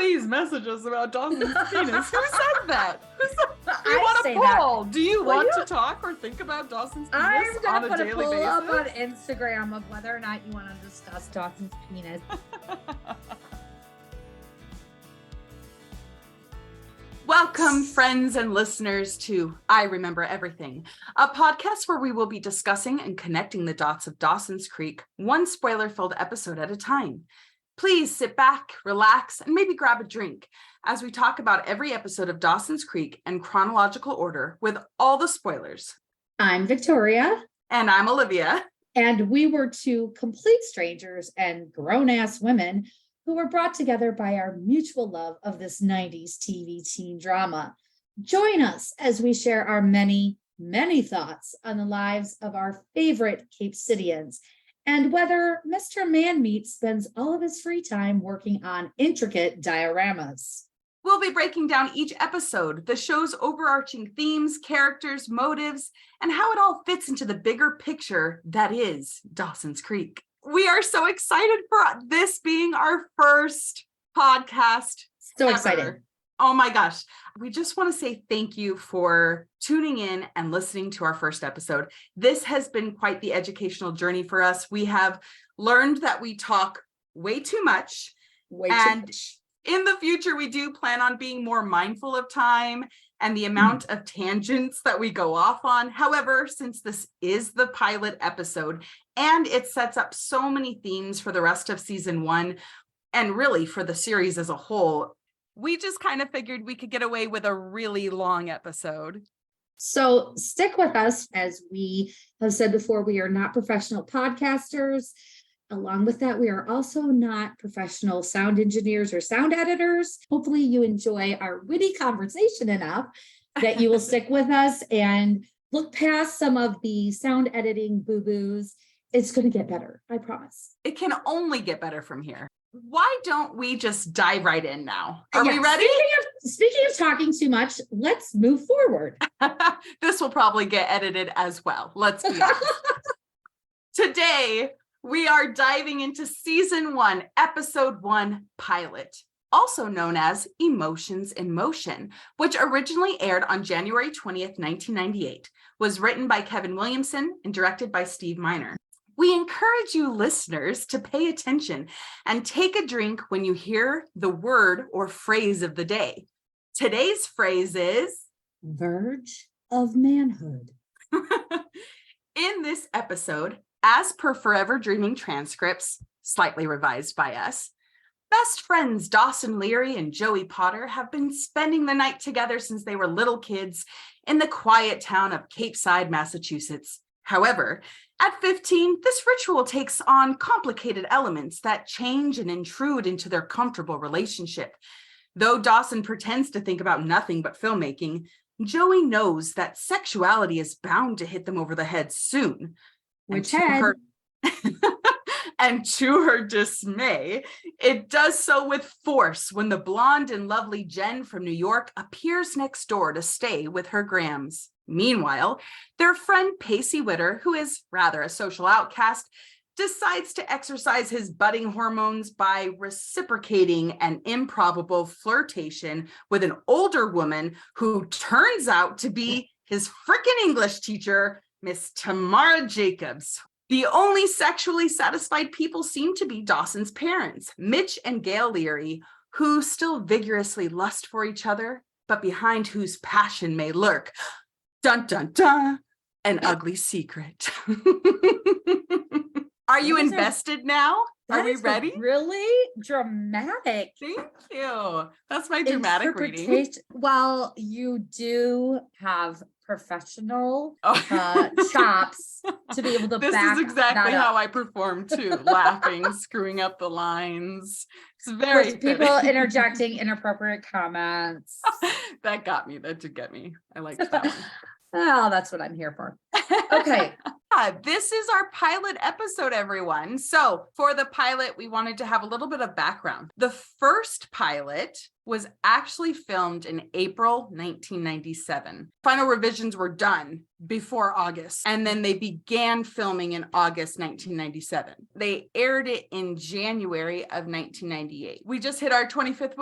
Please message us about Dawson's penis. Who said that? We I want say a poll. Do you Well, want you- to talk or think about Dawson's penis I'm on gonna a put a daily poll up on basis? Instagram of whether or not you want to discuss Dawson's penis. Welcome, friends and listeners, to I Remember Everything, a podcast where we will be discussing and connecting the dots of Dawson's Creek, one spoiler-filled episode at a time. Please sit back, relax, and maybe grab a drink as we talk about every episode of Dawson's Creek in chronological order with all the spoilers. I'm Victoria. And I'm Olivia. And we were two complete strangers and grown-ass women who were brought together by our mutual love of this 90s TV teen drama. Join us as we share our many, many thoughts on the lives of our favorite Capesidians and whether Mr. Man-Meat spends all of his free time working on intricate dioramas. We'll be breaking down each episode, the show's overarching themes, characters, motives, and how it all fits into the bigger picture that is Dawson's Creek. We are so excited for this being our first podcast. So ever. excited. Oh my gosh. We just want to say thank you for tuning in and listening to our first episode. This has been quite the educational journey for us. We have learned that we talk way too much. In the future, we do plan on being more mindful of time and the amount of tangents that we go off on. However, since this is the pilot episode and it sets up so many themes for the rest of season 1 and really for the series as a whole, we just kind of figured we could get away with a really long episode. So stick with us. As we have said before, we are not professional podcasters. Along with that, we are also not professional sound engineers or sound editors. Hopefully you enjoy our witty conversation enough that you will stick with us and look past some of the sound editing boo-boos. It's going to get better, I promise. It can only get better from here. Why don't we just dive right in now? Are we Yeah, ready? Speaking of talking too much, let's move forward. This will probably get edited as well. Let's be honest. Today, we are diving into season 1, episode 1 pilot, also known as Emotions in Motion, which originally aired on January 20th, 1998, was written by Kevin Williamson and directed by Steve Miner. We encourage you listeners to pay attention and take a drink when you hear the word or phrase of the day. Today's phrase is verge of manhood. In this episode, as per Forever Dreaming transcripts, slightly revised by us, best friends Dawson Leary and Joey Potter have been spending the night together since they were little kids in the quiet town of Capeside, Massachusetts. However, at 15, this ritual takes on complicated elements that change and intrude into their comfortable relationship. Though Dawson pretends to think about nothing but filmmaking, Joey knows that sexuality is bound to hit them over the head soon. And to her dismay, it does so with force when the blonde and lovely Jen from New York appears next door to stay with her Grams. Meanwhile, their friend Pacey Witter, who is rather a social outcast, decides to exercise his budding hormones by reciprocating an improbable flirtation with an older woman who turns out to be his frickin' English teacher, Miss Tamara Jacobs. The only sexually satisfied people seem to be Dawson's parents, Mitch and Gail Leary, who still vigorously lust for each other, but behind whose passion may lurk, dun dun dun, an ugly secret. Are you invested now? Are we ready? Really dramatic. Thank you. That's my dramatic reading. Well, you do have professional chops to be able to This back is exactly that how up. I perform too, laughing, screwing up the lines. It's very with people interjecting inappropriate comments. That got me. That did get me. I liked that one. Oh, that's what I'm here for. Okay. This is our pilot episode, everyone. So for the pilot, we wanted to have a little bit of background. The first pilot was actually filmed in April 1997. Final revisions were done before August, and then they began filming in August 1997. They aired it in January of 1998. We just hit our 25th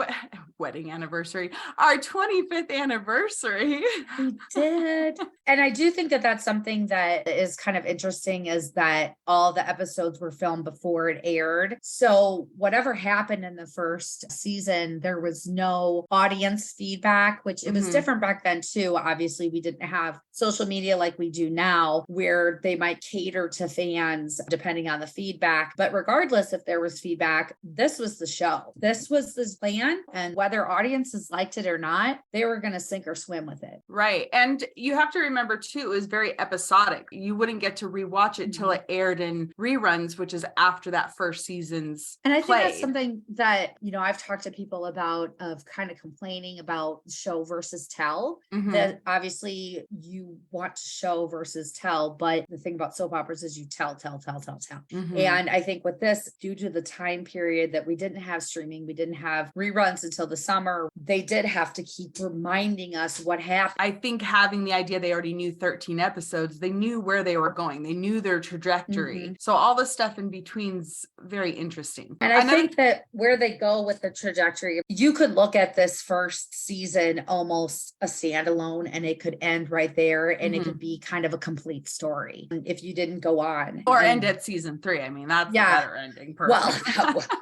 wedding anniversary, our 25th anniversary. We did. And I do think that that's something that is kind of interesting, is that all the episodes were filmed before it aired. So whatever happened in the first season, there was no audience feedback, which it was different back then too. Obviously, we didn't have social media like we do now, where they might cater to fans depending on the feedback. But regardless if there was feedback, this was the show. This was the plan. And whether audiences liked it or not, they were going to sink or swim with it. Right. And you have to remember too, it was very episodic. You wouldn't get to rewatch it till it aired in reruns, which is after that first season's And I think play. that's something that, I've talked to people about, of kind of complaining about show versus tell, that obviously you want to show versus tell, but the thing about soap operas is you tell. And I think with this, due to the time period that we didn't have streaming, we didn't have reruns until the summer, they did have to keep reminding us what happened. I think having the idea they already knew 13 episodes, they knew where they were going. They knew their trajectory. So all the stuff in between's very interesting. And I think that where they go with the trajectory, you could look at this first season almost a standalone, and it could end right there, and it could be kind of a complete story if you didn't go on. Or end at season 3. I mean, that's a better ending. Well,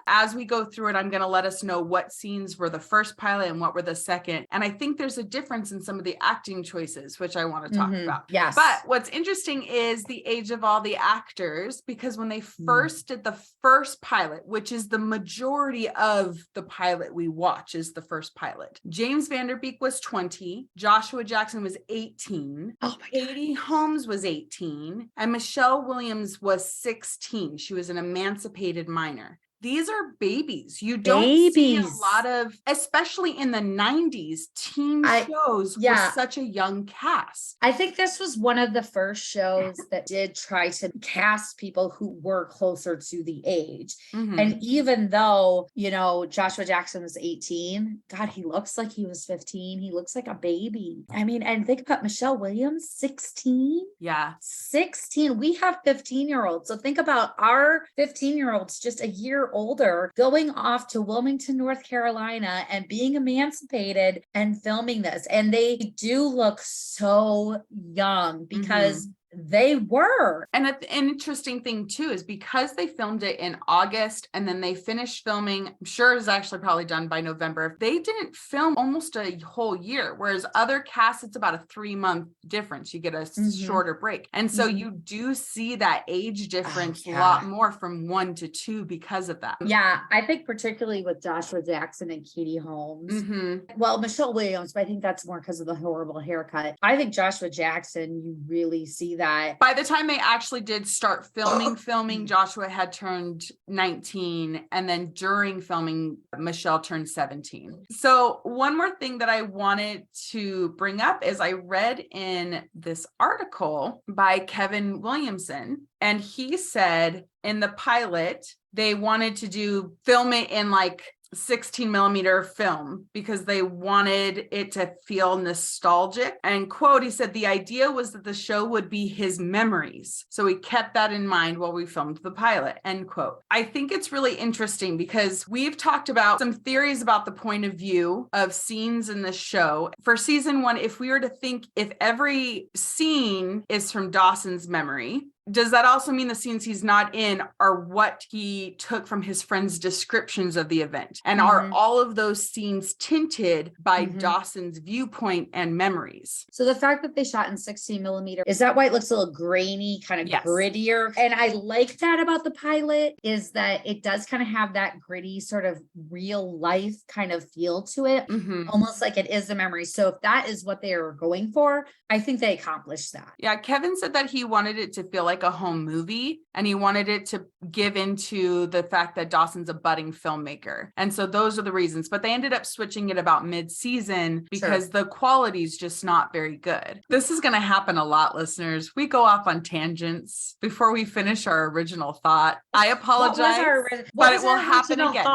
as we go through it, I'm going to let us know what scenes were the first pilot and what were the second. And I think there's a difference in some of the acting choices, which I want to talk about. Yes. But what's interesting is the age of all the actors, because when they first did the first pilot, which is the majority of the pilot we watch is the first pilot, James Van Der Beek was 20, Joshua Jackson was 18, Katie Holmes was 18, and Michelle Williams was 16. She was an emancipated minor. These are babies. You don't see a lot of, especially in the 90s, teen shows with such a young cast. I think this was one of the first shows that did try to cast people who were closer to the age. And even though, Joshua Jackson was 18, God, he looks like he was 15. He looks like a baby. I mean, and think about Michelle Williams, 16. Yeah. 16. We have 15-year-olds. So think about our 15-year-olds just a year older going off to Wilmington, North Carolina, and being emancipated and filming this. And they do look so young because they were. And an interesting thing too is because they filmed it in August and then they finished filming, I'm sure it's actually probably done by November. They didn't film almost a whole year, whereas other casts, it's about a 3-month difference. You get a shorter break. And so you do see that age difference a lot more from 1 to 2 because of that. Yeah, I think particularly with Joshua Jackson and Katie Holmes. Well, Michelle Williams, but I think that's more because of the horrible haircut. I think Joshua Jackson, you really see that. By the time they actually did start filming, Joshua had turned 19, and then during filming, Michelle turned 17. So one more thing that I wanted to bring up is I read in this article by Kevin Williamson, and he said in the pilot, they wanted to film it in like 16 millimeter film because they wanted it to feel nostalgic. And quote, he said, the idea was that the show would be his memories. So we kept that in mind while we filmed the pilot, end quote. I think it's really interesting because we've talked about some theories about the point of view of scenes in the show. For season 1, if we were to think if every scene is from Dawson's memory, does that also mean the scenes he's not in are what he took from his friends' descriptions of the event? And are all of those scenes tinted by Dawson's viewpoint and memories? So the fact that they shot in 16 millimeter, is that why it looks a little grainy, kind of grittier? And I like that about the pilot, is that it does kind of have that gritty sort of real life kind of feel to it, almost like it is the memory. So if that is what they are going for, I think they accomplished that. Yeah, Kevin said that he wanted it to feel like like a home movie, and he wanted it to give into the fact that Dawson's a budding filmmaker. And so those are the reasons, but they ended up switching it about mid-season because the quality is just not very good. This is going to happen a lot, listeners. We go off on tangents before we finish our original thought. I apologize, but it will happen again.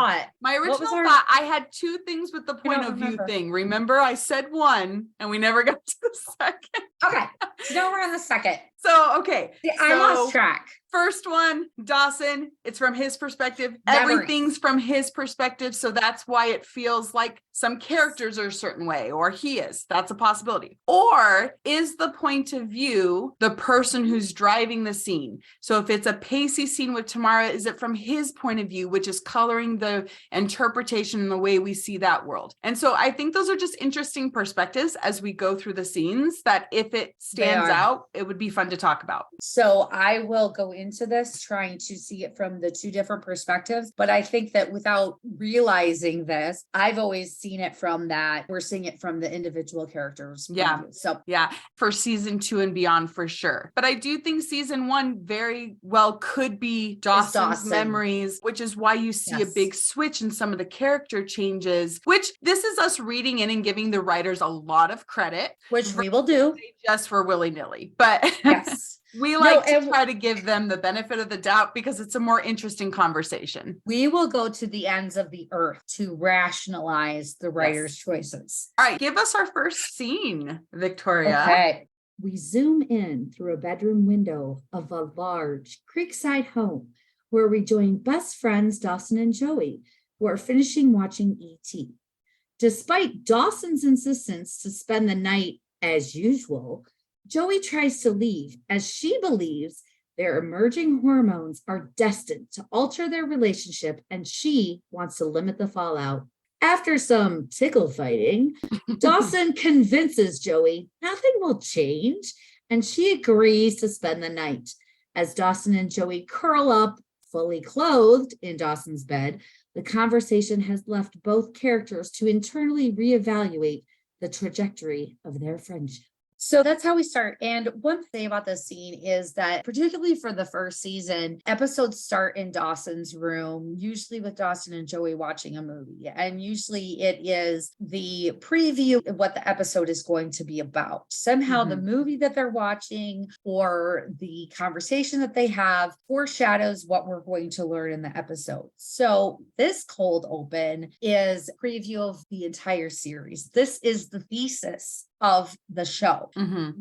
My original thought, I had two things with the point of view thing. Remember, I said one and we never got to the second. Okay, so now we're on the second. So, okay. I lost track. First one, Dawson, it's from his perspective. Everything's from his perspective. So that's why it feels like some characters are a certain way, or he is. That's a possibility. Or is the point of view the person who's driving the scene? So if it's a Pacey scene with Tamara, is it from his point of view, which is coloring the interpretation and the way we see that world? And so I think those are just interesting perspectives as we go through the scenes, that if it stands out, it would be fun to talk about. So I will go into this trying to see it from the two different perspectives, but I think that without realizing this, I've always seen it from that we're seeing it from the individual characters. Yeah. So yeah, for season 2 and beyond, for sure. But I do think season 1 very well could be Dawson's memories, which is why you see a big switch in some of the character changes, which this is us reading in and giving the writers a lot of credit, which we will do just for willy-nilly. But yes. We like to try to give them the benefit of the doubt because it's a more interesting conversation. We will go to the ends of the earth to rationalize the writer's choices. All right, give us our first scene, Victoria. Okay. We zoom in through a bedroom window of a large creekside home where we join best friends Dawson and Joey, who are finishing watching E.T. Despite Dawson's insistence to spend the night as usual, Joey tries to leave as she believes their emerging hormones are destined to alter their relationship, and she wants to limit the fallout. After some tickle fighting, Dawson convinces Joey nothing will change, and she agrees to spend the night. As Dawson and Joey curl up, fully clothed, in Dawson's bed, the conversation has left both characters to internally reevaluate the trajectory of their friendship. So that's how we start. And one thing about this scene is that, particularly for the first season, episodes start in Dawson's room, usually with Dawson and Joey watching a movie. And usually it is the preview of what the episode is going to be about. Somehow the movie that they're watching or the conversation that they have foreshadows what we're going to learn in the episode. So this cold open is a preview of the entire series. This is the thesis of the show.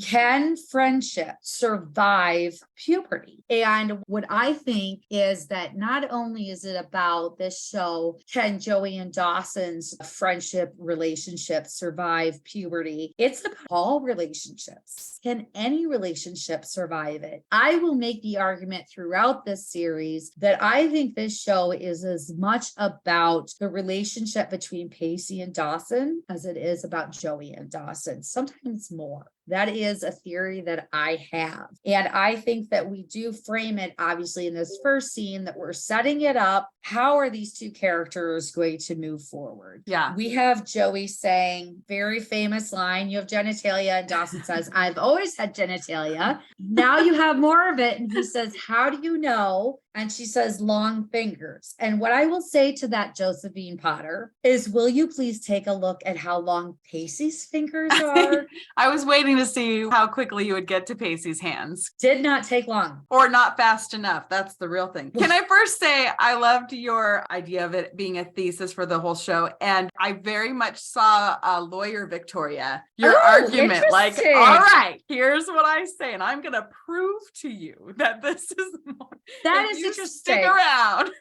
Can friendship survive puberty? And what I think is that not only is it about this show, can Joey and Dawson's friendship relationship survive puberty? It's about all relationships. Can any relationship survive it? I will make the argument throughout this series that I think this show is as much about the relationship between Pacey and Dawson as it is about Joey and Dawson. Sometimes more. That is a theory that I have. And I think that we do frame it, obviously, in this first scene that we're setting it up. How are these two characters going to move forward? Yeah. We have Joey saying, very famous line, you have genitalia. And Dawson says, I've always had genitalia. Now you have more of it. And he says, how do you know? And she says, long fingers. And what I will say to that, Josephine Potter, is will you please take a look at how long Pacey's fingers are? I was waiting to see how quickly you would get to Pacey's hands. Did not take long. Or not fast enough. That's the real thing. Can I first say, I loved your idea of it being a thesis for the whole show. And I very much saw lawyer Victoria, your argument, like, all right, here's what I say. And I'm going to prove to you that this is more. That is interesting. Stick around.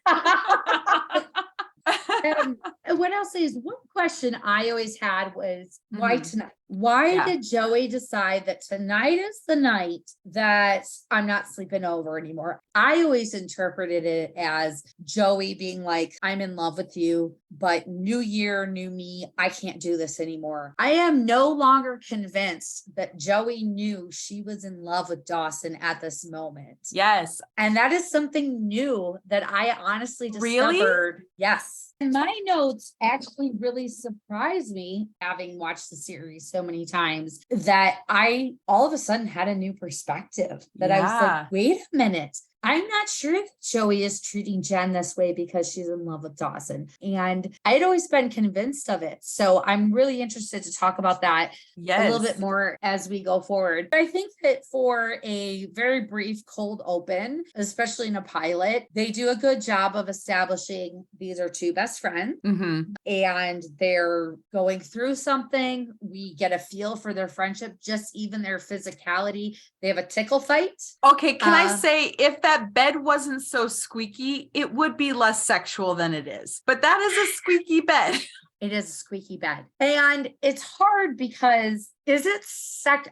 What I'll say is one question I always had was why tonight? Why did Joey decide that tonight is the night that I'm not sleeping over anymore? I always interpreted it as Joey being like, I'm in love with you, but new year, new me, I can't do this anymore. I am no longer convinced that Joey knew she was in love with Dawson at this moment. Yes. And that is something new that I honestly discovered. Really? Yes. Yes. And my notes actually really surprised me, having watched the series so many times, that I all of a sudden had a new perspective. That I was Yeah. like, wait a minute. I'm not sure that Joey is treating Jen this way because she's in love with Dawson. And I'd always been convinced of it. So I'm really interested to talk about that a little bit more as we go forward. I think that for a very brief cold open, especially in a pilot, they do a good job of establishing these are two best friends and they're going through something. We get a feel for their friendship, just even their physicality. They have a tickle fight. Okay, can I say, if that bed wasn't so squeaky, it would be less sexual than it is. But that is a squeaky bed. It is a squeaky bed. And it's hard because is it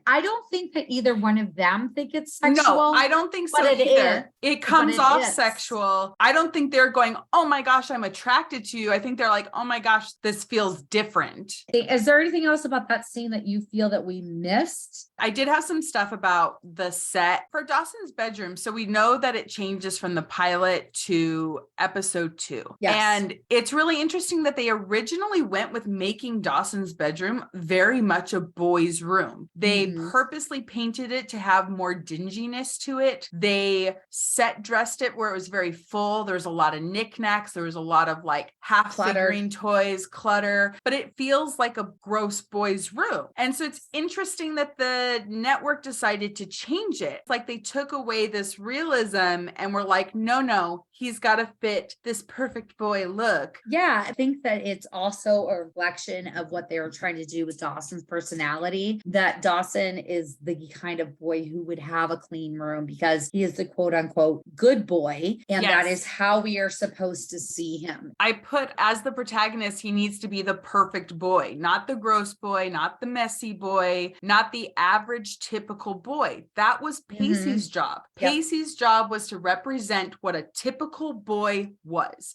I don't think that either one of them think it's sexual. No, I don't think so but either. It comes off is. sexual. I don't think they're going, oh my gosh, I'm attracted to you. I think they're like, oh my gosh, this feels different. Is there anything else about that scene that you feel that we missed? I did have some stuff about the set for Dawson's bedroom. So we know that it changes from the pilot to episode 2. Yes. And it's really interesting that they originally went with making Dawson's bedroom very much a boy's room. They purposely painted it to have more dinginess to it. They set dressed it where it was very full. There was a lot of knickknacks. There was a lot of like half figurine toys, clutter, but it feels like a gross boy's room. And so it's interesting that the network decided to change it. It's like they took away this realism and were like, no, he's got to fit this perfect boy look. Yeah, I think that it's also a reflection of what they were trying to do with Dawson's personality, that Dawson is the kind of boy who would have a clean room because he is the quote unquote good boy. And that is how we are supposed to see him. I put as the protagonist, he needs to be the perfect boy, not the gross boy, not the messy boy, not the average typical boy. That was Pacey's job. Pacey's job was to represent what a typical boy was,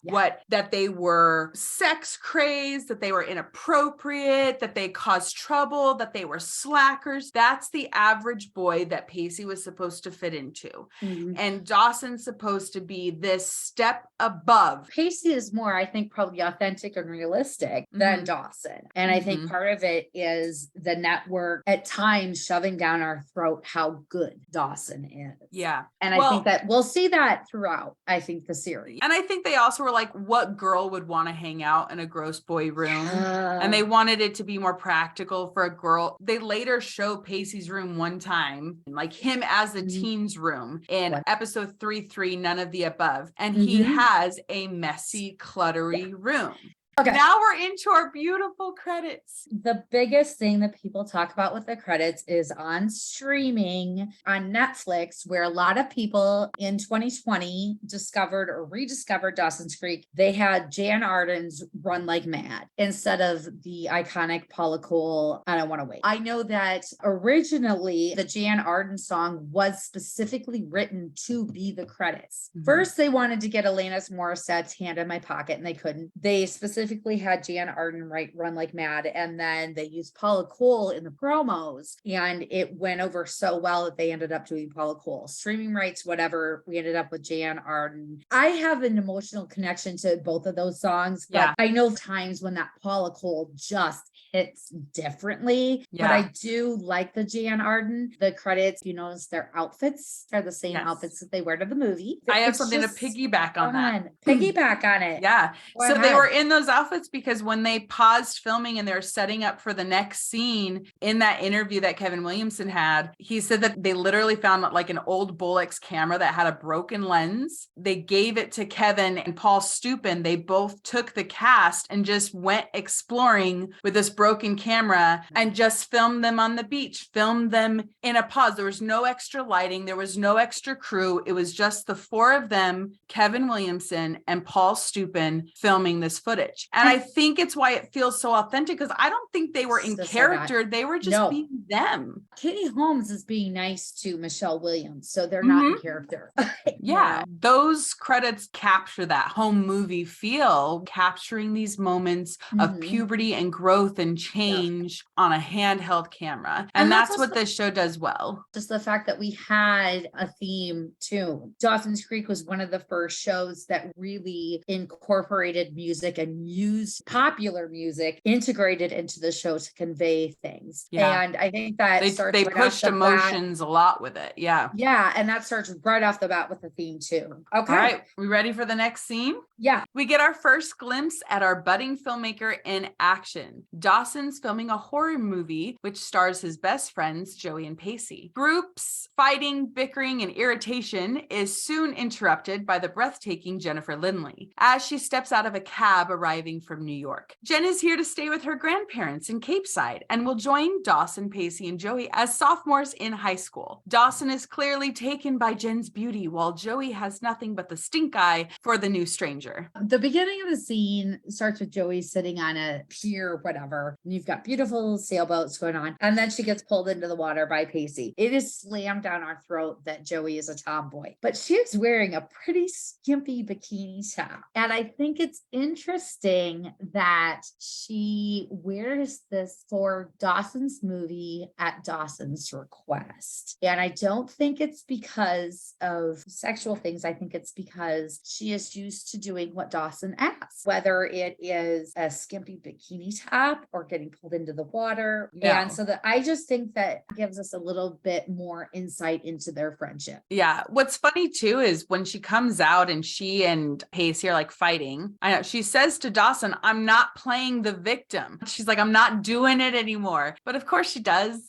that they were sex crazed, that they were inappropriate, that they caused trouble, that they were slackers. That's the average boy that Pacey was supposed to fit into. And Dawson's supposed to be this step above. Pacey is more, I think, probably authentic and realistic than Dawson. And I think part of it is the network at times shoving down our throat how good Dawson is. Yeah. And I think that we'll see that throughout, I think, the series. And I think they also were like, what girl would want to hang out in a gross boy room? And they wanted it to be more practical for a girl. They later show Pacey's room one time, like him as the teen's room in episode 3, None of the Above. And he has a messy, cluttery room. Okay. Now we're into our beautiful credits. The biggest thing that people talk about with the credits is on streaming on Netflix, where a lot of people in 2020 discovered or rediscovered Dawson's Creek. They had Jan Arden's Run Like Mad instead of the iconic Paula Cole, I Don't Want to Wait. I know that originally the Jan Arden song was specifically written to be the credits. First, they wanted to get Alanis Morissette's Hand in My Pocket, and they couldn't. They specifically had Jan Arden write Run Like Mad, and then they used Paula Cole in the promos, and it went over so well that they ended up doing Paula Cole. Streaming rights, whatever, we ended up with Jan Arden. I have an emotional connection to both of those songs, but I know times when that Paula Cole just hits differently, but I do like the Jan Arden. The credits, you notice their outfits are the same outfits that they wear to the movie. I have something to piggyback on that. Piggyback on it. Yeah. So they were in those outfits because when they paused filming and they're setting up for the next scene, in that interview that Kevin Williamson had, he said that they literally found like an old Bolex camera that had a broken lens. They gave it to Kevin and Paul Stupin. They both took the cast and just went exploring with this broken camera and just filmed them on the beach, filmed them in a pause. There was no extra lighting. There was no extra crew. It was just the 4 of them, Kevin Williamson and Paul Stupin, filming this footage. much. And I think it's why it feels so authentic, because I don't think they were in character. They were just being them. Katie Holmes is being nice to Michelle Williams, so they're not in character. Yeah, those credits capture that home movie feel, capturing these moments of puberty and growth and change on a handheld camera. And that's what this show does well. Just the fact that we had a theme too. Dawson's Creek was one of the first shows that really incorporated music and used popular music integrated into the show to convey things. Yeah. And I think that they pushed emotions a lot with it. Yeah. Yeah. And that starts right off the bat with the theme too. Okay. All right. We ready for the next scene? Yeah. We get our first glimpse at our budding filmmaker in action. Dawson's filming a horror movie, which stars his best friends, Joey and Pacey. Groups, fighting, bickering, and irritation is soon interrupted by the breathtaking Jennifer Lindley as she steps out of a cab arriving from New York. Jen is here to stay with her grandparents in Capeside and will join Dawson, Pacey, and Joey as sophomores in high school. Dawson is clearly taken by Jen's beauty, while Joey has nothing but the stink eye for the new stranger. The beginning of the scene starts with Joey sitting on a pier, whatever. And you've got beautiful sailboats going on. And then she gets pulled into the water by Pacey. It is slammed down our throat that Joey is a tomboy, but she is wearing a pretty skimpy bikini top. And I think it's interesting that she wears this for Dawson's movie at Dawson's request. And I don't think it's because of sexual things. I think it's because she is used to doing what Dawson asks, whether it is a skimpy bikini top or getting pulled into the water. And so that I just think that gives us a little bit more insight into their friendship. Yeah. What's funny too is when she comes out and she and Pacey are like fighting, I know she says to Dawson, "I'm not playing the victim." She's like, "I'm not doing it anymore." But of course she does.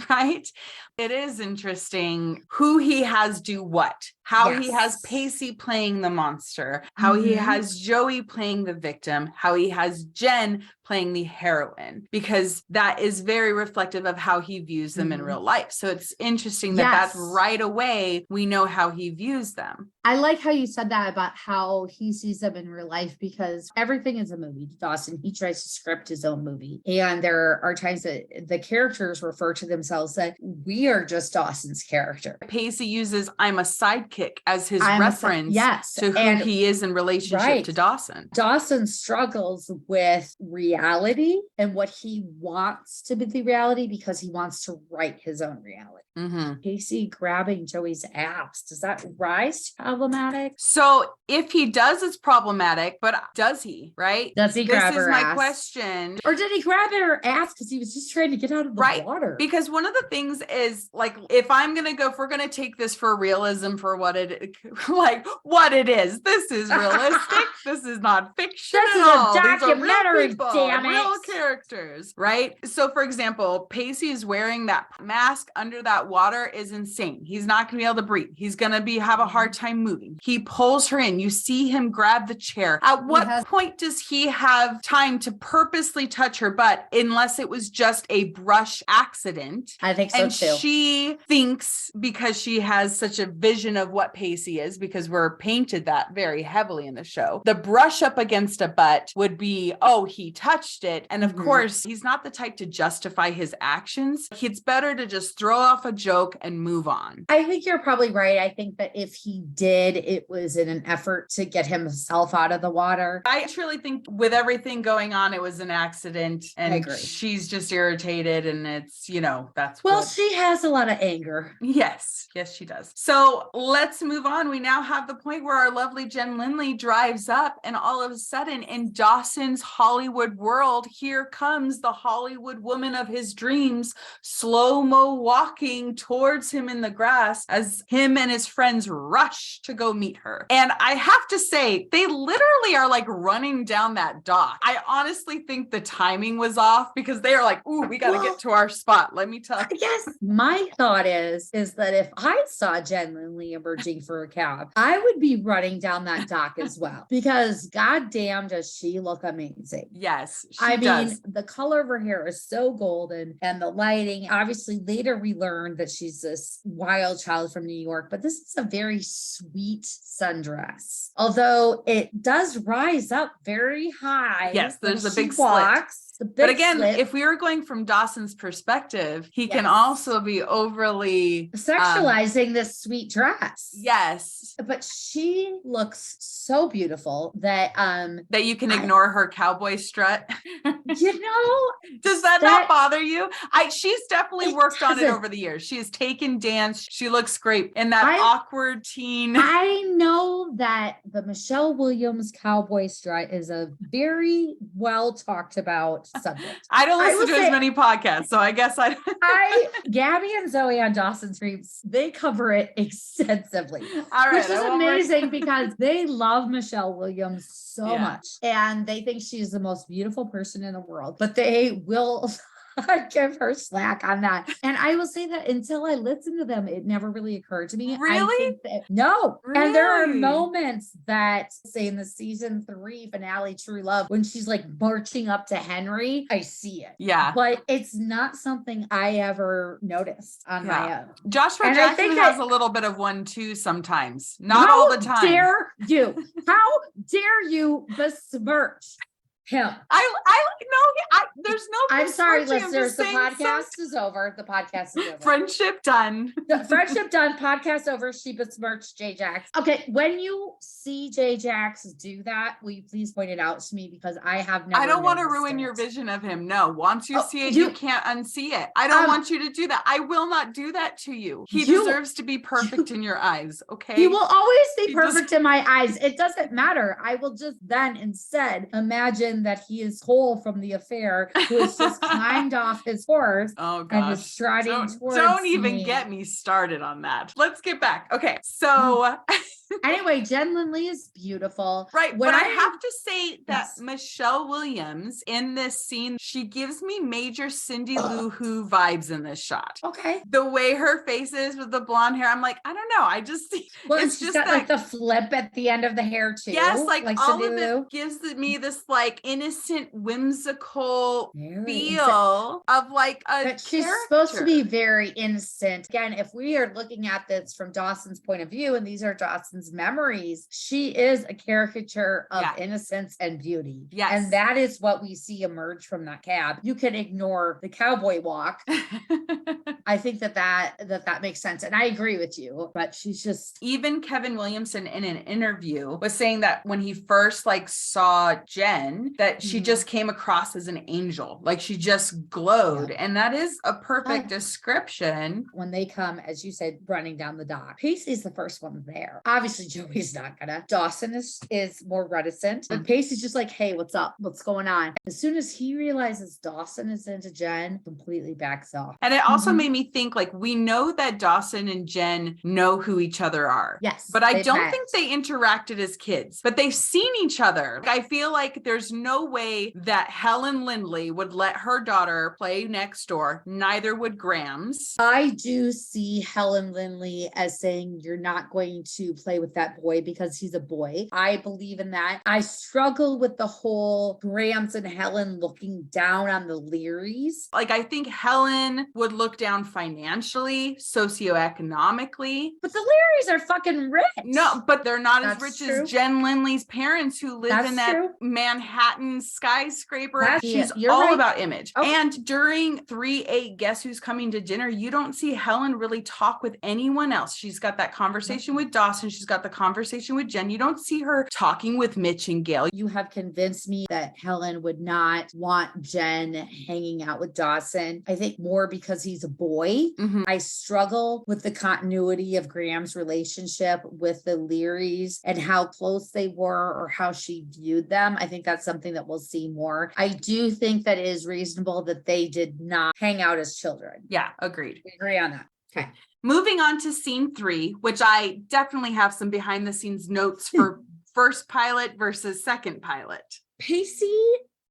Right? It is interesting who he has do what, how he has Pacey playing the monster, how he has Joey playing the victim, how he has Jen playing the heroine, because that is very reflective of how he views them in real life. So it's interesting that that's right away, we know how he views them. I like how you said that about how he sees them in real life, because everything is a movie to Dawson. He tries to script his own movie. And there are times that the characters refer to themselves that we are just Dawson's character. Pacey uses "I'm a sidekick" as his reference to who he is in relationship to Dawson. Dawson struggles with reality and what he wants to be the reality because he wants to write his own reality. Pacey grabbing Joey's ass, does that rise to problematic? So if he does, it's problematic, but does he, right? Does he grab her ass? This is my question. Or did he grab her ass because he was just trying to get out of the water? Because one of the things is, like, if we're going to take this for realism for what it is. This is realistic. This is not fiction. This is a documentary, damn it. Real characters, right? So for example, Pacey is wearing that mask under that water is insane. He's not going to be able to breathe. He's going to have a hard time moving. He pulls her in. You see him grab the chair. At what point does he have time to purposely touch her butt, unless it was just a brush accident? I think so too. She thinks, because she has such a vision of what Pacey is, because we're painted that very heavily in the show, the brush up against a butt would be, oh, he touched it. And of course, he's not the type to justify his actions. It's better to just throw off a joke and move on. I think you're probably right. I think that if he did, it was in an effort to get himself out of the water. I truly think with everything going on, it was an accident, and she's just irritated, and it's, that's she has a lot of anger. Yes, she does. So let's move on. We now have the point where our lovely Jen Lindley drives up, and all of a sudden in Dawson's Hollywood world, here comes the Hollywood woman of his dreams, slow-mo walking towards him in the grass as him and his friends rush to go meet her. And I have to say, they literally are like running down that dock. I honestly think the timing was off, because they are like, ooh, we got to get to our spot. Let me tell you. Yes. My thought is that if I saw Jen Lindley emerging for a cab, I would be running down that dock as well, because goddamn, does she look amazing. Yes, she does. Yes. the color of her hair is so golden and the lighting. Obviously, later we learned that she's this wild child from New York, but this is a very sweet sundress. Although it does rise up very high. Yes, there's when a she big slit. walks. But again, if we were going from Dawson's perspective, he can Yes. also be overly sexualizing this sweet dress. Yes. But she looks so beautiful that that you can ignore her cowboy strut. You know, does that not bother you? She's definitely worked on it over the years. She has taken dance. She looks great in that awkward teen. I know that the Michelle Williams cowboy strut is a very well talked about subject. I don't listen to as many podcasts, so I guess Gabby and Zoe on Dawson's Creeps, they cover it extensively. All right, which is amazing because they love Michelle Williams so much. And they think she's the most beautiful person in the world, but they will give her slack on that. And I will say that until I listened to them, it never really occurred to me. Really? No. Really? And there are moments that, say in the season 3 finale, True Love, when she's like marching up to Henry, I see it. Yeah. But it's not something I ever noticed on my own. Joshua Jackson has a little bit of one too sometimes. Not all the time. How dare you? How dare you besmirch him? There's no. I'm sorry, listeners. The podcast is over. The podcast is over. Friendship done. Friendship done. Podcast over. She besmirched J-Jax. Okay, when you see J-Jax do that, will you please point it out to me because I have never. I don't want to ruin your vision of him. No, once you see it, you can't unsee it. I don't want you to do that. I will not do that to you. He deserves to be perfect in your eyes. Okay. He will always be perfect in my eyes. It doesn't matter. I will just then instead imagine that he is Cole from The Affair, who has just climbed off his horse and is striding towards me. Don't even get me started on that. Let's get back. Okay, so anyway, Jen Lindley is beautiful. Right, but I have to say that Michelle Williams in this scene, she gives me major Cindy Lou Who vibes in this shot. Okay. The way her face is with the blonde hair, I'm like, I don't know. I just it's just got like the flip at the end of the hair too. Yes, like all Cindy of Lou. it gives me this like innocent, whimsical feel of like a But she's supposed to be very innocent. Again, if we are looking at this from Dawson's point of view, and these are Dawson's memories, she is a caricature of innocence and beauty. Yes. And that is what we see emerge from that cab. You can ignore the cowboy walk. I think that makes sense. And I agree with you, but she's just. Even Kevin Williamson in an interview was saying that when he first saw Jen, that she just came across as an angel. Like she just glowed. And that is a perfect description. When they come, as you said, running down the dock, Pacey's the first one there. Obviously, Joey's not gonna. Dawson is more reticent. But Pacey's just like, hey, what's up? What's going on? As soon as he realizes Dawson is into Jen, completely backs off. And it also made me think, we know that Dawson and Jen know who each other are. Yes. But I don't think they interacted as kids, but they've seen each other. I feel like there's no way that Helen Lindley would let her daughter play next door. Neither would Graham's. I do see Helen Lindley as saying, you're not going to play with that boy because he's a boy. I believe in that. I struggle with the whole Grams and Helen looking down on the Learys. I think Helen would look down financially, socioeconomically. But the Learys are fucking rich. No, but they're not as rich as Jen Lindley's parents who live in that Manhattan skyscraper. She's all about image. Okay. And during 3-8 Guess Who's Coming to Dinner, you don't see Helen really talk with anyone else. She's got that conversation with Dawson. She's got the conversation with Jen. You don't see her talking with Mitch and Gail. You have convinced me that Helen would not want Jen hanging out with Dawson. I think more because he's a boy. Mm-hmm. I struggle with the continuity of Graham's relationship with the Learys and how close they were or how she viewed them. I think that's something that we'll see more. I do think that it is reasonable that they did not hang out as children. Yeah, agreed. We agree on that. Okay. Moving on to scene 3, which I definitely have some behind the scenes notes for first pilot versus second pilot. Pacey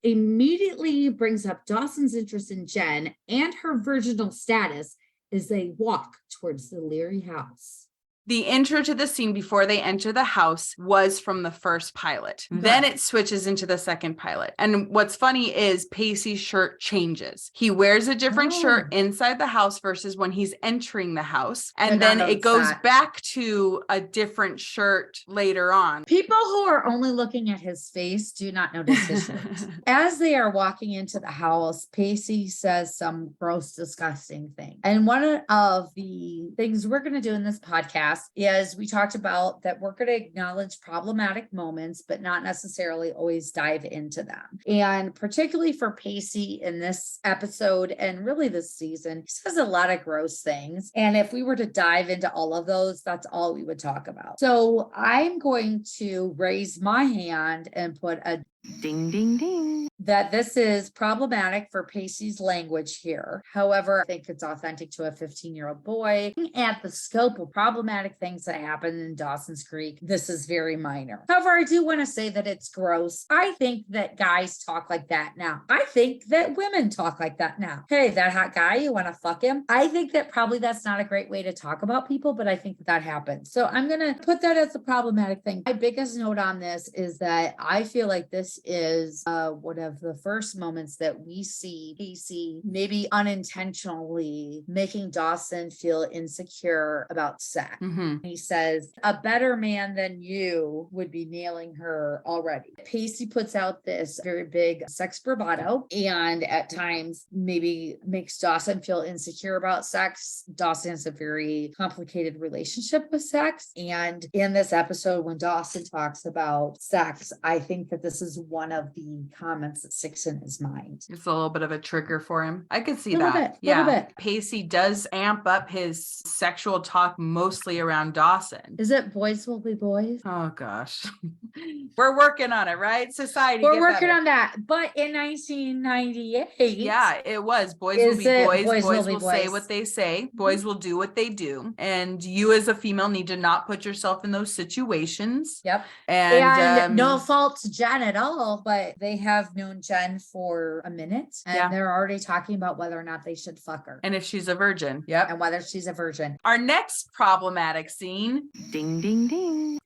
immediately brings up Dawson's interest in Jen and her virginal status as they walk towards the Leary house. The intro to the scene before they enter the house was from the first pilot. Good. Then it switches into the second pilot. And what's funny is Pacey's shirt changes. He wears a different shirt inside the house versus when he's entering the house. And then it goes back to a different shirt later on. People who are only looking at his face do not notice his shirt. As they are walking into the house, Pacey says some gross, disgusting thing. And one of the things we're going to do in this podcast is we talked about that we're going to acknowledge problematic moments, but not necessarily always dive into them. And particularly for Pacey in this episode and really this season, he says a lot of gross things. And if we were to dive into all of those, that's all we would talk about. So I'm going to raise my hand and put a ding, ding, ding, that this is problematic for Pacey's language here. However, I think it's authentic to a 15-year-old boy. At the scope of problematic things that happen in Dawson's Creek, this is very minor. However, I do want to say that it's gross. I think that guys talk like that now. I think that women talk like that now. Hey, that hot guy, you want to fuck him? I think that probably that's not a great way to talk about people, but I think that happens. So I'm going to put that as a problematic thing. My biggest note on this is that I feel like this is one of the first moments that we see Pacey maybe unintentionally making Dawson feel insecure about sex. He says, a better man than you would be nailing her already. Pacey puts out this very big sex bravado and at times maybe makes Dawson feel insecure about sex. Dawson has a very complicated relationship with sex. And in this episode, when Dawson talks about sex, I think that this is one of the comments that sticks in his mind. It's a little bit of a trigger for him. I could see Little that. bit, Yeah. little bit. Pacey does amp up his sexual talk mostly around Dawson. Is it boys will be boys? Oh gosh. We're working on it, right? Society. We're working on that. But in 1998. Yeah, it was. Boys will be boys. Boys will say boys. what they say. Boys will do what they do. And you as a female need to not put yourself in those situations. Yep. And no fault to Jen at all, but they have known Jen for a minute and they're already talking about whether or not they should fuck her. And if she's a virgin. Yep. And whether she's a virgin. Our next problematic scene. Ding, ding, ding.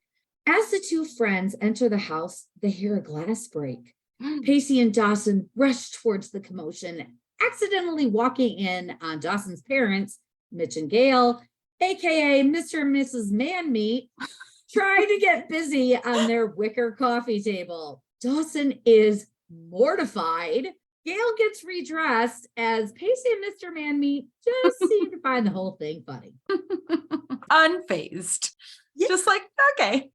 As the two friends enter the house, they hear a glass break. Pacey and Dawson rush towards the commotion, accidentally walking in on Dawson's parents, Mitch and Gail, aka Mr. and Mrs. Man-Meat, trying to get busy on their wicker coffee table. Dawson is mortified. Gail gets redressed as Pacey and Mr. Man-Meat just seem to find the whole thing funny. Unfazed. Yeah. Just like, okay.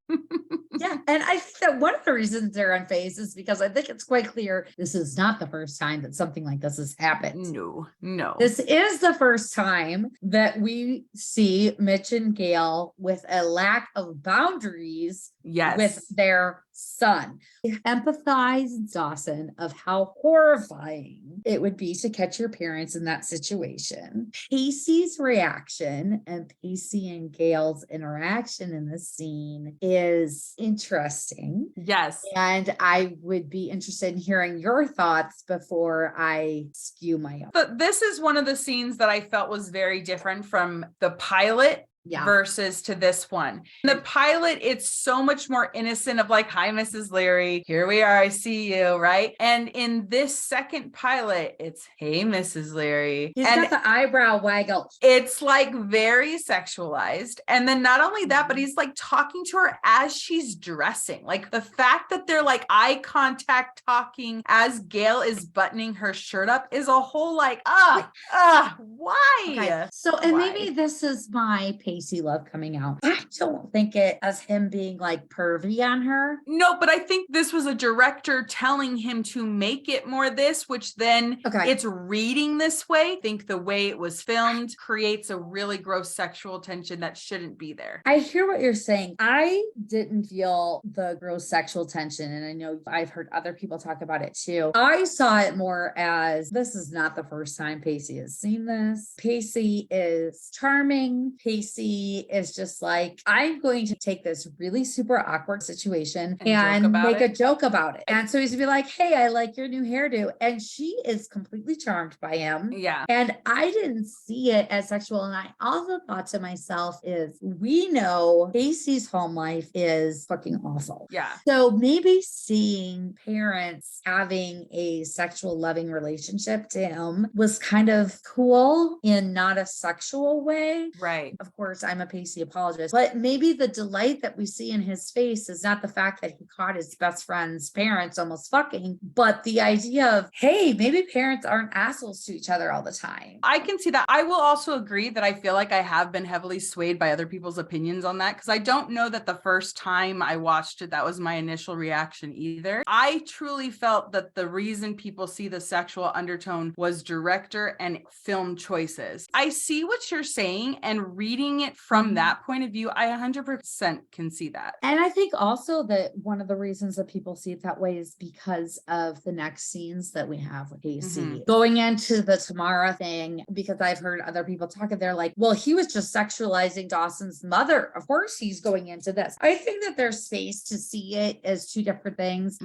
Yeah. And I think that one of the reasons they're unfazed is because I think it's quite clear this is not the first time that something like this has happened. No. This is the first time that we see Mitch and Gail with a lack of boundaries with their son. Empathize, Dawson, of how horrifying it would be to catch your parents in that situation. Pacey's reaction and Pacey and Gail's interaction in this scene is interesting. Yes. And I would be interested in hearing your thoughts before I spew my own. But this is one of the scenes that I felt was very different from the pilot. Versus to this one. In the pilot, it's so much more innocent of like, hi, Mrs. Leary, here we are, I see you, right? And in this second pilot, it's, hey, Mrs. Leary. He's got the eyebrow waggle. It's like very sexualized. And then not only that, but he's like talking to her as she's dressing. Like the fact that they're like eye contact talking as Gail is buttoning her shirt up is a whole like, why? Okay. So, and maybe this is my Pacey love coming out. I don't think it as him being like pervy on her. No, but I think this was a director telling him to make it more this, which then it's reading this way. I think the way it was filmed creates a really gross sexual tension that shouldn't be there. I hear what you're saying. I didn't feel the gross sexual tension, and I know I've heard other people talk about it too. I saw it more as this is not the first time Pacey has seen this. Pacey is charming. Pacey Pacey is just like, I'm going to take this really super awkward situation And and make a it. joke about it. And so he's gonna be like, hey, I like your new hairdo. And she is completely charmed by him. Yeah. And I didn't see it as sexual. And I also thought to myself is, we know Pacey's home life is fucking awful. Yeah. So maybe seeing parents having a sexual loving relationship to him was kind of cool in not a sexual way. Right. Of course, I'm a Pacey apologist, but maybe the delight that we see in his face is not the fact that he caught his best friend's parents almost fucking, but the idea of, hey, maybe parents aren't assholes to each other all the time. I can see that. I will also agree that I feel like I have been heavily swayed by other people's opinions on that, because I don't know that the first time I watched it, that was my initial reaction either. I truly felt that the reason people see the sexual undertone was director and film choices. I see what you're saying, and reading it from that point of view, I 100% can see that. And I think also that one of the reasons that people see it that way is because of the next scenes that we have with Pacey going into the Tamara thing, because I've heard other people talk and they're like, well, he was just sexualizing Dawson's mother. Of course he's going into this. I think that there's space to see it as two different things.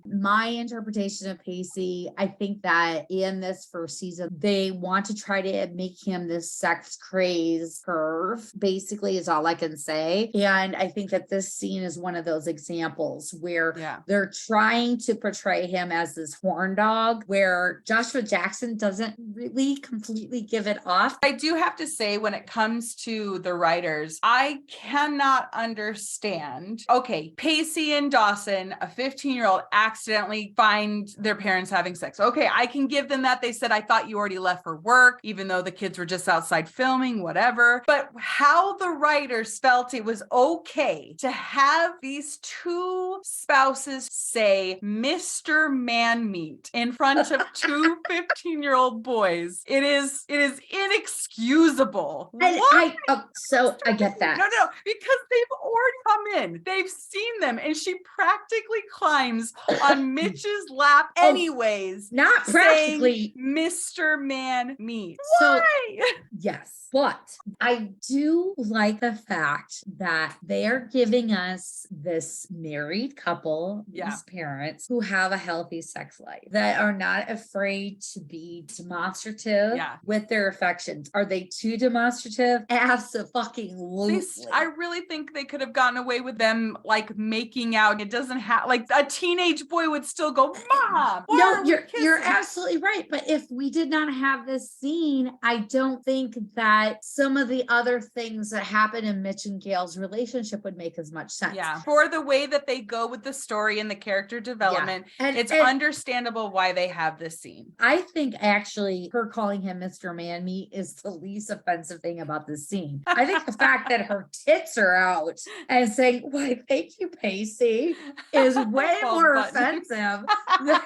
My interpretation of Pacey, I think that in this first season, they want to try to make him this sex craze curve, basically, is all I can say. And I think that this scene is one of those examples where they're trying to portray him as this horn dog, where Joshua Jackson doesn't really completely give it off. I do have to say, when it comes to the writers, I cannot understand. Okay, Pacey and Dawson, a 15-year-old, accidentally find their parents having sex. Okay, I can give them that. They said, I thought you already left for work, even though the kids were just outside filming, whatever. But how the writers felt it was okay to have these two spouses say Mr. Man Meat in front of two 15-year-old boys. It is inexcusable. I get that. No, because they've already come in. They've seen them, and she practically climbs on Mitch's lap anyways. Not practically. Mr. Man Meat. So, why? Yes, but I do like the fact that they are giving us this married couple, these parents who have a healthy sex life, that are not afraid to be demonstrative with their affections. Are they too demonstrative? Absolutely. I really think they could have gotten away with them like making out. It doesn't have, like, a teenage boy would still go, Mom. No, you're absolutely right. But if we did not have this scene, I don't think that some of the other things that happen in Mitch and Gail's relationship would make as much sense. Yeah. For the way that they go with the story and the character development, it's understandable why they have this scene. I think actually her calling him Mr. Man Meat is the least offensive thing about this scene. I think the fact that her tits are out and saying, why, thank you, Pacey, is way more offensive than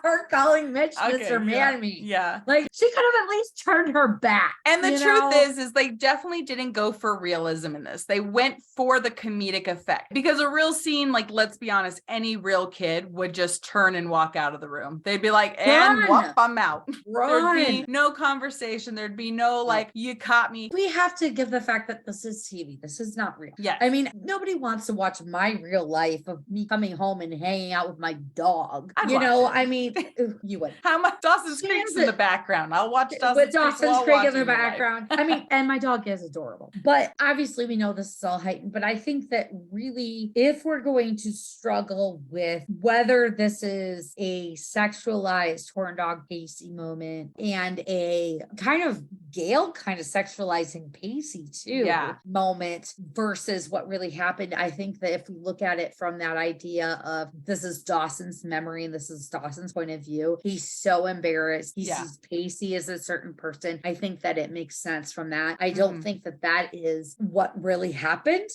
her calling Mitch Mr. Man Meat. Yeah. Like, she could have at least turned her back. And the truth is they definitely didn't go for realism in this. They went for the comedic effect, because a real scene, like, let's be honest, any real kid would just turn and walk out of the room. They'd be like, and whoop, I'm out. There'd be no conversation. There'd be no, like, you caught me. We have to give the fact that this is TV. This is not real. Yeah. I mean, nobody wants to watch my real life of me coming home and hanging out with my dog. I mean, you would. How much Dawson's Creek's in the background? I'll watch Dawson's Creek in the background. I mean, and my dog is adorable. But obviously we know this is all heightened. But I think that really, if we're going to struggle with whether this is a sexualized horn dog Pacey moment and a kind of Gail kind of sexualizing Pacey too moment versus what really happened, I think that if we look at it from that idea of this is Dawson's memory and this is Dawson's point of view, he's so embarrassed. He sees Pacey as a certain person. I think that it makes sense from that. I don't think that that is what really happened.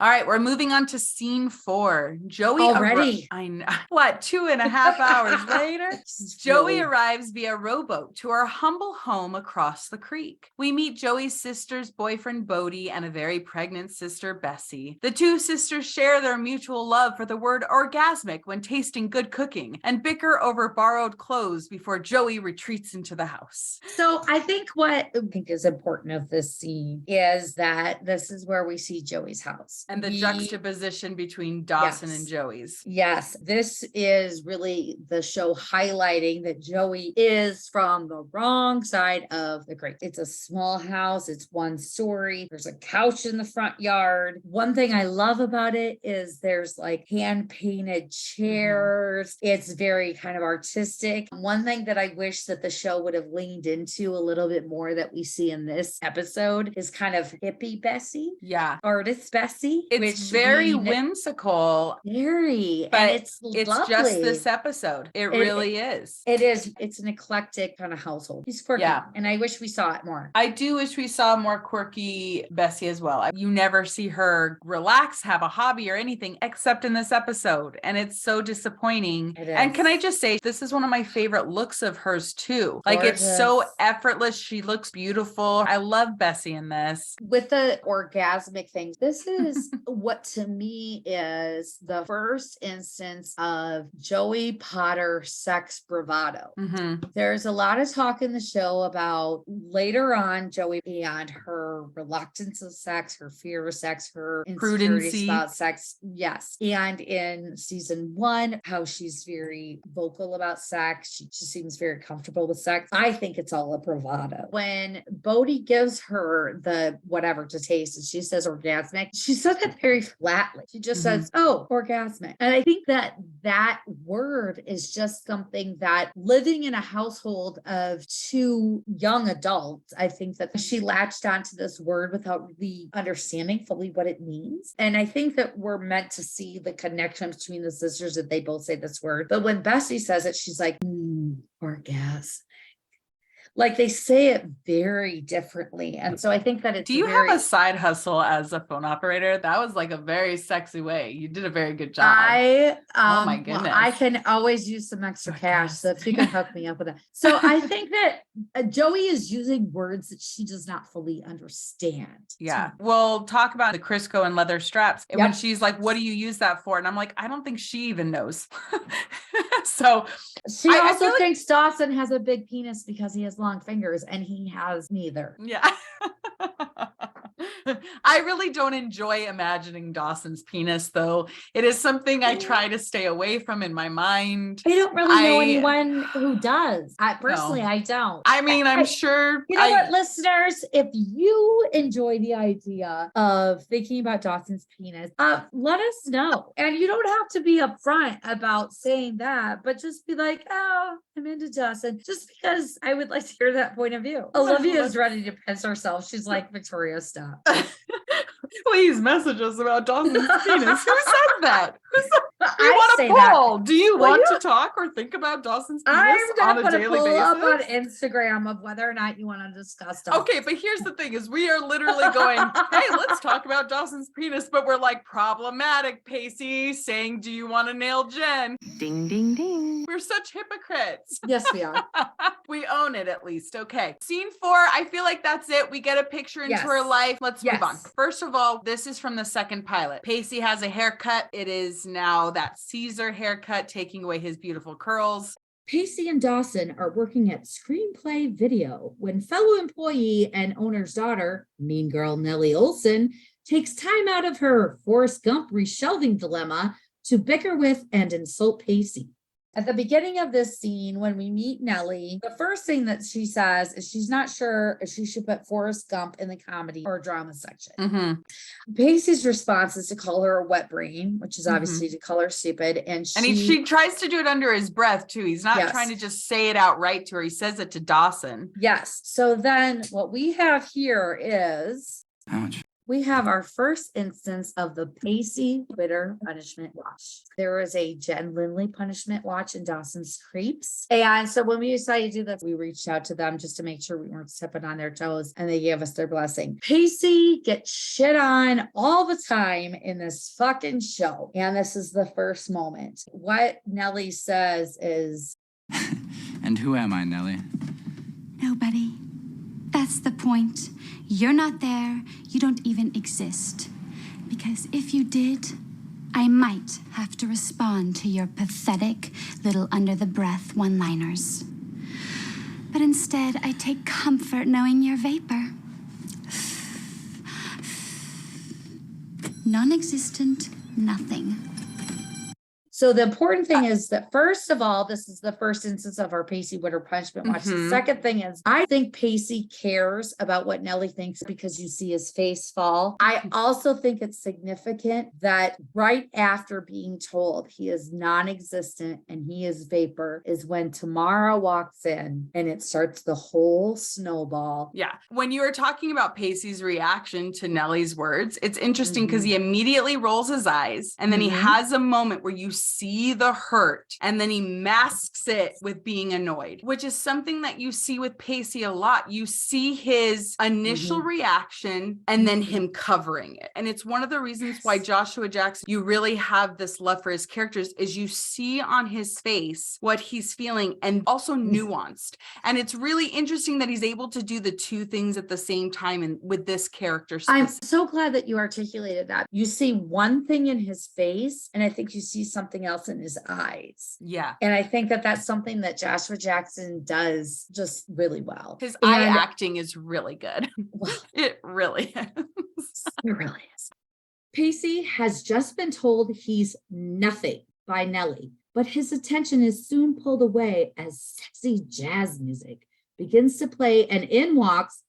All right, we're moving on to scene 4. Joey Already? I know. What, 2.5 hours later? Joey arrives via rowboat to our humble home across the creek. We meet Joey's sister's boyfriend, Bodie, and a very pregnant sister, Bessie. The two sisters share their mutual love for the word orgasmic when tasting good cooking and bicker over borrowed clothes before Joey retreats into the house. So I think what I think is important of this scene is that this is where we see Joey's house. And the juxtaposition between Dawson and Joey's. Yes, this is really the show highlighting that Joey is from the wrong side of the creek. It's a small house. It's one story. There's a couch in the front yard. One thing I love about it is there's like hand painted chairs. It's very kind of artistic. One thing that I wish that the show would have leaned into a little bit more that we see in this episode is kind of hippie Bessie. Yeah. Artist Bessie. It's very whimsical. Very. But and it's just this episode. It really is. It is. It's an eclectic kind of household. He's quirky. Yeah. And I wish we saw it more. I do wish we saw more quirky Bessie as well. You never see her relax, have a hobby or anything except in this episode. And it's so disappointing. It is. And can I just say, this is one of my favorite looks of hers too. Like it's so effortless. She looks beautiful. I love Bessie in this. With the orgasmic things, this is what to me is the first instance of Joey Potter sex bravado. There's a lot of talk in the show about later on Joey and her reluctance of sex, her fear of sex, her insecurities about sex. Yes. And in season 1, how she's very vocal about sex. She seems very comfortable with sex. I think it's all a bravado. When Bodie gives her the whatever to taste and she says orgasmic, she says it very flatly. She just says, oh, orgasmic. And I think that that word is just something that living in a household of 2 young adults, I think that she latched onto this word without really understanding fully what it means. And I think that we're meant to see the connection between the sisters that they both say this word. But when Bessie says it, she's like, orgasm. Like they say it very differently. And so I think that it's Do you have a side hustle as a phone operator? That was like a very sexy way. You did a very good job. Oh my goodness. Well, I can always use some extra cash. So if you can hook me up with that. So I think that Joey is using words that she does not fully understand. Yeah. We'll talk about the Crisco and leather straps. And when she's like, what do you use that for? And I'm like, I don't think she even knows. So she also thinks Dawson has a big penis because he has long fingers and he has neither. Yeah. I really don't enjoy imagining Dawson's penis, though. It is something I try to stay away from in my mind. I don't really know anyone who does. I don't. I mean, I'm sure. You know what, listeners? If you enjoy the idea of thinking about Dawson's penis, let us know. And you don't have to be upfront about saying that, but just be like, oh, I'm into Dawson. Just because I would like to hear that point of view. Olivia is ready to piss herself. She's like, Victoria, stop. Please message us about Dawson's penis. Who said that? We want a poll. Do you want to talk or think about Dawson's penis on a daily basis? I'm going to put a poll up on Instagram of whether or not you want to discuss Dawson. Okay, but here's the thing: is we are literally going, "Hey, let's talk about Dawson's penis," but we're like problematic. Pacey saying, "Do you want to nail Jen?" Ding, ding, ding. We're such hypocrites. Yes, we are. We own it at least. Okay, scene 4. I feel like that's it. We get a picture into her life. Let's move on. First of all, this is from the second pilot. Pacey has a haircut. It is now that Caesar haircut, taking away his beautiful curls. Pacey and Dawson are working at Screenplay Video when fellow employee and owner's daughter, mean girl Nellie Olson, takes time out of her Forrest Gump reshelving dilemma to bicker with and insult Pacey. At the beginning of this scene, when we meet Nellie, the first thing that she says is she's not sure if she should put Forrest Gump in the comedy or drama section. Pacey's response is to call her a wet brain, which is obviously to call her stupid. And she tries to do it under his breath too. He's not trying to just say it outright to her. He says it to Dawson. Yes. So then what we have here is... Ouch. we have our first instance of the Pacey Twitter punishment watch. There was a Jen Lindley punishment watch in Dawson's Creeps. And so when we decided to do this, we reached out to them just to make sure we weren't stepping on their toes, and they gave us their blessing. Pacey gets shit on all the time in this fucking show. And this is the first moment. What Nellie says is, And who am I, Nellie? Nobody. That's the point. You're not there. You don't even exist. Because if you did, I might have to respond to your pathetic little under-the-breath one-liners. But instead, I take comfort knowing you're vapor. Non-existent, nothing. so the important thing is that, first of all, this is the first instance of our Pacey Witter punishment watch. The second thing is, I think Pacey cares about what Nellie thinks because you see his face fall. I also think it's significant that right after being told he is non-existent and he is vapor is when Tamara walks in and it starts the whole snowball. Yeah. When you were talking about Pacey's reaction to Nellie's words, it's interesting because he immediately rolls his eyes and then he has a moment where you see the hurt and then he masks it with being annoyed, which is something that you see with Pacey a lot. You see his initial reaction and then him covering it. And it's one of the reasons why Joshua Jackson, you really have this love for his characters, is you see on his face what he's feeling and also nuanced. And it's really interesting that he's able to do the two things at the same time and with this character. I'm so glad that you articulated that. You see one thing in his face, and I think you see something else in his eyes. Yeah. And I think that that's something that Joshua Jackson does just really well. His eye acting is really good. Well, It really is. it really is. Pacey has just been told he's nothing by Nellie, but his attention is soon pulled away as sexy jazz music begins to play, and in walks,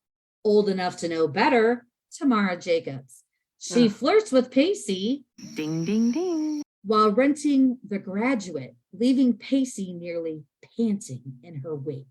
old enough to know better, Tamara Jacobs. She flirts with Pacey. Ding, ding, ding. While renting The Graduate, leaving Pacey nearly panting in her wake.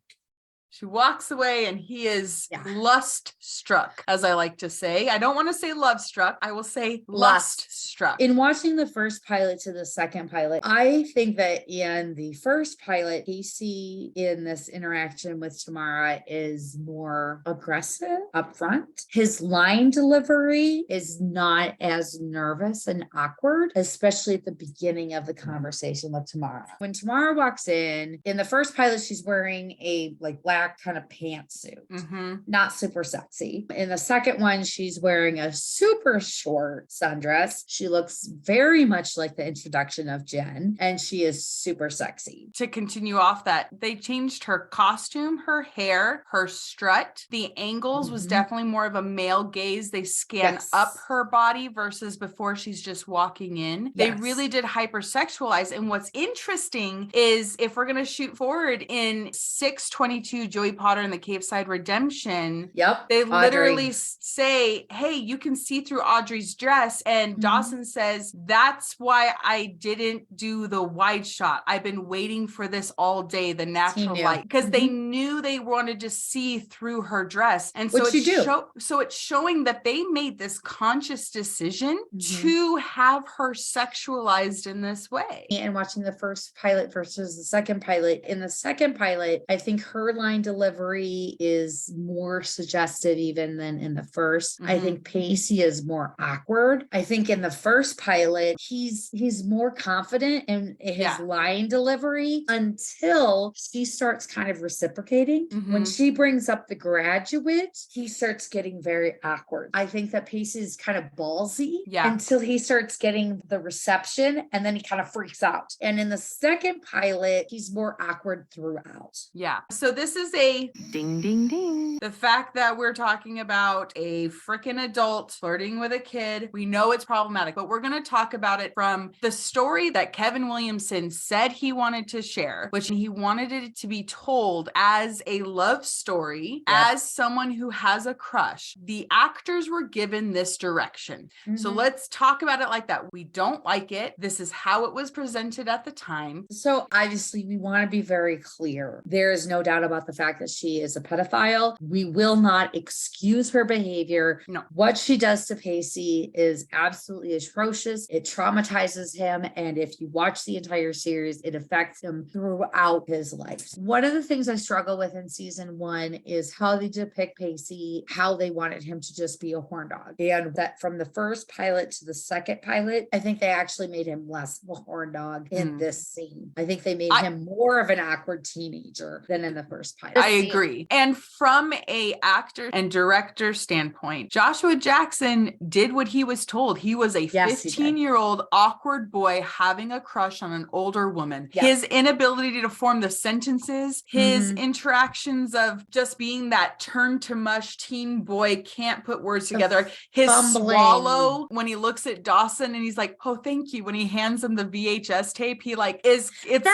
She walks away and he is lust struck, as I like to say. I don't want to say love struck. I will say lust struck. In watching the first pilot to the second pilot, I think that in the first pilot, Pacey in this interaction with Tamara is more aggressive up front. His line delivery is not as nervous and awkward, especially at the beginning of the conversation with Tamara. When Tamara walks in the first pilot, she's wearing a black kind of pantsuit, not super sexy. In the second one, she's wearing a super short sundress. She looks very much like the introduction of Jen, and she is super sexy. To continue off that, they changed her costume, her hair, her strut. The angles was definitely more of a male gaze. They scan up her body versus before she's just walking in. They really did hypersexualize. And what's interesting is if we're going to shoot forward in 622 Joey Potter and the Capeside Redemption, they literally say, hey, you can see through Audrey's dress. And Dawson says, that's why I didn't do the wide shot. I've been waiting for this all day, the natural light, because they knew they wanted to see through her dress. And so it's showing that they made this conscious decision to have her sexualized in this way. And watching the first pilot versus the second pilot, in the second pilot, I think her line delivery is more suggestive even than in the first. I think Pacey is more awkward. I think in the first pilot, he's more confident in his line delivery until she starts kind of reciprocating. When she brings up The Graduate, he starts getting very awkward. I think that Pacey is kind of ballsy until he starts getting the reception, and then he kind of freaks out. And in the second pilot, he's more awkward throughout. Yeah. So this is a ding, ding, ding. The fact that we're talking about a freaking adult flirting with a kid, we know it's problematic, but we're going to talk about it from the story that Kevin Williamson said he wanted to share, which he wanted it to be told as a love story, as someone who has a crush. The actors were given this direction. So let's talk about it like that. We don't like it. This is how it was presented at the time. So obviously we want to be very clear. There is no doubt about the the fact that she is a pedophile. We will not excuse her behavior. No. What she does to Pacey is absolutely atrocious. It traumatizes him. And if you watch the entire series, it affects him throughout his life. One of the things I struggle with in season 1 is how they depict Pacey, how they wanted him to just be a horn dog. And that from the first pilot to the second pilot, I think they actually made him less of a horn dog in this scene. I think they made him more of an awkward teenager than in the first pilot. I agree. And from a actor and director standpoint, Joshua Jackson did what he was told. He was a 15-year-old awkward boy having a crush on an older woman. Yes. His inability to form the sentences, his interactions of just being that turn to mush teen boy, can't put words together. His swallow when he looks at Dawson and he's like, oh, thank you. When he hands him the VHS tape, he like it's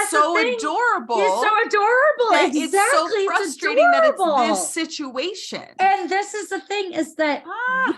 so adorable. He's so adorable. Exactly. It's so frustrating that it's this situation. And this is the thing is that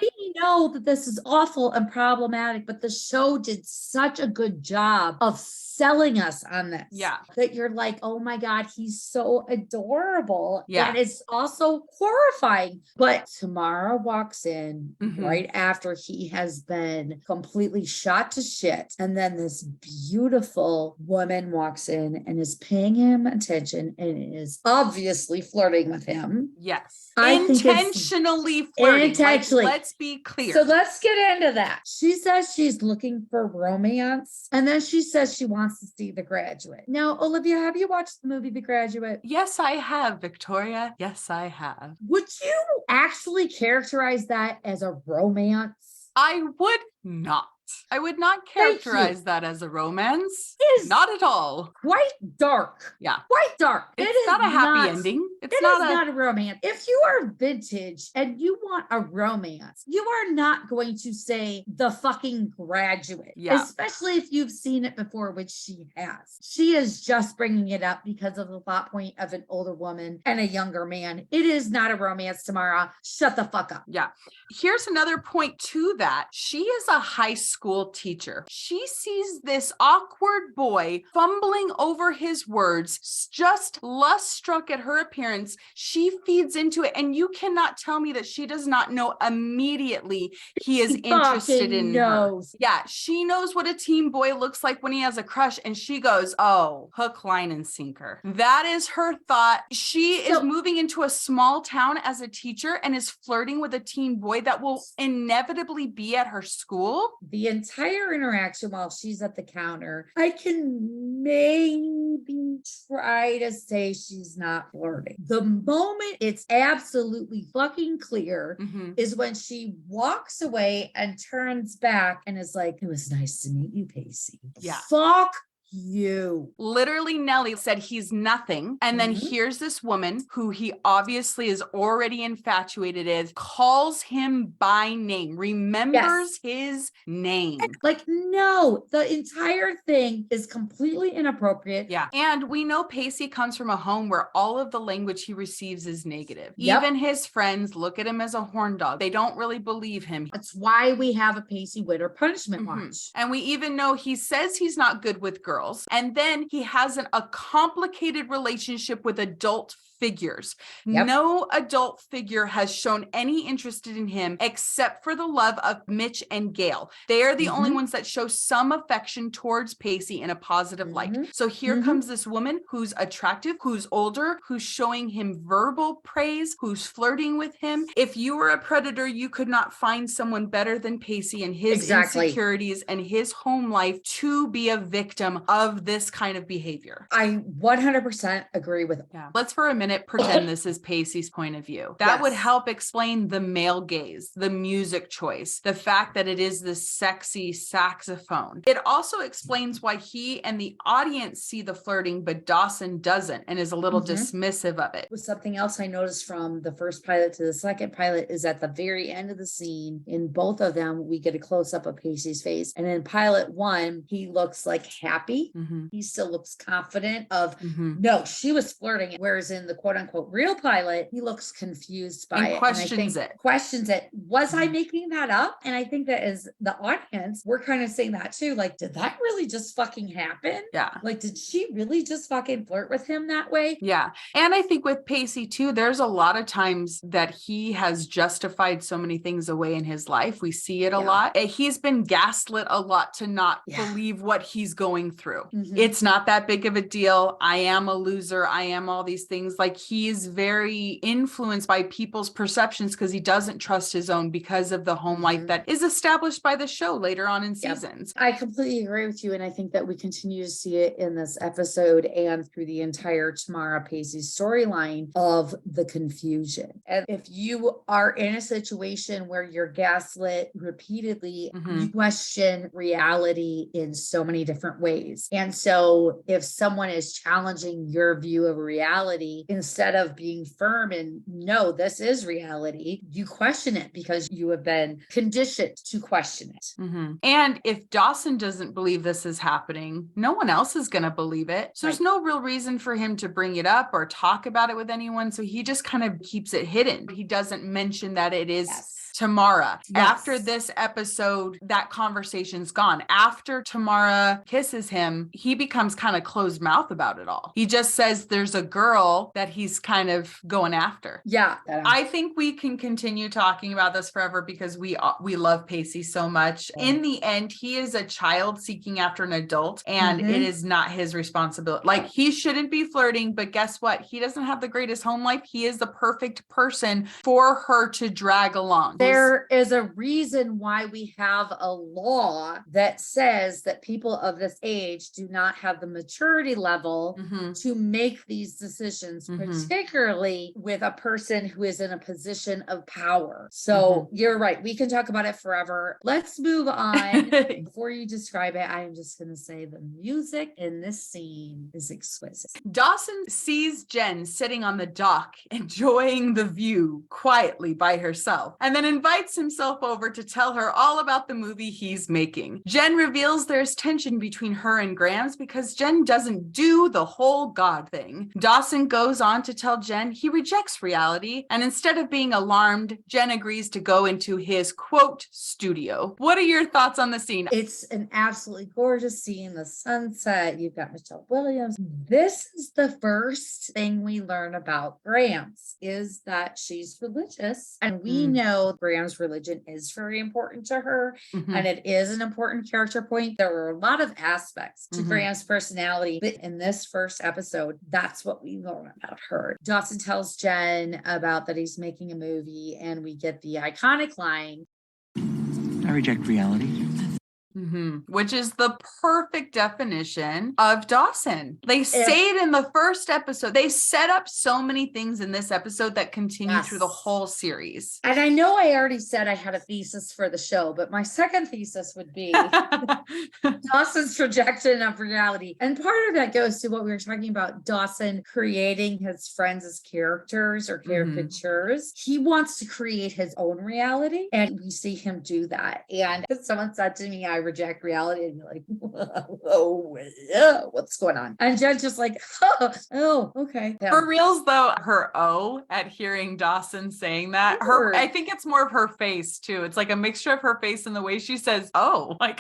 we know that this is awful and problematic, but the show did such a good job of selling us on this. Yeah. That you're like, oh my God, he's so adorable. Yeah. And it's also horrifying. But Tamara walks in right after he has been completely shot to shit. And then this beautiful woman walks in and is paying him attention and is obviously flirting with him. Yes. Intentionally flirting. Intentionally. Like, let's be clear. So let's get into that. She says she's looking for romance. And then she says she wants to see The Graduate. Now, Olivia, have you watched the movie The Graduate? Yes, I have, Victoria. Yes, I have. Would you actually characterize that as a romance? I would not. I would not characterize that as a romance. Not at all. Quite dark. Yeah. Quite dark. It's not a happy ending. It's not a romance. If you are vintage and you want a romance, you are not going to say The fucking Graduate. Yeah. Especially if you've seen it before, which she has. She is just bringing it up because of the plot point of an older woman and a younger man. It is not a romance, Tamara. Shut the fuck up. Yeah. Here's another point to that. She is a high school teacher. She sees this awkward boy fumbling over his words, just lust struck at her appearance. She feeds into it, and you cannot tell me that she does not know immediately he is interested in her. Yeah, she knows what a teen boy looks like when he has a crush, and she goes, oh, hook, line, and sinker. That is her thought. She is moving into a small town as a teacher and is flirting with a teen boy that will inevitably be at her school. The entire interaction while she's at the counter, I can maybe try to say she's not flirting. The moment it's absolutely fucking clear is when she walks away and turns back and is like, it was nice to meet you, Pacey. Yeah. Fuck you. Literally, Nellie said he's nothing. And then here's this woman who he obviously is already infatuated with, calls him by name, remembers his name. Like, no, the entire thing is completely inappropriate. Yeah. And we know Pacey comes from a home where all of the language he receives is negative. Yep. Even his friends look at him as a horn dog. They don't really believe him. That's why we have a Pacey Winter punishment watch. And we even know he says he's not good with girls. And then he has a complicated relationship with adult figures. Yep. No adult figure has shown any interest in him except for the love of Mitch and Gail. They are the only ones that show some affection towards Pacey in a positive light. So here comes this woman who's attractive, who's older, who's showing him verbal praise, who's flirting with him. If you were a predator, you could not find someone better than Pacey and his insecurities and his home life to be a victim of this kind of behavior. I 100% agree with Yeah. Let's for a minute pretend this is Pacey's point of view. That would help explain the male gaze, the music choice, the fact that it is this sexy saxophone. It also explains why he and the audience see the flirting, but Dawson doesn't and is a little dismissive of it. Something else I noticed from the first pilot to the second pilot is at the very end of the scene, in both of them, we get a close-up of Pacey's face. And in pilot 1, he looks like happy. He still looks confident of, no, she was flirting. Whereas in the quote unquote real pilot, he looks confused by And it. questions it. Questions it. Was I making that up? And I think that as the audience, we're kind of saying that too. Like, did that really just fucking happen? Yeah. Like, did she really just fucking flirt with him that way? Yeah. And I think with Pacey too, there's a lot of times that he has justified so many things away in his life. We see it a lot. He's been gaslit a lot to not believe what he's going through. It's not that big of a deal. I am a loser. I am all these things. Like, he's very influenced by people's perceptions because he doesn't trust his own because of the home life that is established by the show later on in seasons. I completely agree with you. And I think that we continue to see it in this episode and through the entire Tamara Pacey storyline of the confusion. And if you are in a situation where you're gaslit repeatedly, you question reality in so many different ways. And so if someone is challenging your view of reality, instead of being firm and no, this is reality, you question it because you have been conditioned to question it. And if Dawson doesn't believe this is happening, no one else is going to believe it. So there's no real reason for him to bring it up or talk about it with anyone. So he just kind of keeps it hidden. He doesn't mention that it is Tamara. After this episode, that conversation's gone. After Tamara kisses him, he becomes kind of closed mouth about it all. He just says there's a girl that he's kind of going after. I think we can continue talking about this forever because we love Pacey so much. In the end, he is a child seeking after an adult, and it is not his responsibility. Like, he shouldn't be flirting, but guess what? He doesn't have the greatest home life. He is the perfect person for her to drag along. There is a reason why we have a law that says that people of this age do not have the maturity level to make these decisions, particularly with a person who is in a position of power. So you're right. We can talk about it forever. Let's move on. Before you describe it, I am just going to say the music in this scene is exquisite. Dawson sees Jen sitting on the dock, enjoying the view quietly by herself, and then invites himself over to tell her all about the movie he's making. Jen reveals there's tension between her and Grams because Jen doesn't do the whole God thing. Dawson goes on to tell Jen he rejects reality, and instead of being alarmed, Jen agrees to go into his quote studio. What are your thoughts on the scene? It's an absolutely gorgeous scene. The sunset, you've got Michelle Williams. This is the first thing we learn about Grams, is that she's religious, and we know Grams' religion is very important to her, and it is an important character point. There were a lot of aspects to Grams' personality, but in this first episode, that's what we learn about her. Dawson tells Jen about that he's making a movie, and we get the iconic line, I reject reality. Which is the perfect definition of Dawson. They say it in the first episode. They set up so many things in this episode that continue through the whole series. And I know I already said I had a thesis for the show, but my second thesis would be Dawson's projection of reality. And part of that goes to what we were talking about, Dawson creating his friends as characters or caricatures. He wants to create his own reality, and we see him do that. And someone said to me, I reject reality, and you're like, what's going on? And Jen's just like, okay. For reals though, her at hearing Dawson saying that, I think it's more of her face too. It's like a mixture of her face and the way she says, like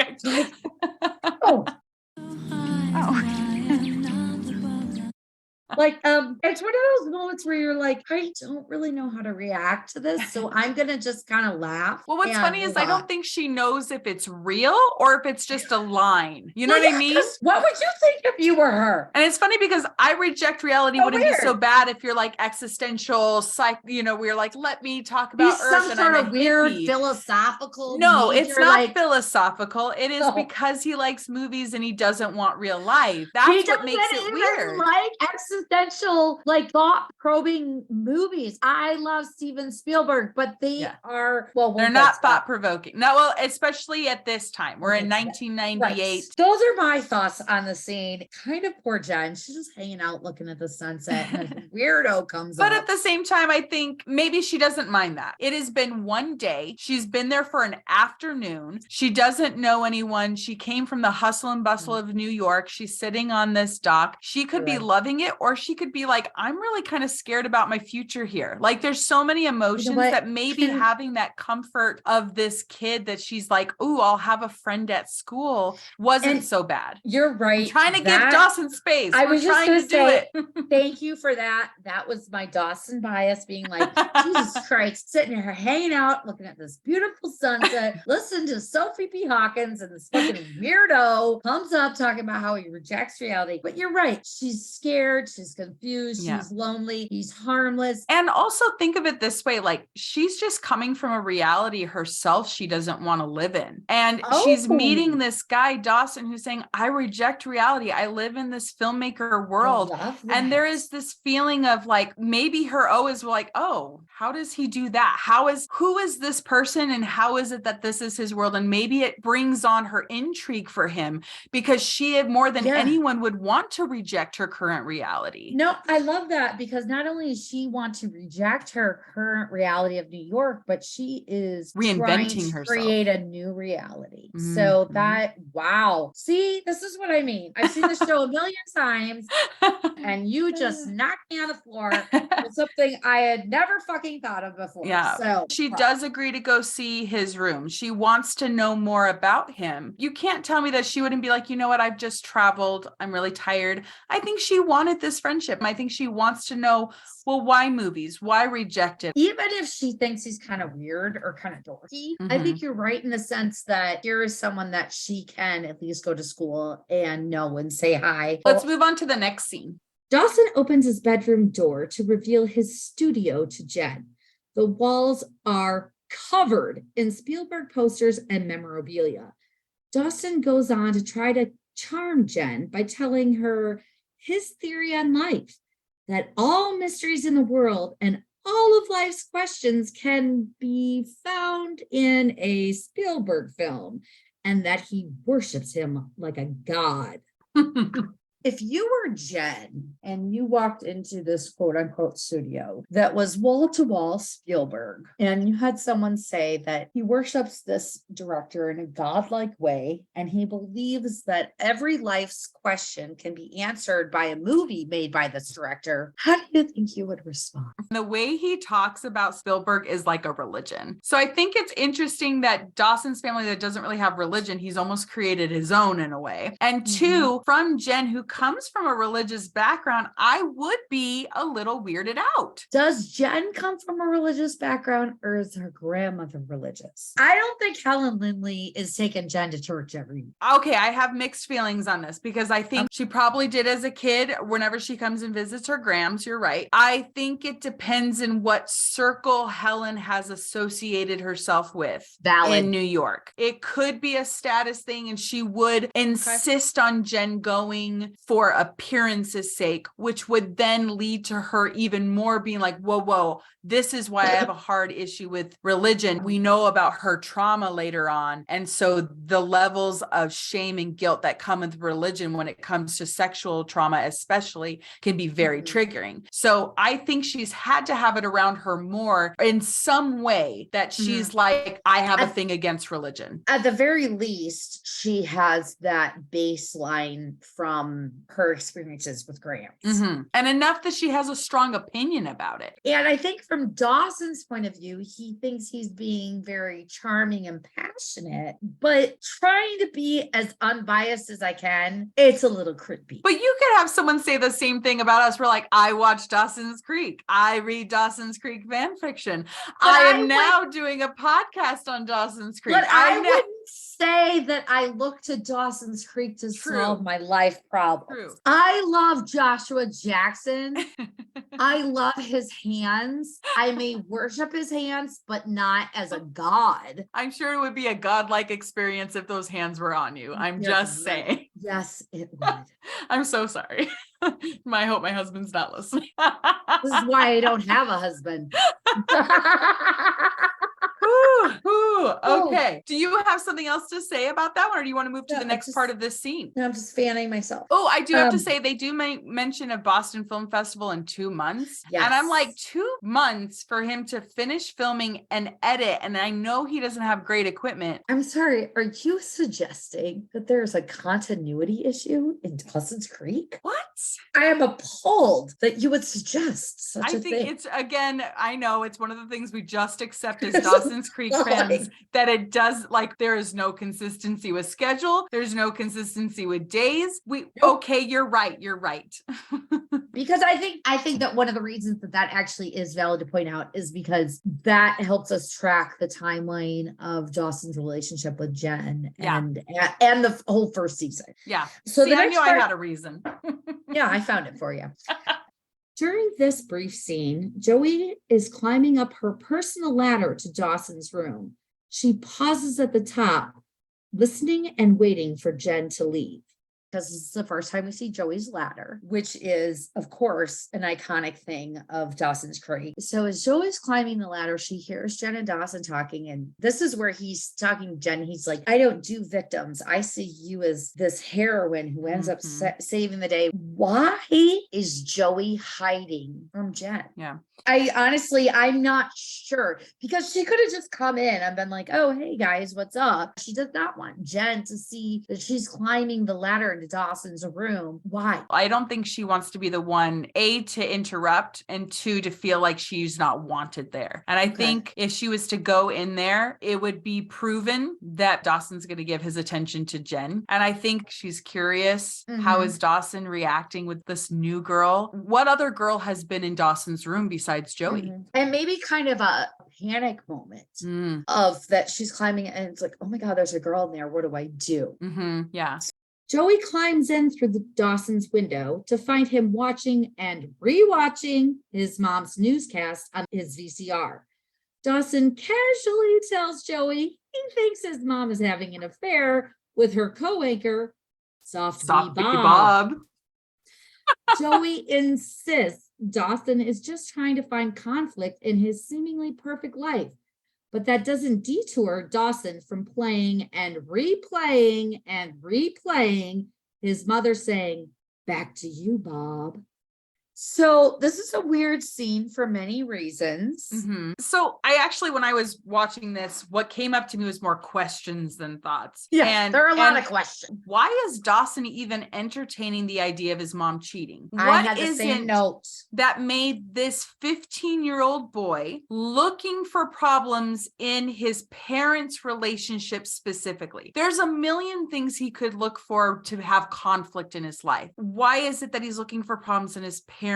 Like, it's one of those moments where you're like, I don't really know how to react to this, so I'm gonna just kind of laugh. Well, what's funny is I don't think she knows if it's real or if it's just a line. You know what I mean? What would you think if you were her? And it's funny because I reject reality wouldn't be so bad if you're like existential, we're like, let me talk about Earth. Some sort of weird philosophical. No, it's not philosophical. It is because he likes movies and he doesn't want real life. That's what makes it weird. Like existential, like thought-probing movies. I love Steven Spielberg, but they are they're not thought-provoking. No, well, especially at this time. We're in 1998. Right. Those are my thoughts on the scene. Kind of poor Jen. She's just hanging out looking at the sunset, and a weirdo comes up. But at the same time, I think maybe she doesn't mind that. It has been one day. She's been there for an afternoon. She doesn't know anyone. She came from the hustle and bustle of New York. She's sitting on this dock. She could be loving it, or or she could be like, I'm really kind of scared about my future here. Like there's so many emotions that maybe having that comfort of this kid that she's like, oh, I'll have a friend at school wasn't so bad. You're right. I'm trying to give Dawson space. I was just going to say, it. Thank you for that. That was my Dawson bias being like, Jesus Christ, sitting here hanging out, looking at this beautiful sunset, listen to Sophie P. Hawkins and this fucking weirdo comes up talking about how he rejects reality. But you're right. She's scared. She's confused. She's lonely. He's harmless. And also think of it this way, like she's just coming from a reality herself she doesn't want to live in. And she's meeting this guy, Dawson, who's saying, I reject reality. I live in this filmmaker world. And there is this feeling of like, maybe her O is like, oh, how does he do that? Who is this person? And how is it that this is his world? And maybe it brings on her intrigue for him because she more than anyone would want to reject her current reality. No, I love that because not only does she want to reject her current reality of New York, but she is reinventing herself, create a new reality. Mm-hmm. So that, wow. See, this is what I mean. I've seen the show a million times and you just knocked me on the floor with something I had never fucking thought of before. Yeah. So she does agree to go see his room. She wants to know more about him. You can't tell me that she wouldn't be like, you know what? I've just traveled. I'm really tired. I think she wanted this friendship. I think she wants to know, well, why movies? Why reject it? Even if she thinks he's kind of weird or kind of dorky, I think you're right in the sense that here is someone that she can at least go to school and know and say hi. Let's move on to the next scene. Dawson opens his bedroom door to reveal his studio to Jen. The walls are covered in Spielberg posters and memorabilia. Dawson goes on to try to charm Jen by telling her his theory on life, that all mysteries in the world and all of life's questions can be found in a Spielberg film, and that he worships him like a god. If you were Jen and you walked into this quote unquote studio that was wall to wall Spielberg, and you had someone say that he worships this director in a godlike way, and he believes that every life's question can be answered by a movie made by this director, how do you think you would respond? The way he talks about Spielberg is like a religion. So I think it's interesting that Dawson's family that doesn't really have religion, he's almost created his own in a way. And two, from Jen, who comes from a religious background, I would be a little weirded out. Does Jen come from a religious background, or is her grandmother religious? I don't think Helen Lindley is taking Jen to church every week. Okay, I have mixed feelings on this because I think she probably did as a kid whenever she comes and visits her grams. You're right. I think it depends in what circle Helen has associated herself with in New York. It could be a status thing and she would insist on Jen going for appearance's sake, which would then lead to her even more being like, whoa, this is why I have a hard issue with religion. We know about her trauma later on. And so the levels of shame and guilt that come with religion when it comes to sexual trauma, especially, can be very triggering. So I think she's had to have it around her more in some way that she's like, I have a thing against religion. At the very least, she has that baseline from her experiences with Grams. And enough that she has a strong opinion about it. And I think from Dawson's point of view, he thinks he's being very charming and passionate, but trying to be as unbiased as I can, it's a little creepy. But you could have someone say the same thing about us. We're like, I watch Dawson's Creek. I read Dawson's Creek fan fiction. I am now doing a podcast on Dawson's Creek. But I wouldn't say that I look to Dawson's Creek to solve my life problems. I love Joshua Jackson. I love his hands. I may worship his hands, but not as a god. I'm sure it would be a godlike experience if those hands were on you. I'm just saying. Yes, it would. I'm so sorry. I hope my husband's not listening. This is why I don't have a husband. Okay. Do you have something else to say about that one, or do you want to move to the next part of this scene? I'm just fanning myself. Oh, I do have to say they do mention a Boston Film Festival in 2 months. Yes. And I'm like, 2 months for him to finish filming and edit. And I know he doesn't have great equipment. I'm sorry, are you suggesting that there's a continuity issue in Dawson's Creek? What? I am appalled that you would suggest such a thing. I think it's, again, I know it's one of the things we just accept as Dawson's Creek fans, that it does, like, there is no consistency with schedule. There's no consistency with days. Okay, you're right. Because I think that one of the reasons that actually is valid to point out is because that helps us track the timeline of Dawson's relationship with Jen and the whole first season. Yeah. So I knew I had a reason. Yeah, I found it for you. During this brief scene, Joey is climbing up her personal ladder to Dawson's room. She pauses at the top, listening and waiting for Jen to leave. Because this is the first time we see Joey's ladder, which is, of course, an iconic thing of Dawson's Creek. So as Joey's climbing the ladder, she hears Jen and Dawson talking. And this is where he's talking to Jen. He's like, I don't do victims. I see you as this heroine who ends up saving the day. Why is Joey hiding from Jen? Yeah. I'm not sure, because she could have just come in and been like, oh, hey guys, what's up? She does not want Jen to see that she's climbing the ladder into Dawson's room. Why? I don't think she wants to be the one, A, to interrupt, and 2, to feel like she's not wanted there. And I think if she was to go in there, it would be proven that Dawson's going to give his attention to Jen. And I think she's curious, how is Dawson reacting with this new girl? What other girl has been in Dawson's room besides Joey? And maybe kind of a panic moment of that she's climbing and it's like, oh my God, there's a girl in there. What do I do? Yeah. Joey climbs in through the Dawson's window to find him watching and rewatching his mom's newscast on his VCR. Dawson casually tells Joey he thinks his mom is having an affair with her co-anchor, Soft B Bob. Joey insists Dawson is just trying to find conflict in his seemingly perfect life. But that doesn't detour Dawson from playing and replaying his mother saying, back to you, Bob. So this is a weird scene for many reasons. So I actually, when I was watching this, what came up to me was more questions than thoughts. Yeah, and there are a lot of questions. Why is Dawson even entertaining the idea of his mom cheating? I had the same note that made this 15-year-old boy looking for problems in his parents' relationship specifically? There's a million things he could look for to have conflict in his life. Why is it that he's looking for problems in his parents'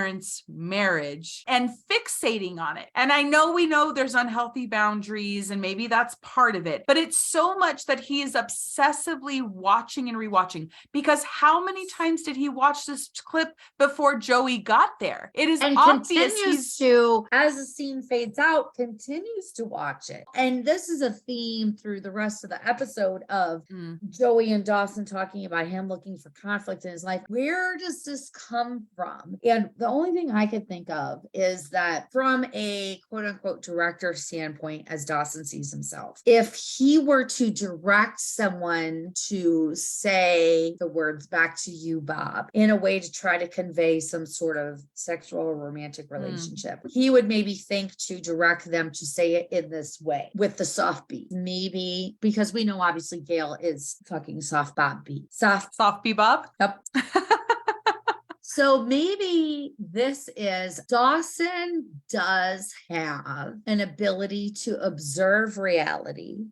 marriage and fixating on it? And I know we know there's unhealthy boundaries and maybe that's part of it, but it's so much that he is obsessively watching and rewatching, because how many times did he watch this clip before Joey got there? It is and obvious continues to, as the scene fades out, continues to watch it. And this is a theme through the rest of the episode of Joey and Dawson talking about him looking for conflict in his life. Where does this come from? And the only thing I could think of is that from a quote unquote director standpoint, as Dawson sees himself, if he were to direct someone to say the words back to you, Bob, in a way to try to convey some sort of sexual or romantic relationship, he would maybe think to direct them to say it in this way with the soft beat. Maybe because we know obviously Gail is fucking soft Bob beat. Soft B Bob? Yep. So maybe this is Dawson does have an ability to observe reality.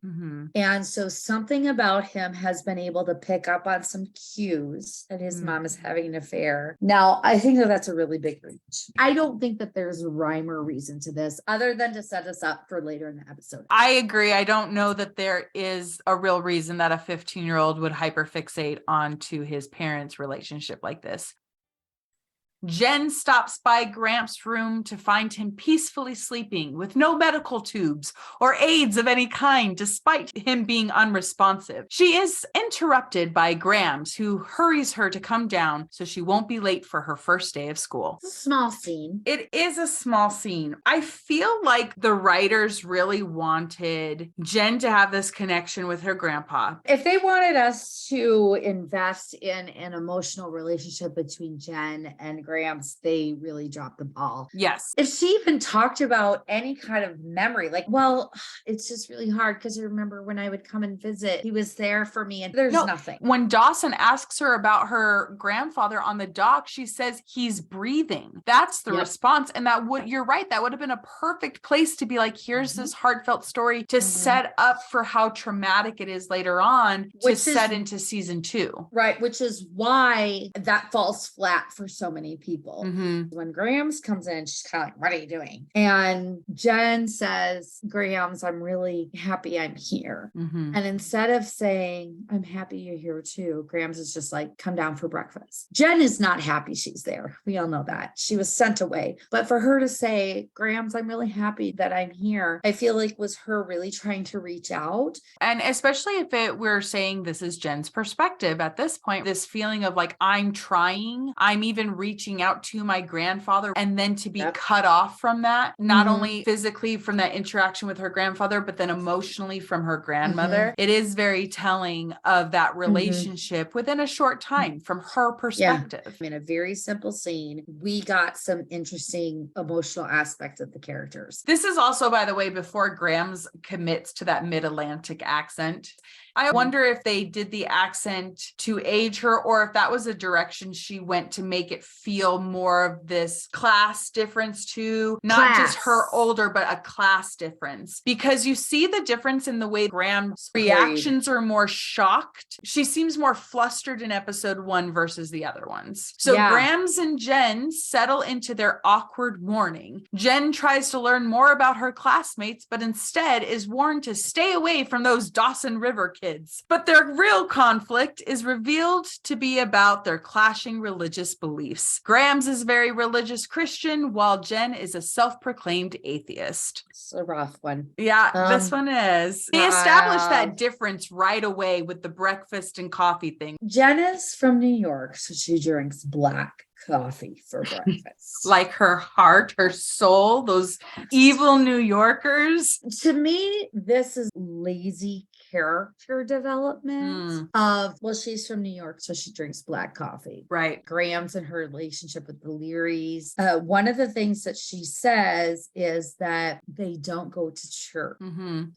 And so something about him has been able to pick up on some cues that his mom is having an affair. Now, I think that that's a really big reach. I don't think that there's a rhyme or reason to this other than to set us up for later in the episode. I agree. I don't know that there is a real reason that a 15-year-old would hyperfixate onto his parents' relationship like this. Jen stops by Gramps' room to find him peacefully sleeping with no medical tubes or aids of any kind, despite him being unresponsive. She is interrupted by Gramps, who hurries her to come down so she won't be late for her first day of school. It's a small scene. It is a small scene. I feel like the writers really wanted Jen to have this connection with her grandpa. If they wanted us to invest in an emotional relationship between Jen and Gramps, they really dropped the ball. Yes. If she even talked about any kind of memory, like, well, it's just really hard because I remember when I would come and visit, he was there for me, and there's nothing. When Dawson asks her about her grandfather on the dock, she says he's breathing. That's the response. And you're right, that would have been a perfect place to be like, here's this heartfelt story to set up for how traumatic it is later on to set into season 2. Right, which is why that falls flat for so many people. When Grams comes in, she's kind of like, what are you doing? And Jen says, Grams, I'm really happy I'm here. And instead of saying, I'm happy you're here too, Grams is just like, come down for breakfast. Jen is not happy she's there. We all know that. She was sent away. But for her to say, Grams, I'm really happy that I'm here, I feel like was her really trying to reach out. And especially if we're saying this is Jen's perspective at this point, this feeling of like, I'm trying, I'm even reaching out to my grandfather, and then to be cut off from that, not only physically from that interaction with her grandfather, but then emotionally from her grandmother. It is very telling of that relationship within a short time from her perspective. In a very simple scene, we got some interesting emotional aspects of the characters. This is also, by the way, before Grams commits to that mid-Atlantic accent. I wonder if they did the accent to age her, or if that was a direction she went to make it feel more of this class difference too. Not just her older, but a class difference. Because you see the difference in the way Graham's reactions are more shocked. She seems more flustered in episode 1 versus the other ones. So Grams and Jen settle into their awkward morning. Jen tries to learn more about her classmates, but instead is warned to stay away from those Dawson River kids. But their real conflict is revealed to be about their clashing religious beliefs. Grams is a very religious Christian, while Jen is a self-proclaimed atheist. It's a rough one. Yeah, this one is. They established that difference right away with the breakfast and coffee thing. Jen is from New York, so she drinks black coffee for breakfast. Like her heart, her soul, those evil New Yorkers. To me, this is lazy character development of, well, she's from New York, so she drinks black coffee. Right. Grams and her relationship with the Learys. One of the things that she says is that they don't go to church.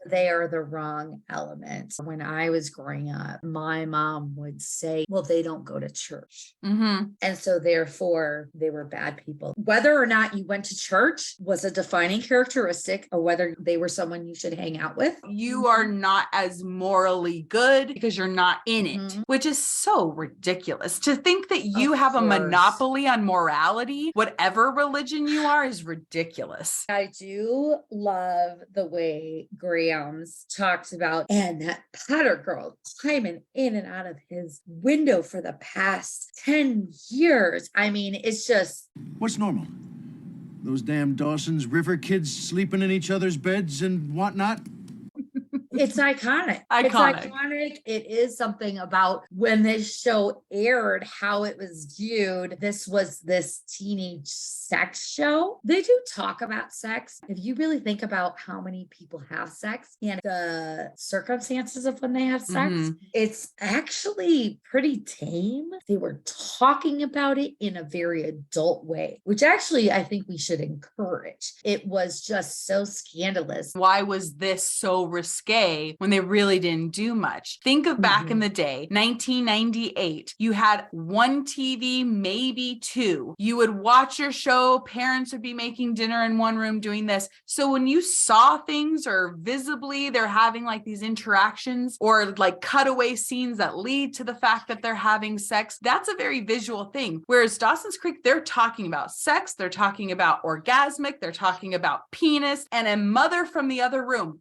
They are the wrong element. When I was growing up, my mom would say, well, they don't go to church. And so therefore they were bad people. Whether or not you went to church was a defining characteristic, or whether they were someone you should hang out with. You are not as morally good because you're not in it, which is so ridiculous. To think that you have a monopoly on morality, whatever religion you are, is ridiculous. I do love the way Grams talks about, and that Potter girl climbing in and out of his window for the past 10 years. I mean, it's just... What's normal? Those damn Dawson's River kids sleeping in each other's beds and whatnot? It's iconic. It's iconic. It is something about when this show aired, how it was viewed. This was this teenage sex show. They do talk about sex. If you really think about how many people have sex and the circumstances of when they have sex, it's actually pretty tame. They were talking about it in a very adult way, which actually I think we should encourage. It was just so scandalous. Why was this so risque when they really didn't do much? Think of back in the day, 1998, you had one TV, maybe two. You would watch your show, parents would be making dinner in one room doing this. So when you saw things, or visibly they're having like these interactions, or like cutaway scenes that lead to the fact that they're having sex, that's a very visual thing. Whereas Dawson's Creek, they're talking about sex, they're talking about orgasmic, they're talking about penis, and a mother from the other room.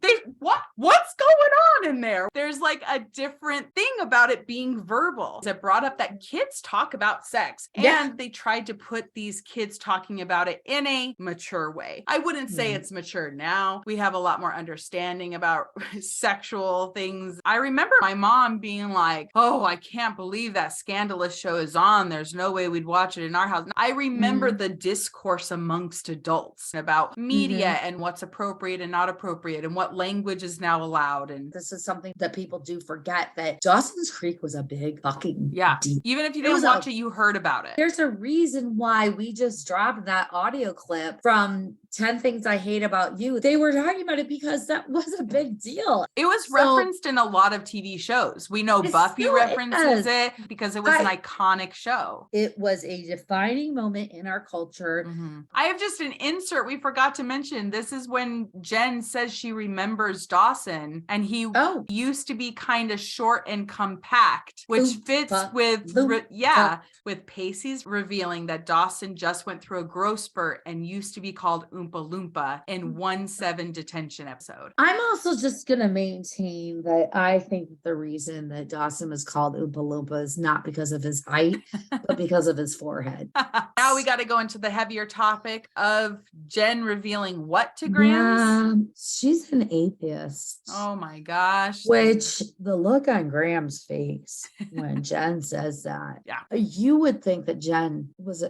What's what's going on in there? There's like a different thing about it being verbal. It brought up that kids talk about sex, and they tried to put these kids talking about it in a mature way. I wouldn't say it's mature now. We have a lot more understanding about sexual things. I remember my mom being like, oh, I can't believe that scandalous show is on. There's no way we'd watch it in our house. I remember the discourse amongst adults about media and what's appropriate and not appropriate and what language is now allowed. And this is something that people do forget, that Dawson's Creek was a big fucking deal. Even if you didn't watch it, you heard about it. There's a reason why we just dropped that audio clip from 10 Things I Hate About You. They were talking about it because that was a big deal. It was referenced in a lot of TV shows. We know Buffy references it because it was an iconic show. It was a defining moment in our culture. I have just an insert we forgot to mention. This is when Jen says she remembers Dawson, and he used to be kind of short and compact, which fits with Pacey's revealing that Dawson just went through a growth spurt and used to be called Oompa Loompa in 1/7 detention episode. I'm also just going to maintain that I think the reason that Dawson was called Oompa Loompa is not because of his height, but because of his forehead. Now we got to go into the heavier topic of Jen revealing what to Grams? She's an atheist. Oh my gosh. Which the look on Graham's face when Jen says that, you would think that Jen was,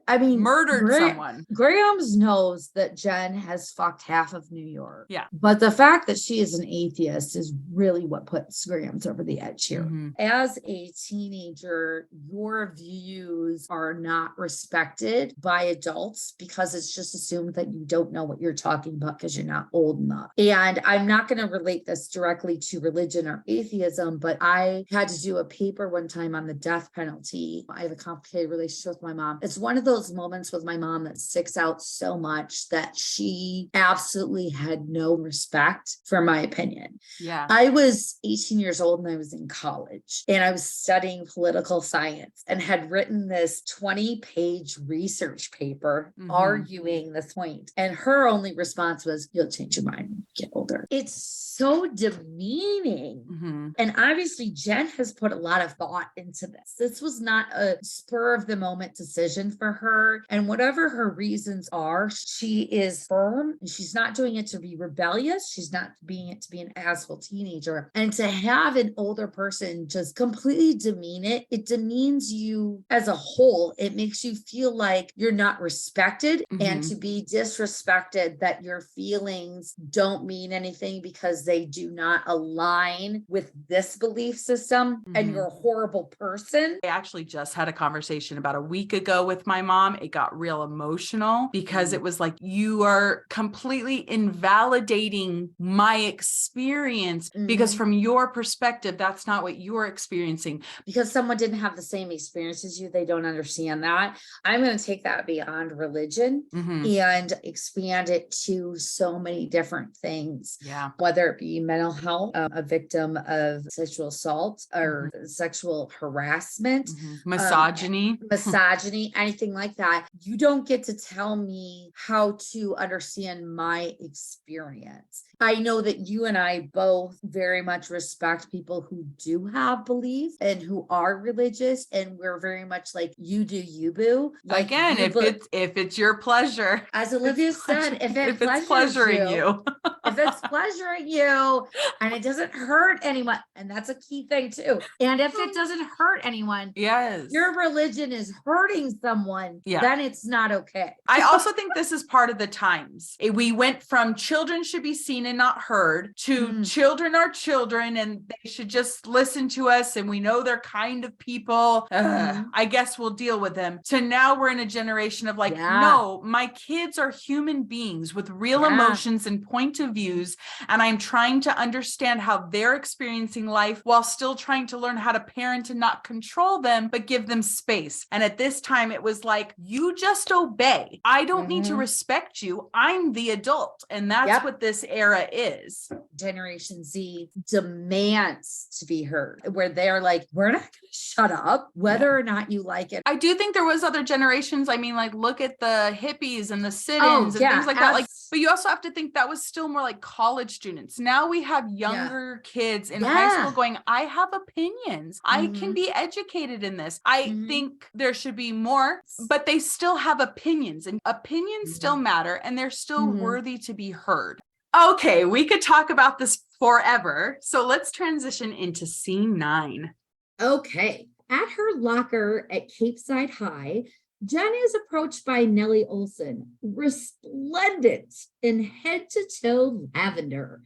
murdered someone. Graham's knows that Jen has fucked half of New York. Yeah. But the fact that she is an atheist is really what puts Graham's over the edge here. As a teenager, your views are not respected by adults because it's just assumed that you don't know what you're talking about because you're not old enough. And I'm not going to relate this directly to religion or atheism, but I had to do a paper one time on the death penalty. I have a complicated relationship with my mom. It's one of those moments with my mom that sticks out so much that she absolutely had no respect for my opinion. Yeah. I was 18 years old and I was in college and I was studying political science and had written this 20-page research paper arguing this point. And her only response was, you'll change your mind when you get older. It's so demeaning. And obviously Jen has put a lot of thought into this. This was not a spur of the moment decision for her. And whatever her reasons are, she is firm and she's not doing it to be rebellious. She's not doing it to be an asshole teenager. And to have an older person just completely demean it, it demeans you as a whole. It makes you feel like you're not respected, and to be disrespected that your feelings don't mean anything because they do not align with this belief system and you're a horrible person. I actually just had a conversation about a week ago with my mom. It got real emotional because it was like, you are completely invalidating my experience because from your perspective, that's not what you're experiencing. Because someone didn't have the same experience as you, they don't understand that. I'm going to take that beyond religion and expand it to so many different things. Yeah. Whether it be mental health, a victim of sexual assault or sexual harassment, misogyny, anything like that. You don't get to tell me how to understand my experience. I know that you and I both very much respect people who do have belief and who are religious, and we're very much like, you do you, boo. Like, again, if it's your pleasure, as Olivia said, if it's pleasuring you, if it's pleasuring you and it doesn't hurt anyone, and that's a key thing too. And if it doesn't hurt anyone, your religion is hurting someone, then it's not okay. I also think this is part of the times. We went from children should be seen and not heard to children are children and they should just listen to us and we know they're kind of people. I guess we'll deal with them. To now we're in a generation of like, no, my kids are human beings with real emotions and point of views. And I'm trying to understand how they're experiencing life while still trying to learn how to parent and not control them, but give them space. And at this time, it was like, you just obey. I don't need to respect you. I'm the adult. And that's what this era is. Generation Z demands to be heard, where they're like, we're not going to shut up, whether or not you like it. I do think there was other generations. I mean, like, look at the hippies and the sit-ins and things like that. Like, but you also have to think that was still more more like college students. Now we have younger kids in high school going, I have opinions. I can be educated in this. I think there should be more, but they still have opinions, and opinions still matter, and they're still worthy to be heard. Okay, we could talk about this forever. So let's transition into scene 9. Okay. At her locker at Capeside High, Jen is approached by Nellie Olson, resplendent in head to toe lavender.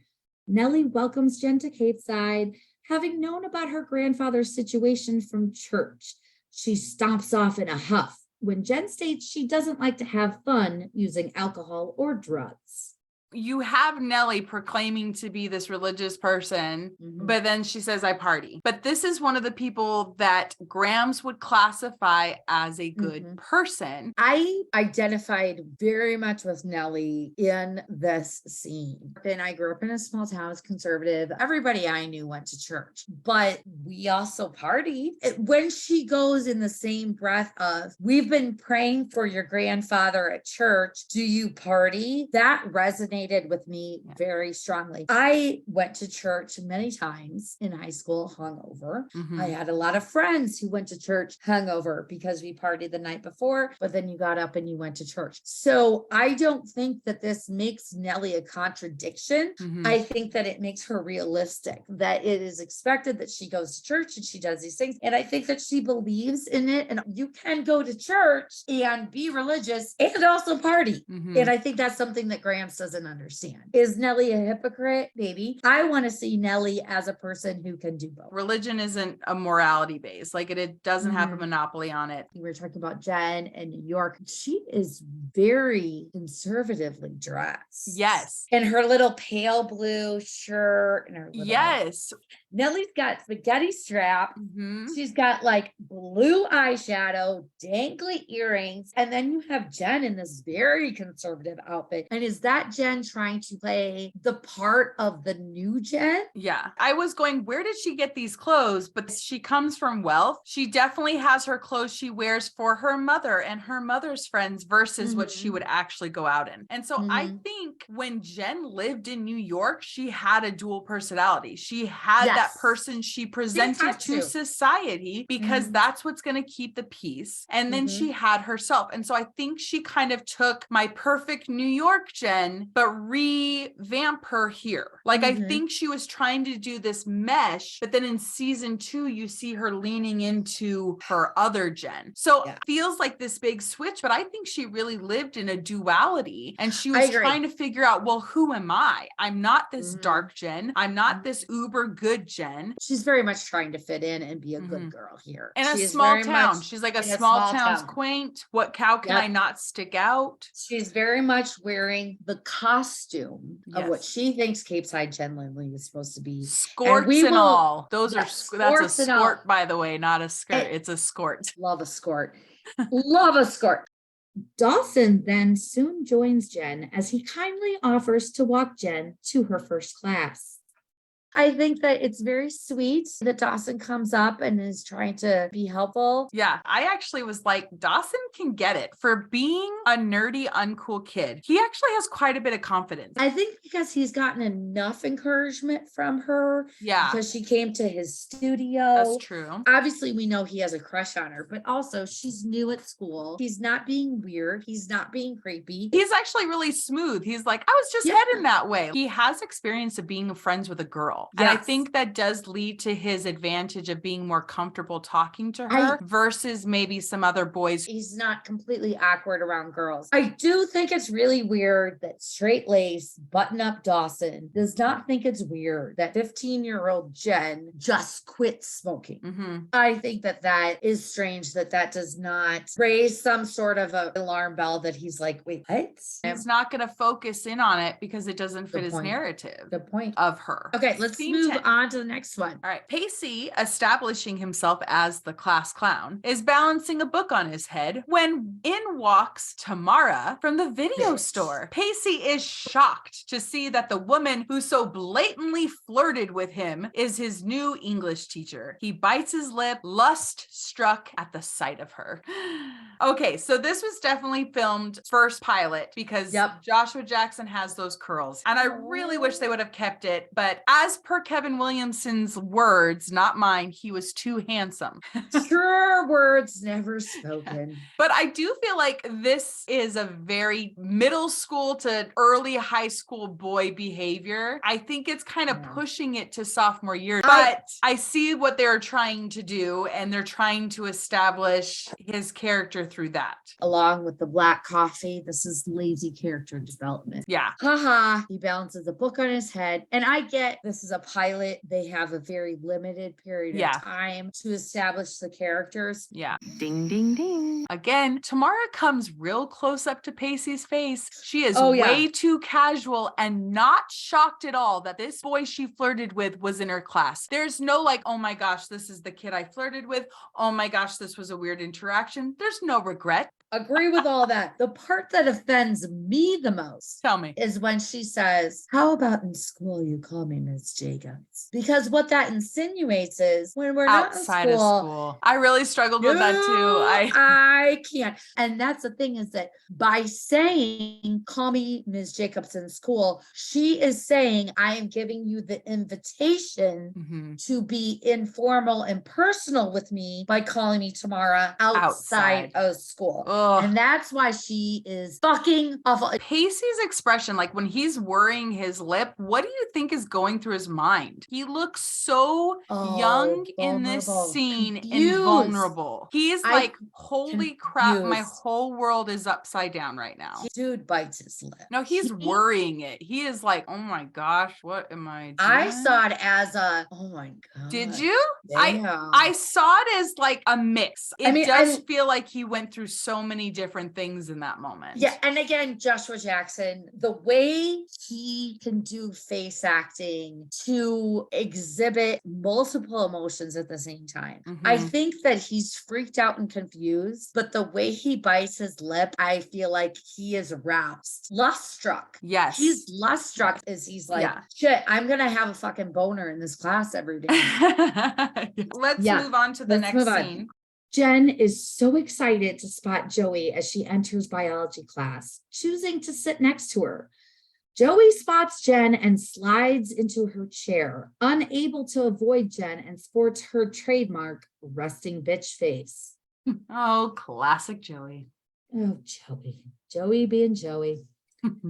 Nellie welcomes Jen to Capeside, having known about her grandfather's situation from church. She stomps off in a huff when Jen states she doesn't like to have fun using alcohol or drugs. You have Nellie proclaiming to be this religious person, but then she says, I party. But this is one of the people that Grams would classify as a good person. I identified very much with Nellie in this scene. And I grew up in a small town, it's conservative. Everybody I knew went to church, but we also partied. When she goes in the same breath of, we've been praying for your grandfather at church, do you party? That resonated with me very strongly. I went to church many times in high school hungover. I had a lot of friends who went to church hungover because we partied the night before, but then you got up and you went to church. So I don't think that this makes Nellie a contradiction. I think that it makes her realistic, that it is expected that she goes to church and she does these things. And I think that she believes in it. And you can go to church and be religious and also party. And I think that's something that Grams doesn't understand. Is Nellie a hypocrite? Maybe. I want to see Nellie as a person who can do both. Religion isn't a morality base. Like it doesn't have a monopoly on it. We were talking about Jen in New York. She is very conservatively dressed. Yes. And her little pale blue shirt and her little Nellie's got spaghetti strap. She's got like blue eyeshadow, dangly earrings. And then you have Jen in this very conservative outfit. And is that Jen trying to play the part of the new Jen? Yeah. I was going, where did she get these clothes? But she comes from wealth. She definitely has her clothes she wears for her mother and her mother's friends versus what she would actually go out in. And so I think when Jen lived in New York, she had a dual personality. She had that person she presented to society because that's what's going to keep the peace. And then she had herself. And so I think she kind of took my perfect New York Jen, but revamp her here. Like I think she was trying to do this mesh, but then in season 2, you see her leaning into her other Jen. So it feels like this big switch, but I think she really lived in a duality and she was trying to figure out, well, who am I? I'm not this dark Jen. I'm not this uber good Jen. She's very much trying to fit in and be a good girl here. In a small town. She's like a small town's quaint. How can I not stick out? She's very much wearing the costume of what she thinks Capeside Jen Lindley is supposed to be. Skorts and all. Those are, that's a skort, by the way, not a skirt. It's a skort. Love a skort. Love a skort. Dawson then soon joins Jen as he kindly offers to walk Jen to her first class. I think that it's very sweet that Dawson comes up and is trying to be helpful. Yeah, I actually was like, Dawson can get it for being a nerdy, uncool kid. He actually has quite a bit of confidence. I think because he's gotten enough encouragement from her. Yeah. Because she came to his studio. That's true. Obviously, we know he has a crush on her, but also she's new at school. He's not being weird. He's not being creepy. He's actually really smooth. He's like, I was just heading that way. He has experience of being friends with a girl. And I think that does lead to his advantage of being more comfortable talking to her versus maybe some other boys. He's not completely awkward around girls. I do think it's really weird that straight lace, button up Dawson does not think it's weird that 15-year-old Jen just quit smoking. I think that that is strange that does not raise some sort of an alarm bell that he's like, wait, what? He's not going to focus in on it because it doesn't fit his narrative Good point of her. Okay, let's Scene move 10. on to the next one. All right. Pacey, establishing himself as the class clown, is balancing a book on his head when in walks Tamara from the video store. Pacey is shocked to see that the woman who so blatantly flirted with him is his new English teacher. He bites his lip, lust struck at the sight of her. Okay, so this was definitely filmed first pilot because Joshua Jackson has those curls. And I really wish they would have kept it. But as per Kevin Williamson's words, not mine, he was too handsome. Sure, words never spoken. But I do feel like this is a very middle school to early high school boy behavior. I think it's kind of pushing it to sophomore year, but I see what they're trying to do, and they're trying to establish his character through that. Along with the black coffee, this is lazy character development. Yeah. Haha, he balances the book on his head. And I get this is a pilot. They have a very limited period of time to establish the characters. Yeah. Ding, ding, ding. Again, Tamara comes real close up to Pacey's face. She is way too casual and not shocked at all that this boy she flirted with was in her class. There's no like, oh my gosh, this is the kid I flirted with. Oh my gosh, this was a weird interaction. There's no regret. Agree with all that. The part that offends me the most, tell me, is when she says, how about in school you call me Miss Jacobs? Because what that insinuates is when we're outside not in school, of school. I really struggled with that too. I can't. And that's the thing, is that by saying call me Ms. Jacobs in school, she is saying I am giving you the invitation to be informal and personal with me by calling me Tamara outside of school. And that's why she is fucking awful. Pacey's expression, like when he's worrying his lip, what do you think is going through his mind? He looks so young in this scene, and vulnerable. He's like, holy crap, my whole world is upside down right now. Dude bites his lip. No, he's worrying it. He is like, oh my gosh, what am I doing? I saw it as a, oh my God. Did you? Yeah. I saw it as like a mix. It does feel like he went through so many different things in that moment. Yeah. And again, Joshua Jackson, the way he can do face acting to exhibit multiple emotions at the same time. I think that he's freaked out and confused, but the way he bites his lip, I feel like he is aroused, lust struck. Yes. He's lust struck as he's like, shit, I'm going to have a fucking boner in this class every day. Let's move on to the next scene. Jen is so excited to spot Joey as she enters biology class, choosing to sit next to her. Joey spots Jen and slides into her chair, unable to avoid Jen, and sports her trademark resting bitch face. Oh, classic Joey. Oh, Joey. Joey being Joey.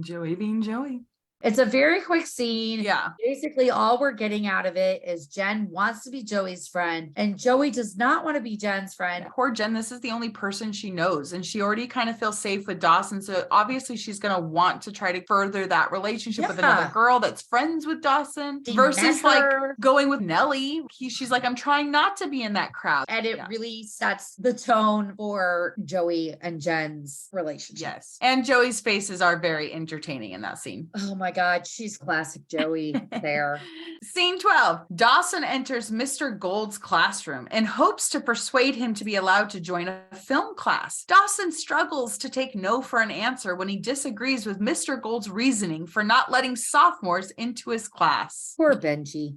Joey being Joey. It's a very quick scene. Yeah. Basically, all we're getting out of it is Jen wants to be Joey's friend, and Joey does not want to be Jen's friend. Poor Jen, this is the only person she knows, and she already kind of feels safe with Dawson. So obviously she's going to want to try to further that relationship with another girl that's friends with Dawson versus like going with Nellie. She's like, I'm trying not to be in that crowd. And it really sets the tone for Joey and Jen's relationship. Yes. And Joey's faces are very entertaining in that scene. Oh my God, she's classic Joey there. Scene 12. Dawson enters Mr. Gold's classroom and hopes to persuade him to be allowed to join a film class. Dawson struggles to take no for an answer when he disagrees with Mr. Gold's reasoning for not letting sophomores into his class. Poor Benji.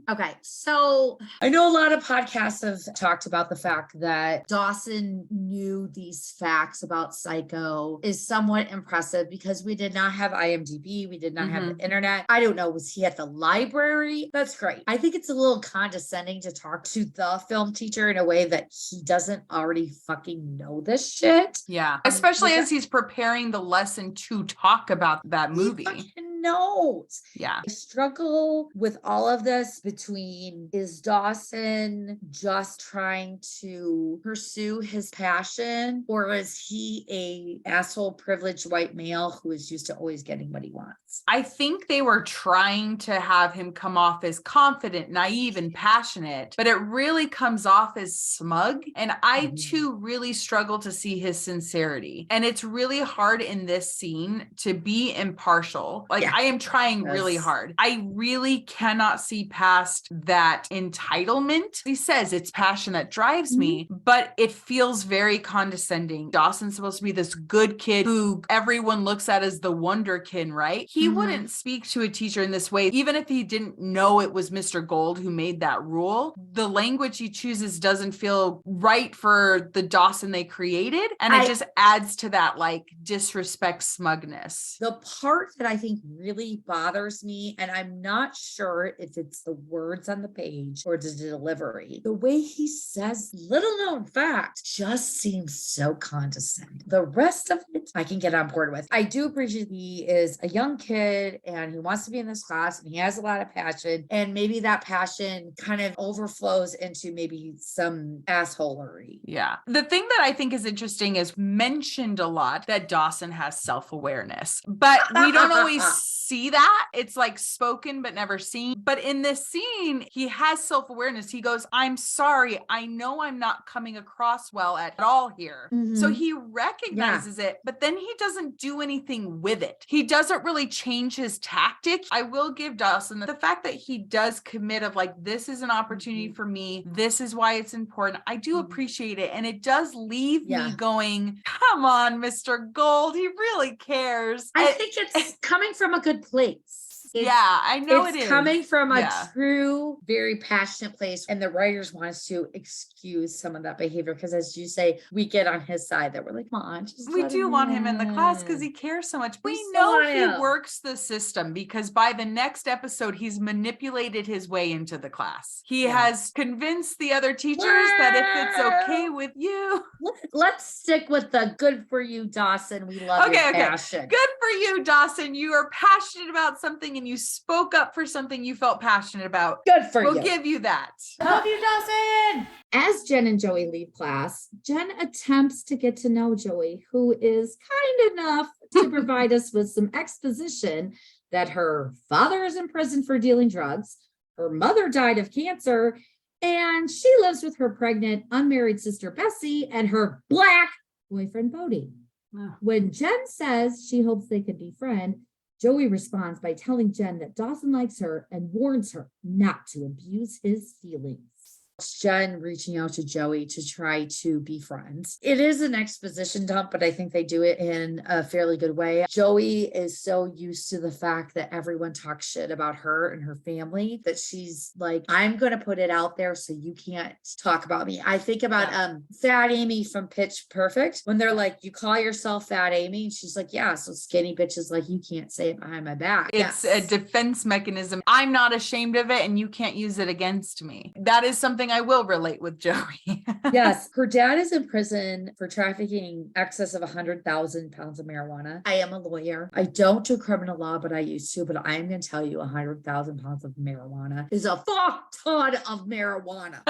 Okay, so I know a lot of podcasts have talked about the fact that Dawson knew these facts about Psycho is somewhat impressive because we did not have IMDb, we did not have the internet. I don't know, was he at the library? That's great. I think it's a little condescending to talk to the film teacher in a way that he doesn't already fucking know this shit. Yeah, especially as he's preparing the lesson to talk about that movie. Knows. Yeah. I struggle with all of this between, is Dawson just trying to pursue his passion, or is he a asshole privileged white male who is used to always getting what he wants? I think they were trying to have him come off as confident, naive, and passionate, but it really comes off as smug. And I too really struggle to see his sincerity. And it's really hard in this scene to be impartial. Like, I am trying really hard. I really cannot see past that entitlement. He says it's passion that drives me, but it feels very condescending. Dawson's supposed to be this good kid who everyone looks at as the wonder kid, right? He wouldn't speak to a teacher in this way, even if he didn't know it was Mr. Gold who made that rule. The language he chooses doesn't feel right for the Dawson they created. And it just adds to that like disrespect smugness. The part that I think really bothers me, and I'm not sure if it's the words on the page or the delivery, the way he says little known fact just seems so condescending. The rest of it I can get on board with. I do appreciate he is a young kid and he wants to be in this class and he has a lot of passion, and maybe that passion kind of overflows into maybe some assholery. Yeah. The thing that I think is interesting is mentioned a lot that Dawson has self-awareness, but we don't always see that. It's like spoken but never seen. But in this scene, he has self-awareness. He goes, I'm sorry. I know I'm not coming across well at all here. So he recognizes it, but then he doesn't do anything with it. He doesn't really change his tactic. I will give Dawson the fact that he does commit of like, this is an opportunity for me. This is why it's important. I do appreciate it. And it does leave me going, come on, Mr. Gold. He really cares. I think it's coming from a good place. I know it's coming from a true, very passionate place. And the writers want us to excuse some of that behavior. Because as you say, we get on his side that we're like, come on, we do want him in the class because he cares so much. We know he works the system because by the next episode, he's manipulated his way into the class. He has convinced the other teachers that if it's okay with you. Let's stick with the good for you, Dawson. We love your passion. Good for you, Dawson. You are passionate about something and you spoke up for something you felt passionate about. Good for you. We'll give you that. Love you, Dawson. As Jen and Joey leave class, Jen attempts to get to know Joey, who is kind enough to provide us with some exposition that her father is in prison for dealing drugs, her mother died of cancer, and she lives with her pregnant, unmarried sister Pacey and her black boyfriend Bodie. When Jen says she hopes they could befriend, Joey responds by telling Jen that Dawson likes her and warns her not to abuse his feelings. Jen reaching out to Joey to try to be friends. It is an exposition dump, but I think they do it in a fairly good way. Joey is so used to the fact that everyone talks shit about her and her family that she's like, I'm going to put it out there so you can't talk about me. I think about Fat Amy from Pitch Perfect when they're like, you call yourself Fat Amy? And she's like, yeah, so skinny bitches like you can't say it behind my back. It's a defense mechanism. I'm not ashamed of it and you can't use it against me. That is something I will relate with Joey. Yes, her dad is in prison for trafficking excess of 100,000 pounds of marijuana. I am a lawyer. I don't do criminal law, but I used to. But I am going to tell you 100,000 pounds of marijuana is a fuck ton of marijuana.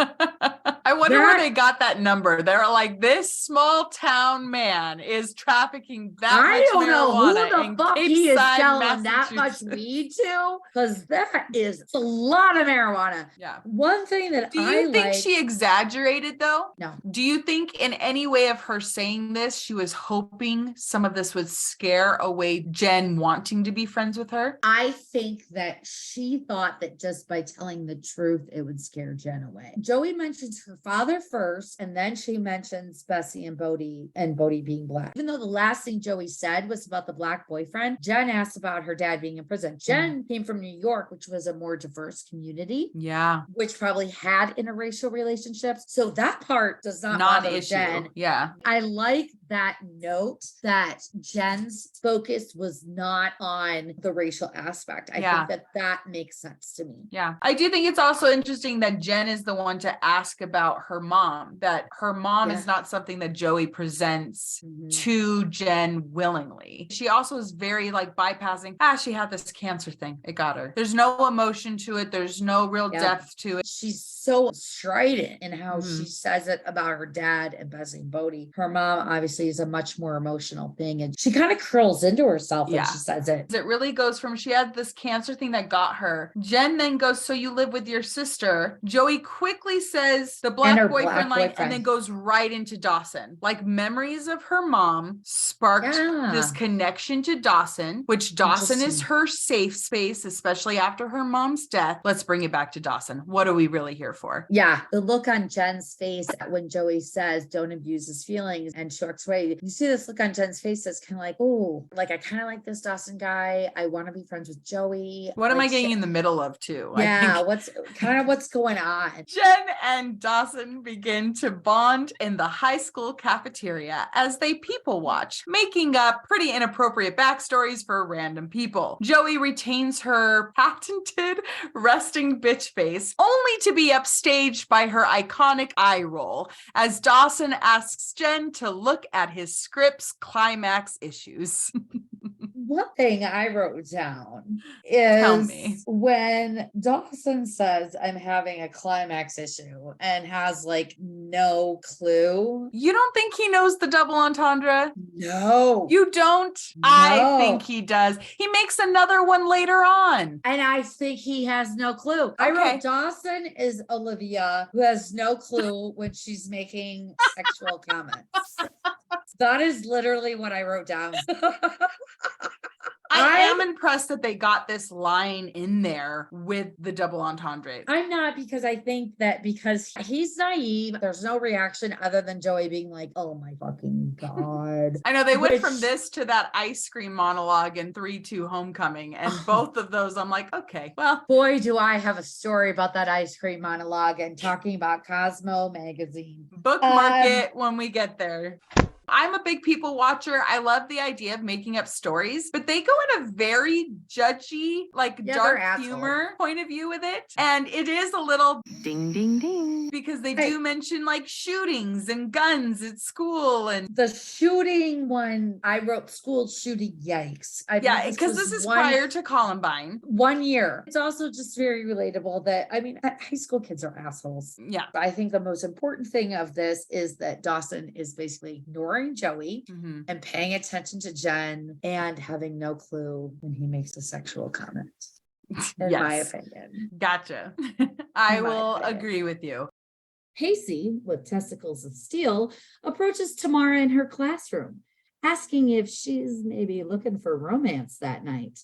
I wonder where they got that number. They're like, this small town man is trafficking that much marijuana. I don't know who the fuck he is selling that much weed to, because that is a lot of marijuana. Yeah. One thing that Do you think she exaggerated though? No. Do you think in any way of her saying this, she was hoping some of this would scare away Jen wanting to be friends with her? I think that she thought that just by telling the truth, it would scare Jen away. Joey mentions her father first, and then she mentions Bessie and Bodie being black. Even though the last thing Joey said was about the black boyfriend, Jen asked about her dad being in prison. Jen came from New York, which was a more diverse community. Yeah. Which probably had interracial relationships. So that part does not bother Jen. Yeah. I like that note that Jen's focus was not on the racial aspect. I think that makes sense to me. Yeah. I do think it's also interesting that Jen is the one to ask about her mom, that her mom is not something that Joey presents to Jen willingly. She also is very like bypassing, she had this cancer thing. It got her. There's no emotion to it. There's no real depth to it. She's so strident in how she says it about her dad and Bessie and Bodie. Her mom obviously obviously is a much more emotional thing. And she kind of curls into herself when Yeah. she says it. It really goes from she had this cancer thing that got her. Jen then goes, so you live with your sister. Joey quickly says the black her boyfriend black line boyfriend. and then goes right into Dawson. Like memories of her mom sparked this connection to Dawson, which Dawson is Interesting. her safe space, especially after her mom's death. Let's bring it back to Dawson. What are we really here for? Yeah, the look on Jen's face when Joey says, don't abuse his feelings, and she walks away. You see this look on Jen's face that's kind of like, oh, like I kind of like this Dawson guy. I want to be friends with Joey. What am Like, I getting in the middle of too? Yeah, I think what's going on? Jen and Dawson begin to bond in the high school cafeteria as they people watch, making up pretty inappropriate backstories for random people. Joey retains her patented resting bitch face, only to be upstaged by her iconic eye roll as Dawson asks Jen to look at his script's climax issues. One thing I wrote down Tell is me. when Dawson says, I'm having a climax issue and has like no clue. You don't think he knows the double entendre? No. You don't? I No. think he does. He makes another one later on. And I think he has no clue. I Okay. wrote Dawson is Olivia who has no clue when she's making sexual comments. That is literally what I wrote down. I am impressed that they got this line in there with the double entendre. I'm not, because I think that because he's naive, there's no reaction other than Joey being like, oh my fucking God. I know they went Which- from this to that ice cream monologue in 3-2 Homecoming, and both of those I'm like, okay, well. Boy, do I have a story about that ice cream monologue and talking about Cosmo magazine. Bookmark it when we get there. I'm a big people watcher. I love the idea of making up stories, but they go in a very judgy, like Yeah, dark they're assholes. humor point of view with it. And it is a little Ding, ding, ding. because they do mention like shootings and guns at school and The shooting one, I wrote school shooting, yikes. I yeah, think because was this is one- prior to Columbine. 1 year. It's also just very relatable that, I mean, high school kids are assholes. Yeah. I think the most important thing of this is that Dawson is basically ignoring Joey Mhm. and paying attention to Jen and having no clue when he makes a sexual comment, in my Yes. opinion. Gotcha. I In my will opinion. agree with you. Pacey, with testicles of steel, approaches Tamara in her classroom, asking if she's maybe looking for romance that night.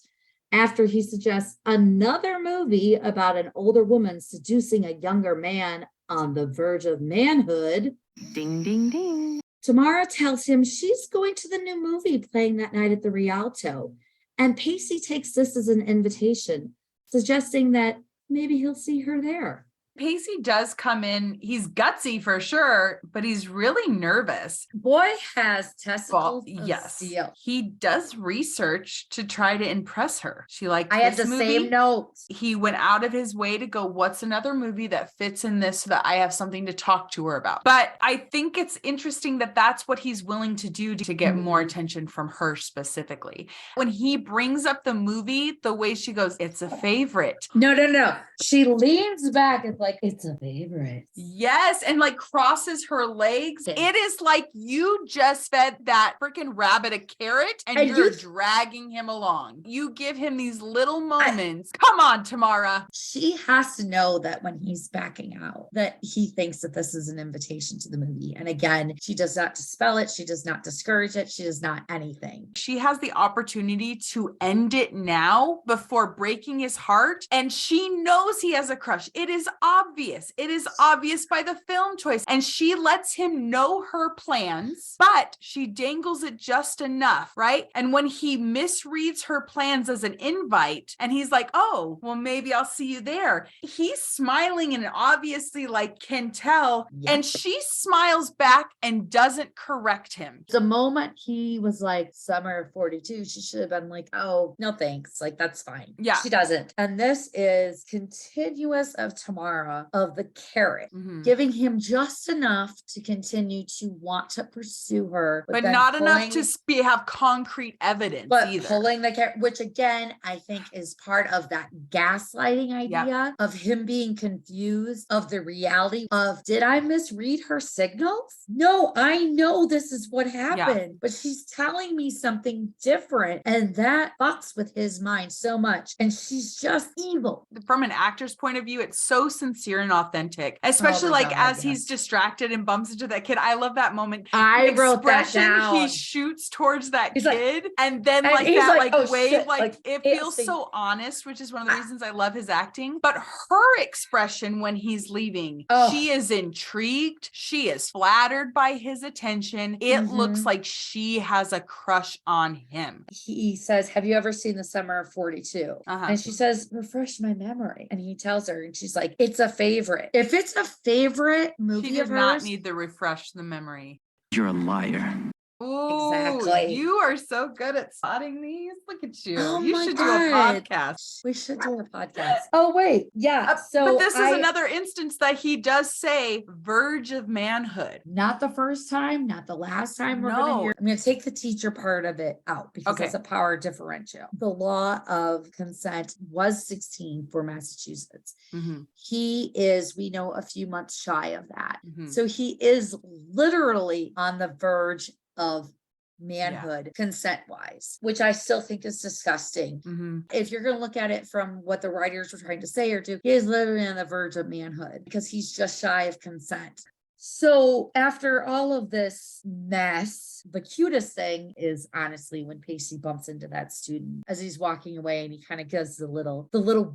After he suggests another movie about an older woman seducing a younger man on the verge of manhood, Ding, ding, ding. Tamara tells him she's going to the new movie playing that night at the Rialto, and Pacey takes this as an invitation, suggesting that maybe he'll see her there. Pacey does come in. He's gutsy for sure, but he's really nervous. Boy has testicles Well, of yes, steel. he does research to try to impress her. She liked I had this the movie. same notes. He went out of his way to go, what's another movie that fits in this so that I have something to talk to her about? But I think it's interesting that that's what he's willing to do to get more attention from her specifically. When he brings up the movie, the way she goes, it's a favorite. No. She leans back and like, it's a favorite. Yes, and like crosses her legs. Okay. It is like you just fed that freaking rabbit a carrot and And you're you- dragging him along. You give him these little moments. Come on, Tamara. She has to know that when he's backing out, that he thinks that this is an invitation to the movie. And again, she does not dispel it. She does not discourage it. She does not anything. She has the opportunity to end it now before breaking his heart. And she knows he has a crush. It is obvious. It is obvious by the film choice. And she lets him know her plans, but she dangles it just enough, right? And when he misreads her plans as an invite and he's like, oh, well, maybe I'll see you there. He's smiling and obviously like can tell. Yeah. And she smiles back and doesn't correct him. The moment he was like, summer of 42, she should have been like, oh, no thanks. Like, that's fine. Yeah. She doesn't. And this is continuous of Tamara Mara of the carrot, Mhm. giving him just enough to continue to want to pursue her, But then not enough pulling- to have concrete evidence but either. pulling the carrot, which again, I think is part of that gaslighting idea of him being confused of the reality of, did I misread her signals? No, I know this is what happened, but she's telling me something different. And that fucks with his mind so much. And she's just evil. From an actor's point of view, it's so sincere and authentic, especially my like God, as he's distracted and bumps into that kid. I love that moment. I The wrote that expression down. He shoots towards that He's like- kid, and then and like he's that like, "Oh, wave, shit," like like, it it's feels the- so honest, which is one of the reasons I love his acting. But her expression when he's leaving, Oh. she is intrigued. She is flattered by his attention. It looks Mhm. like she has a crush on him. He says, have you ever seen The Summer of 42? Uh-huh. And she says, refresh my memory. And he tells her, and she's like, it's a favorite. If it's a favorite movie She of did not hers, need to refresh the memory. You're a liar. Ooh, Exactly. You are so good at spotting these. Look at you. Oh You my should God. do a podcast. we should do a podcast. Oh, wait. Yeah. So but this is another instance that he does say verge of manhood. not the first time, not the last time we're going to No. hear. I'm going to take the teacher part of it out because Okay. it's a power differential. The law of consent was 16 for Massachusetts. Mhm, He is, we know, a few months shy of that. mhm. So he is literally on the verge of manhood consent wise, which I still think is disgusting. Mhm. If you're going to look at it from what the writers were trying to say or do, he is literally on the verge of manhood because he's just shy of consent. So after all of this mess, the cutest thing is honestly when Pacey bumps into that student as he's walking away and he kind of gives the little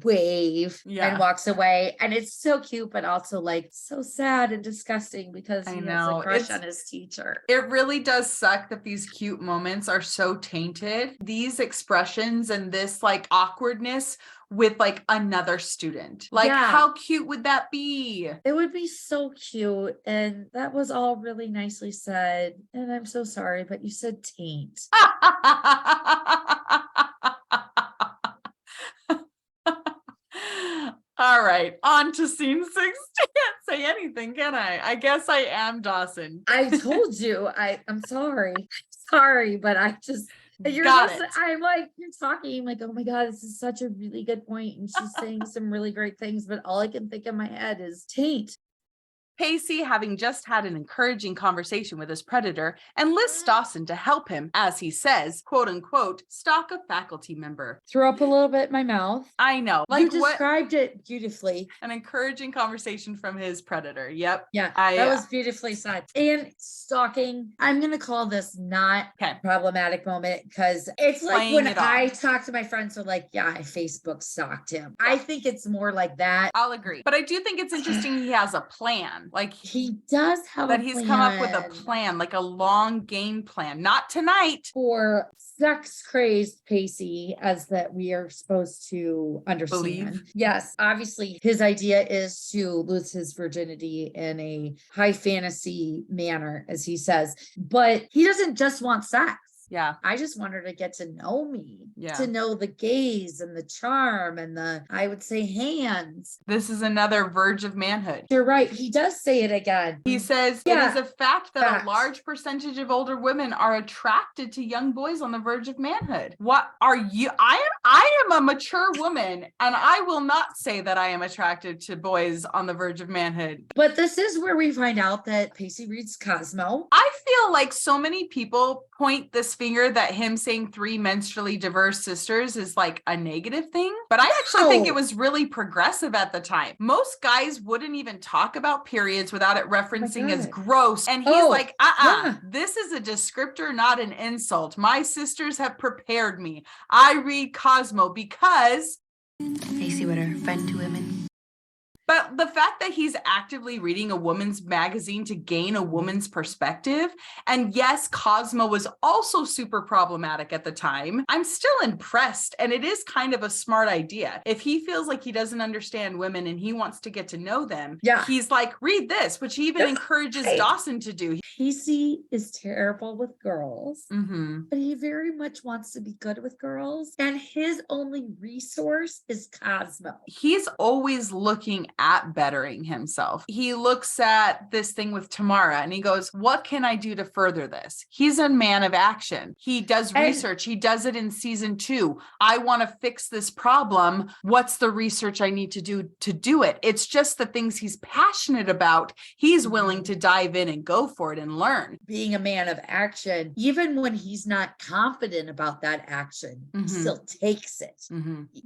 wave Yeah. and walks away. And it's so cute, but also like so sad and disgusting because I he has know. a crush It's- on his teacher. It really does suck that these cute moments are so tainted. These expressions and this like awkwardness with like another student. Like, Yeah. how cute would that be? It would be so cute. And that was all really nicely said. And I'm so sorry, but you said taint. All right, on to scene 6. Can't say anything, can I? I guess I am Dawson. I told you, I'm sorry. Sorry, but I just you're Got listen- it. I'm like, you're talking, I'm like, oh my God, this is such a really good point. And she's saying some really great things, but all I can think in my head is taint. Pacey, having just had an encouraging conversation with his predator, enlists Dawson to help him, as he says, quote unquote, stalk a faculty member. Threw up a little bit in my mouth. I know. You Like what? described it beautifully. An encouraging conversation from his predator. Yep. Yeah, I- that was beautifully said. And stalking, I'm gonna call this not Okay. problematic moment because it's like Playing when it off. I talk to my friends who are like, yeah, I Facebook stalked him. I think it's more like that. I'll agree. But I do think it's interesting he has a plan. Like He does have that a he's come up with a plan plan, like a long game plan. Not tonight. for sex crazed Pacey, as that we are supposed to understand. Believe. Yes, obviously his idea is to lose his virginity in a high fantasy manner, as he says, but he doesn't just want sex. Yeah. I just want her to get to know me, Yeah. to know the gaze and the charm and the, I would say, hands. This is another verge of manhood. You're right. He does say it again. He says Yeah. it is a fact that Fact. a large percentage of older women are attracted to young boys on the verge of manhood. What are you? I am a mature woman, and I will not say that I am attracted to boys on the verge of manhood. But this is where we find out that Pacey reads Cosmo. I feel like so many people point this finger that him saying 3 menstrually diverse sisters is like a negative thing, but I actually think No. it was really progressive at the time. Most guys wouldn't even talk about periods without it referencing as God. gross. And he's Oh, like, yeah. this is a descriptor, not an insult. My sisters have prepared me. I read Cosmo because Pacey with her friend to women. But the fact that he's actively reading a woman's magazine to gain a woman's perspective, and yes, Cosmo was also super problematic at the time, I'm still impressed. And it is kind of a smart idea. If he feels like he doesn't understand women and he wants to get to know them, Yeah. he's like, read this, which he even Yeah. encourages Right. Dawson to do. Pacey is terrible with girls, Mm-hmm. but he very much wants to be good with girls. And his only resource is Cosmo. He's always looking at bettering himself. He looks at this thing with Tamara and he goes, what can I do to further this? He's a man of action. He does research. He does it in season 2. I want to fix this problem. What's the research I need to do it? It's just the things he's passionate about. He's willing to dive in and go for it and learn. Being a man of action, even when he's not confident about that action, he still takes it.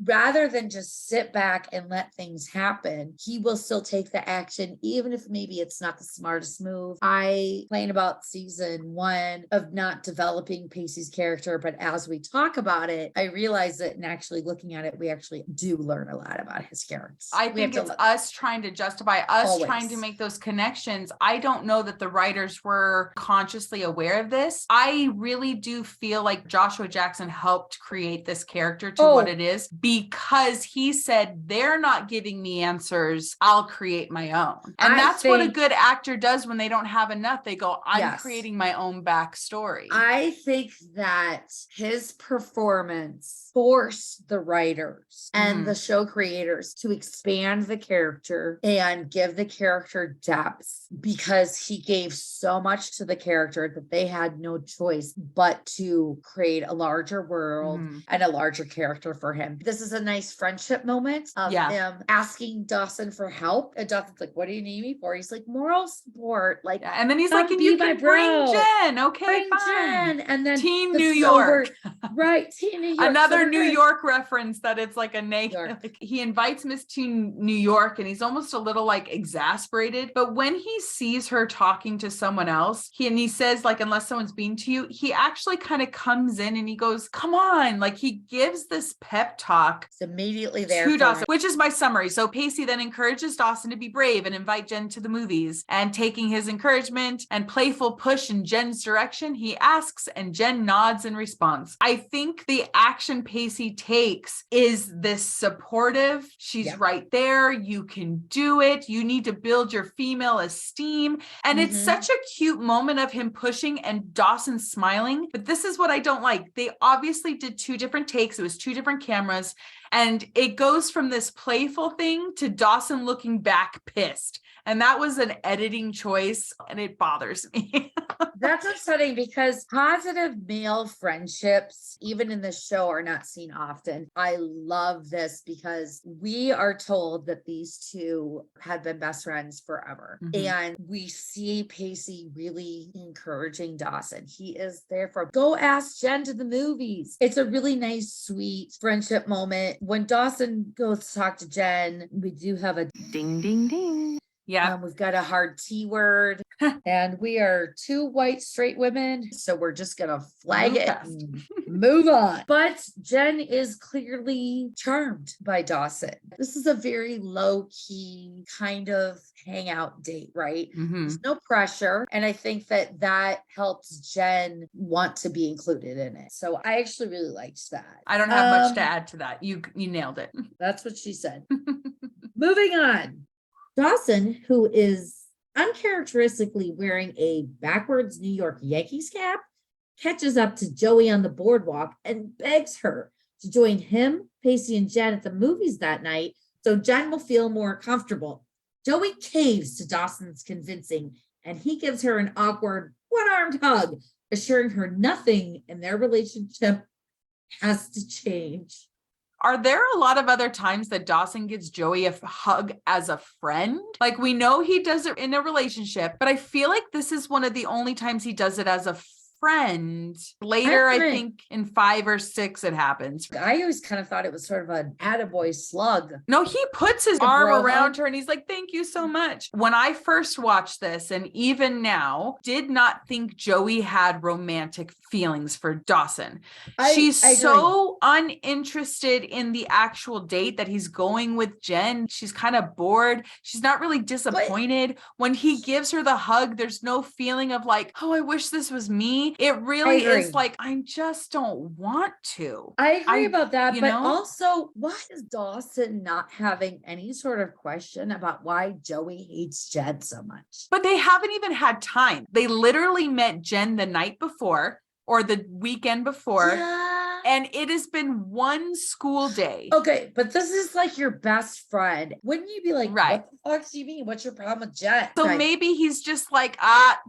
Rather than just sit back and let things happen, he will still take the action, even if maybe it's not the smartest move. I complain about season 1 of not developing Pacey's character, but as we talk about it, I realize that in actually looking at it, we actually do learn a lot about his characters. I think it's us trying to justify, trying to make those connections. I don't know that the writers were consciously aware of this. I really do feel like Joshua Jackson helped create this character to what it is, because he said, they're not giving me answers, I'll create my own. And that's what a good actor does when they don't have enough. They go, I'm creating my own backstory. I think that his performance forced the writers and the show creators to expand the character and give the character depth, because he gave so much to the character that they had no choice but to create a larger world and a larger character for him. This is a nice friendship moment of him asking Dawson for help. And Dawson's like, what do you need me for? He's like, moral support. Like, and then he's like, and you can bring Jen. Okay, bring fine. Jen. And then Teen New York. Right. Teen New York. Another New York reference that it's like a negative. Like, he invites Miss Teen New York and he's almost a little like exasperated. But when he sees her talking to someone else, he says, like, unless someone's being to you, he actually kind of comes in and he goes, come on. Like, he gives this pep talk. It's immediately there to Dawson, which is my summary. So Pacey then encourages Dawson to be brave and invite Jen to the movies, and taking his encouragement and playful push in Jen's direction, he asks and Jen nods in response. I think the action Pacey takes is this supportive, she's right there, you can do it, you need to build your female esteem. And it's such a cute moment of him pushing and Dawson smiling. But this is what I don't like. They obviously did 2 different takes. It was 2 different cameras. And it goes from this playful thing to Dawson looking back pissed. And that was an editing choice, and it bothers me. That's upsetting, because positive male friendships, even in this show, are not seen often. I love this because we are told that these 2 have been best friends forever. And we see Pacey really encouraging Dawson. He is there for, go ask Jen to the movies. It's a really nice, sweet friendship moment. When Dawson goes to talk to Jen, we do have a Ding, ding, ding. Yeah, we've got a hard T word, and we are 2 white straight women, so we're just gonna flag it and move on. But Jen is clearly charmed by Dawson. This is a very low-key kind of hangout date, right? There's no pressure, and I think that helps Jen want to be included in it. So I actually really liked that. I don't have much to add to that. You nailed it. That's what she said. Moving on. Dawson, who is uncharacteristically wearing a backwards New York Yankees cap, catches up to Joey on the boardwalk and begs her to join him, Pacey, and Jen at the movies that night so Jen will feel more comfortable. Joey caves to Dawson's convincing, and he gives her an awkward one-armed hug, assuring her nothing in their relationship has to change. Are there a lot of other times that Dawson gives Joey a hug as a friend? Like, we know he does it in a relationship, but I feel like this is one of the only times he does it as a friend. Later, I think in 5 or 6, it happens. I always kind of thought it was sort of an attaboy slug. No, he puts his arm around her and he's like, thank you so much. When I first watched this, and even now, did not think Joey had romantic feelings for Dawson. She's so uninterested in the actual date that he's going with Jen. She's kind of bored. She's not really disappointed. When he gives her the hug, there's no feeling of like, oh, I wish this was me. It really is like, I just don't want to. I agree about that. But also, why is Dawson not having any sort of question about why Joey hates Jen so much? But they haven't even had time. They literally met Jen the night before or the weekend before. And it has been one school day. Okay, but this is like your best friend. Wouldn't you be like, Right. what the fuck do you mean? What's your problem with Jen? So Okay. maybe he's just like,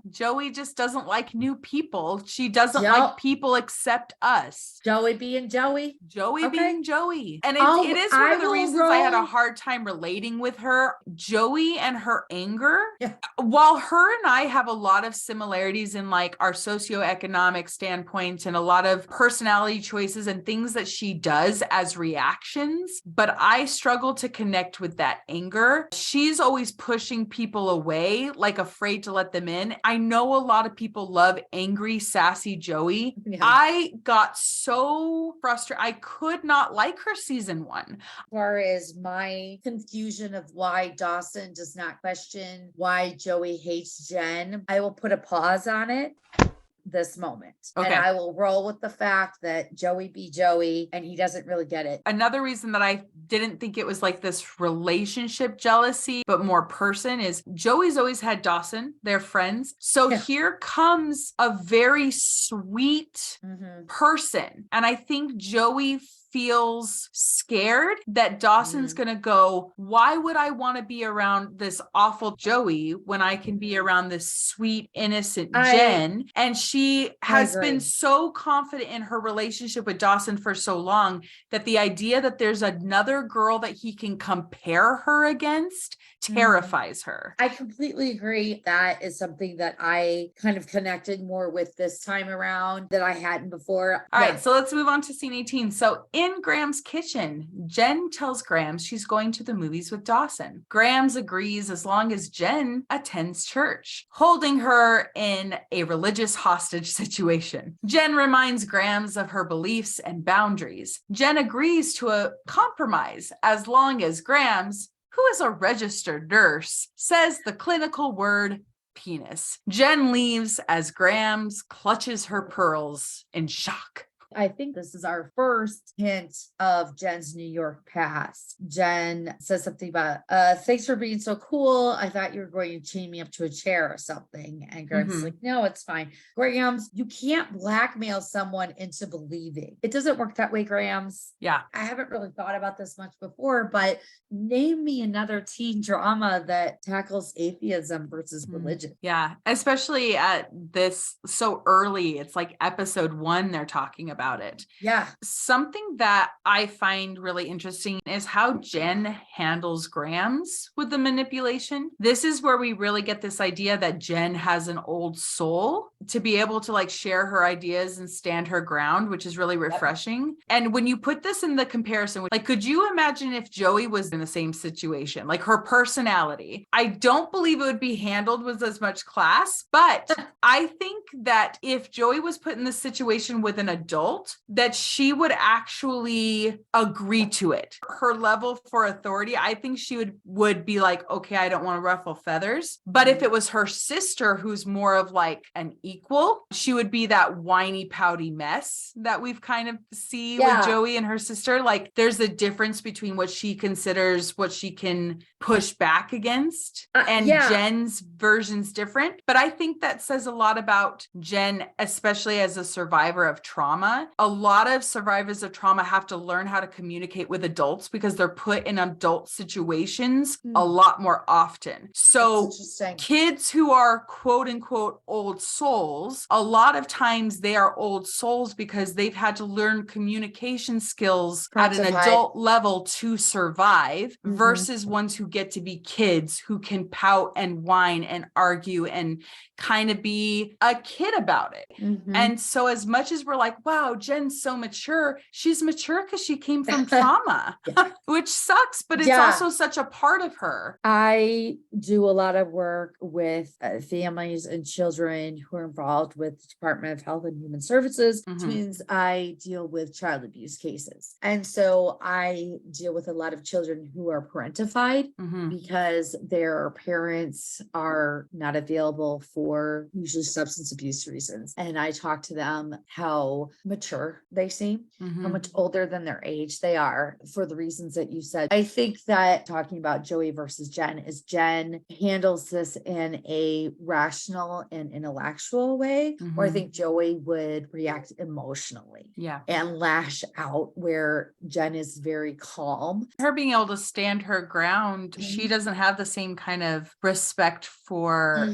Joey just doesn't like new people. She doesn't Yep. like people except us. Joey being Joey. Joey Okay. being Joey. And I'll- it is one I of the will reasons I had a roll- hard time relating with her. Joey and her anger. Yeah. While her and I have a lot of similarities in like our socioeconomic standpoints and a lot of personality choices and things that she does as reactions, but I struggle to connect with that anger. She's always pushing people away, like afraid to let them in. I know a lot of people love angry, sassy Joey. Yeah. I got so frustrated. I could not like her season 1. As far as my confusion of why Dawson does not question why Joey hates Jen, I will put a pause on it this moment. Okay. And I will roll with the fact that Joey be Joey and he doesn't really get it. Another reason that I didn't think it was like this relationship jealousy, but more person is Joey's always had Dawson, they're friends. So Yeah. here comes a very sweet Mhm. person. And I think Joey feels scared that Dawson's going to go, why would I want to be around this awful Joey when I can be around this sweet, innocent Jen? And she has agree. been so confident in her relationship with Dawson for so long that the idea that there's another girl that he can compare her against terrifies her. I completely agree. That is something that I kind of connected more with this time around that I hadn't before. All Yeah. right, so let's move on to scene 18. So in Graham's kitchen, Jen tells Graham she's going to the movies with Dawson. Graham agrees as long as Jen attends church, holding her in a religious hostage situation. Jen reminds Graham of her beliefs and boundaries. Jen agrees to a compromise as long as Graham, who is a registered nurse, says the clinical word penis. Jen leaves as Graham clutches her pearls in shock. I think this is our first hint of Jen's New York past. Jen says something about, thanks for being so cool. I thought you were going to chain me up to a chair or something. And Graham's like, no, it's fine. Graham's, you can't blackmail someone into believing. It doesn't work that way, Graham's. Yeah. I haven't really thought about this much before, but name me another teen drama that tackles atheism versus religion. Yeah, especially at this so early. It's like episode 1, they're talking about it. Yeah. Something that I find really interesting is how Jen handles Graham's with the manipulation. This is where we really get this idea that Jen has an old soul to be able to like share her ideas and stand her ground, which is really refreshing. And when you put this in the comparison, like, could you imagine if Joey was in the same situation, like her personality? I don't believe it would be handled with as much class, but I think that if Joey was put in this situation with an adult, that she would actually agree to it. Her level for authority, I think she would be like, okay, I don't want to ruffle feathers. But if it was her sister, who's more of like an equal, she would be that whiny, pouty mess that we've kind of see with Joey and her sister. Like there's a difference between what she considers what she can push back against and Jen's version's different. But I think that says a lot about Jen, especially as a survivor of trauma. A lot of survivors of trauma have to learn how to communicate with adults because they're put in adult situations a lot more often. So kids who are quote unquote old souls, a lot of times they are old souls because they've had to learn communication skills at an adult level to survive versus ones who get to be kids who can pout and whine and argue and kind of be a kid about it. And so as much as we're like, wow, Jen's so mature, she's mature because she came from trauma, which sucks, but it's also such a part of her. I do a lot of work with families and children who are involved with the Department of Health and Human Services, which means I deal with child abuse cases. And so I deal with a lot of children who are parentified because their parents are not available for usually substance abuse reasons. And I talk to them how mature they seem, how Mhm. much older than their age they are, for the reasons that you said. I think that talking about Joey versus Jen is Jen handles this in a rational and intellectual way, or I Mhm. think Joey would react emotionally Yeah. and lash out, where Jen is very calm. Her being able to stand her ground, she Mhm. doesn't have the same kind of respect for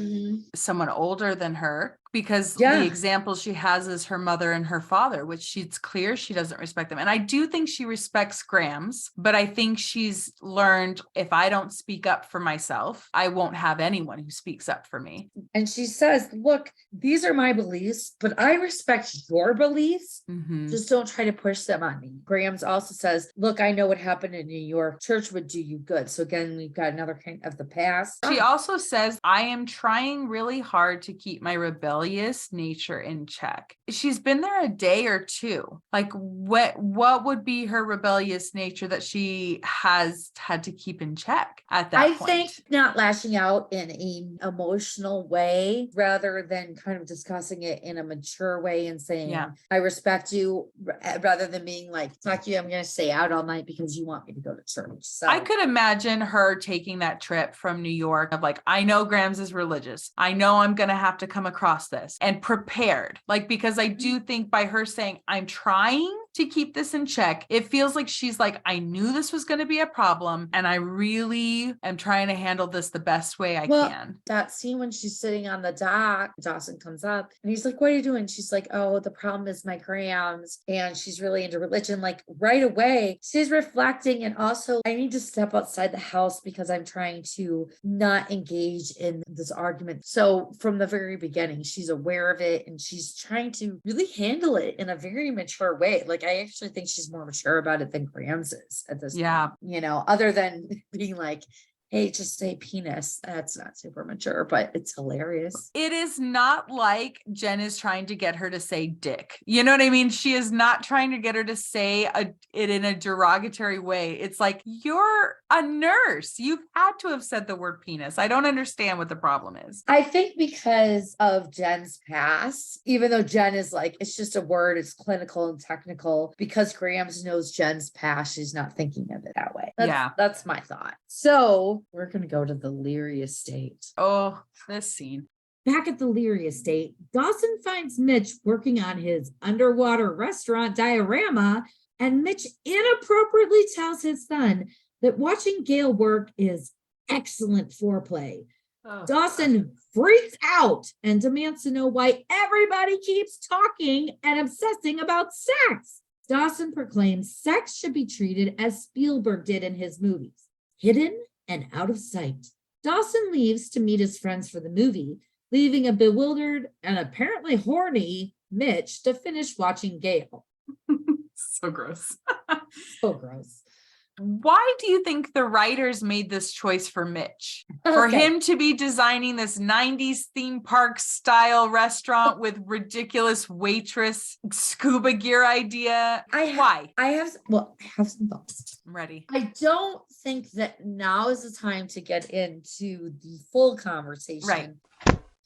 someone older than her, because Yeah. the examples she has is her mother and her father, which she's clear she doesn't respect them. And I do think she respects Grams, but I think she's learned, if I don't speak up for myself, I won't have anyone who speaks up for me. And she says, look, these are my beliefs, but I respect your beliefs. Mhm. Just don't try to push them on me. Grams also says, look, I know what happened in New York. Church would do you good. So again, we've got another kind of the past. She also says, I am trying really hard to keep my rebellious nature in check. She's been there a day or two. Like, what would be her rebellious nature that she has had to keep in check at that I point? think not lashing out in an emotional way, rather than kind of discussing it in a mature way and saying, Yeah. I respect you, rather than being like, fuck you, I'm going to stay out all night because you want me to go to church. So I could imagine her taking that trip from New York of like, I know Grams is religious. I know I'm going to have to come across this, and prepared. Like, because I do think by her saying, I'm trying to keep this in check, it feels like she's like, I knew this was going to be a problem, and I really am trying to handle this the best way I can. That scene when she's sitting on the dock, Dawson comes up and he's like, what are you doing? She's like, oh, the problem is my Grams. And she's really into religion. Like, right away, she's reflecting. And also, I need to step outside the house because I'm trying to not engage in this argument. So from the very beginning, she's aware of it and she's trying to really handle it in a very mature way. Like, I actually think she's more mature about it than Grams is at this Yeah. point, other than being like, hey, just say penis. That's not super mature, but it's hilarious. It is not like Jen is trying to get her to say dick. You know what I mean? She is not trying to get her to say it in a derogatory way. It's like, you're a nurse. You've had to have said the word penis. I don't understand what the problem is. I think because of Jen's past, even though Jen is like, it's just a word, it's clinical and technical, because Grams knows Jen's past, she's not thinking of it that way. That's my thought. So we're going to go to the Leary estate. Oh, this scene. Back at the Leary estate, Dawson finds Mitch working on his underwater restaurant diorama, and Mitch inappropriately tells his son that watching Gail work is excellent foreplay. Oh, Dawson freaks out and demands to know why everybody keeps talking and obsessing about sex. Dawson proclaims sex should be treated as Spielberg did in his movies, hidden and out of sight. Dawson leaves to meet his friends for the movie, leaving a bewildered and apparently horny Mitch to finish watching Gail. So gross. So gross. Why do you think the writers made this choice for Mitch? For him to be designing this 90s theme park style restaurant with ridiculous waitress scuba gear idea? Why? I have some thoughts. I'm ready. I don't think that now is the time to get into the full conversation. Right.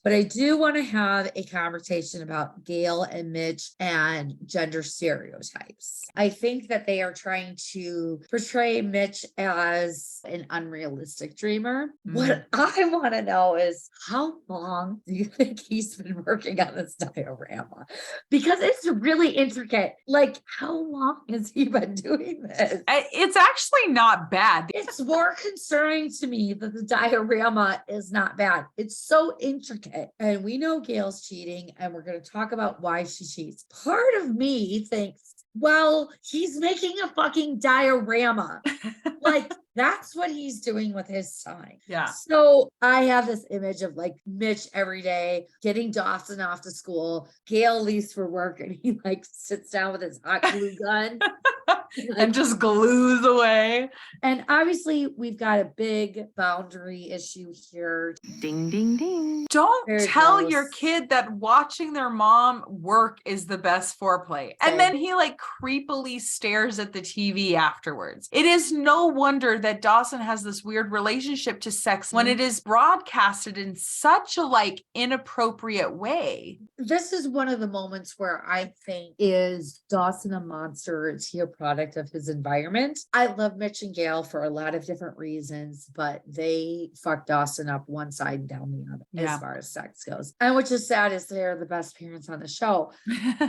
But I do want to have a conversation about Gail and Mitch and gender stereotypes. I think that they are trying to portray Mitch as an unrealistic dreamer. What I want to know is, how long do you think he's been working on this diorama? Because it's really intricate. Like, how long has he been doing this? It's actually not bad. It's more concerning to me that the diorama is not bad. It's so intricate. And we know Gail's cheating, and we're going to talk about why she cheats. Part of me thinks, well, he's making a fucking diorama. Like, that's what he's doing with his sign. Yeah. So I have this image of like Mitch every day getting Dawson off to school. Gail leaves for work and he like sits down with his hot glue gun and just glues away. And obviously we've got a big boundary issue here. Ding, ding, ding. Don't Very tell gross. your kid that watching their mom work is the best foreplay. And Same. then he like creepily stares at the TV afterwards. It is no wonder that Dawson has this weird relationship to sex when it is broadcasted in such a like inappropriate way. This is one of the moments where I think, is Dawson a monster? Is he a product of his environment? I love Mitch and Gail for a lot of different reasons, but they fucked Dawson up one side and down the other Yeah. as far as sex goes. And which is sad, is they're the best parents on the show.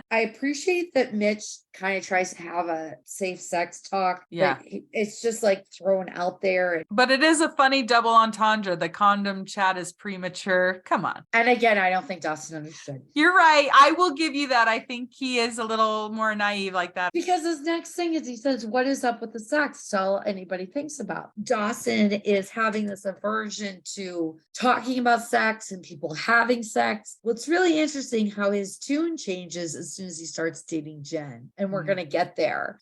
I appreciate that Mitch kind of tries to have a safe sex talk. Yeah. But it's just like thrown out there. But it is a funny double entendre. The condom chat is premature. Come on. And again, I don't think Dawson understood. You're right. I will give you that. I think he is a little more naive like that. Because his next thing is he says, what is up with the sex? That's all anybody thinks about. Dawson is having this aversion to talking about sex and people having sex. Well, it's really interesting how his tune changes as soon as he starts dating Jen. And we're going to get there.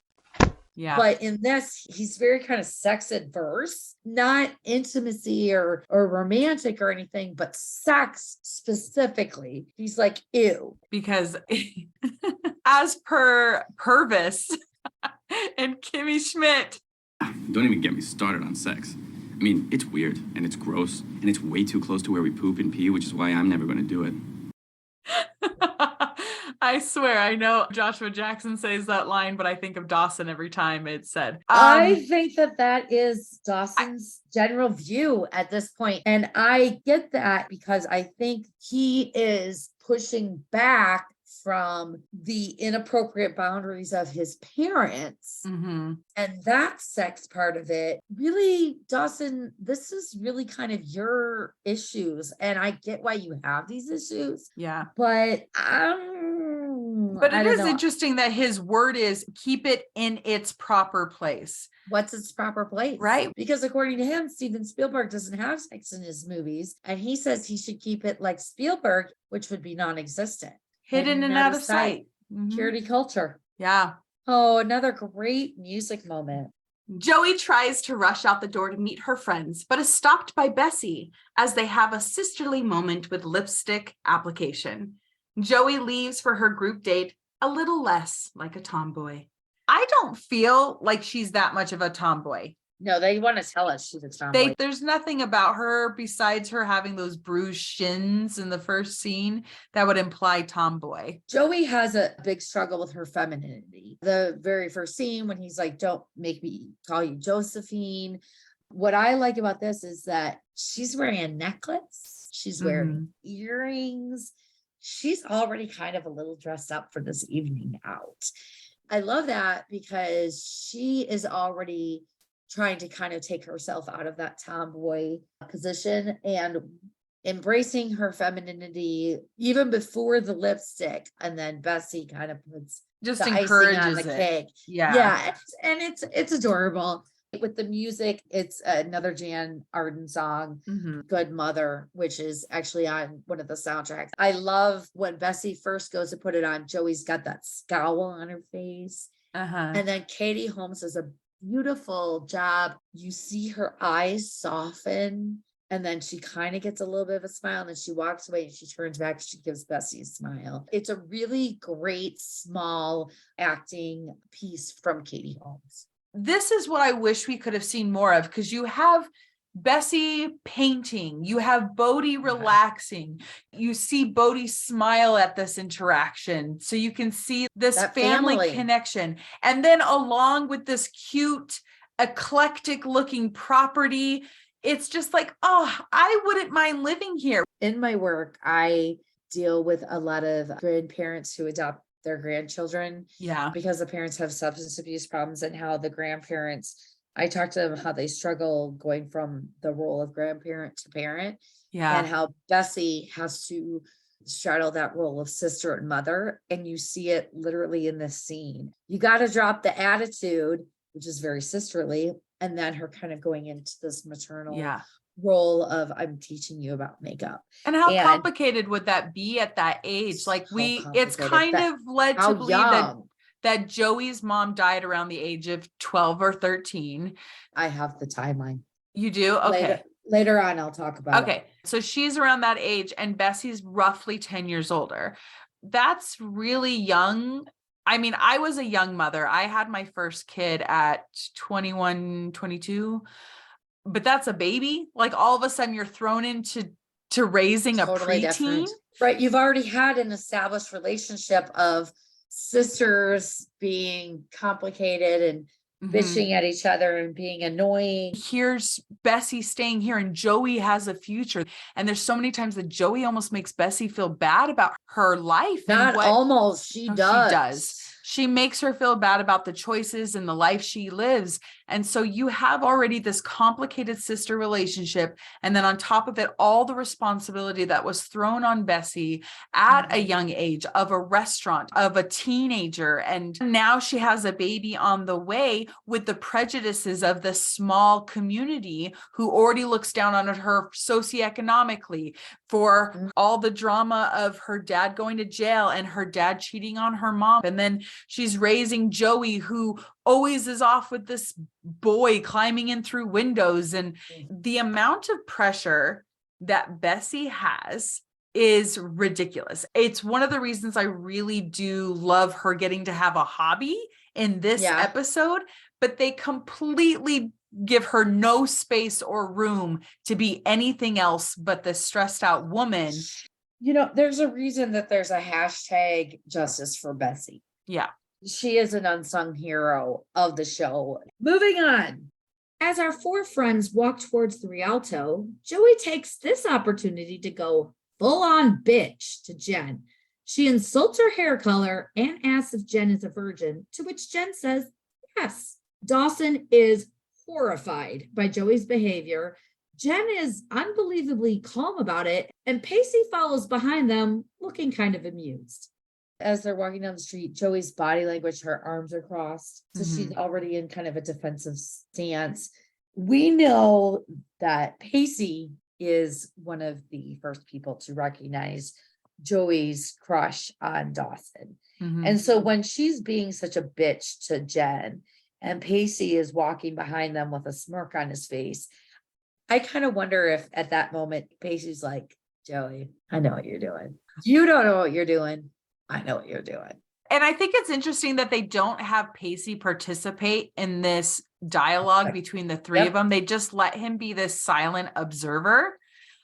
Yeah. But in this, he's very kind of sex adverse, not intimacy or romantic or anything, but sex specifically. He's like, ew. Because as per Purvis and Kimmy Schmidt. Don't even get me started on sex. I mean, it's weird and it's gross and it's way too close to where we poop and pee, which is why I'm never going to do it. I swear, I know Joshua Jackson says that line, but I think of Dawson every time it's said. I think that is Dawson's general view at this point. And I get that because I think he is pushing back from the inappropriate boundaries of his parents. Mm-hmm. And that sex part of it, really, Dawson, this is really kind of your issues. And I get why you have these issues. Yeah. But it is interesting that his word is keep it in its proper place. What's its proper place? Right. Because according to him, Steven Spielberg doesn't have sex in his movies. And he says he should keep it like Spielberg, which would be non-existent. Hidden and out of sight. Mm-hmm. Purity culture. Yeah. Oh, another great music moment. Joey tries to rush out the door to meet her friends, but is stopped by Bessie as they have a sisterly moment with lipstick application. Joey leaves for her group date a little less like a tomboy. I don't feel like she's that much of a tomboy. No, they want to tell us she's a tomboy. There's nothing about her besides her having those bruised shins in the first scene that would imply tomboy. Joey has a big struggle with her femininity. The very first scene when he's like, don't make me call you Josephine. What I like about this is that she's wearing a necklace. She's wearing earrings. She's already kind of a little dressed up for this evening out. I love that because she is already trying to kind of take herself out of that tomboy position and embracing her femininity even before the lipstick. And then Bessie kind of puts just the encourages icing on the cake. Yeah. And it's adorable. With the music, it's another Jan Arden song, Good Mother, which is actually on one of the soundtracks. I love when Bessie first goes to put it on, Joey's got that scowl on her face. And then Katie Holmes does a beautiful job. You see her eyes soften, and then she kind of gets a little bit of a smile, and then she walks away and she turns back. She gives Bessie a smile. It's a really great small acting piece from Katie Holmes. This is what I wish we could have seen more of, because you have Bessie painting, you have Bodhi relaxing, you see Bodhi smile at this interaction, so you can see this That family connection. And then along with this cute, eclectic looking property, it's just like, oh, I wouldn't mind living here. In my work, I deal with a lot of grandparents who adopt their grandchildren. Yeah. Because the parents have substance abuse problems, and how the grandparents, I talk to them how they struggle going from the role of grandparent to parent. Yeah. And how Bessie has to straddle that role of sister and mother. And you see it literally in this scene. You got to drop the attitude, which is very sisterly, and then her kind of going into this maternal role of, I'm teaching you about makeup. And how complicated would that be at that age? Like So it's kind that, of led to believe that Joey's mom died around the age of 12 or 13. I have the timeline. You do? Okay. Later on, I'll talk about it. Okay. So she's around that age and Bessie's roughly 10 years older. That's really young. I mean, I was a young mother. I had my first kid at 21, 22, but that's a baby. Like all of a sudden you're thrown into raising Totally a preteen. different. Right. You've already had an established relationship of sisters being complicated and bitching at each other and being annoying. Here's Bessie staying here and Joey has a future. And there's so many times that Joey almost makes Bessie feel bad about her life. Not almost, she does. She does. She makes her feel bad about the choices and the life she lives. And so you have already this complicated sister relationship. And then on top of it, all the responsibility that was thrown on Bessie at a young age of a restaurant, of a teenager. And now she has a baby on the way with the prejudices of this small community who already looks down on her socioeconomically for all the drama of her dad going to jail and her dad cheating on her mom. And then she's raising Joey, who always is off with this boy climbing in through windows. And the amount of pressure that Bessie has is ridiculous. It's one of the reasons I really do love her getting to have a hobby in this episode, but they completely give her no space or room to be anything else but the stressed out woman. You know, there's a reason that there's a hashtag justice for Bessie. Yeah. She is an unsung hero of the show. Moving on. As our four friends walk towards the Rialto, Joey takes this opportunity to go full on bitch to Jen. She insults her hair color and asks if Jen is a virgin, to which Jen says yes. Dawson is horrified by Joey's behavior. Jen is unbelievably calm about it, and Pacey follows behind them, looking kind of amused. As they're walking down the street, Joey's body language, her arms are crossed. So she's already in kind of a defensive stance. We know that Pacey is one of the first people to recognize Joey's crush on Dawson. And so when she's being such a bitch to Jen and Pacey is walking behind them with a smirk on his face, I kind of wonder if at that moment Pacey's like, Joey, I know what you're doing. You don't know what you're doing. I know what you're doing. And I think it's interesting that they don't have Pacey participate in this dialogue between the three of them. They just let him be this silent observer.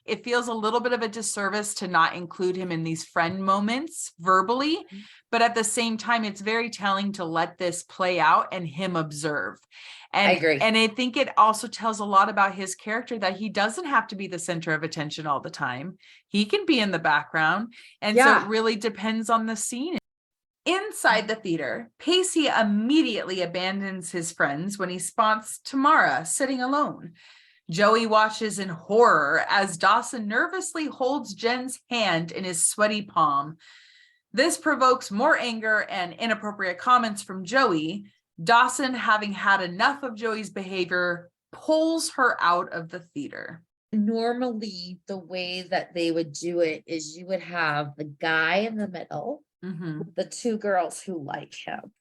It feels a little bit of a disservice to not include him in these friend moments verbally, but at the same time, it's very telling to let this play out and him observe. And, I agree. And I think it also tells a lot about his character that he doesn't have to be the center of attention all the time. He can be in the background. And so it really depends on the scene. Inside the theater, Pacey immediately abandons his friends when he spots Tamara sitting alone. Joey watches in horror as Dawson nervously holds Jen's hand in his sweaty palm. This provokes more anger and inappropriate comments from Joey. Dawson, having had enough of Joey's behavior, pulls her out of the theater. Normally, the way that they would do it is you would have the guy in the middle, the two girls who like him.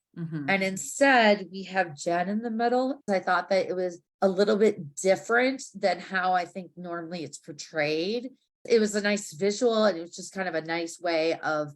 And instead, we have Jen in the middle. I thought that it was a little bit different than how I think normally it's portrayed. It was a nice visual, and it was just kind of a nice way of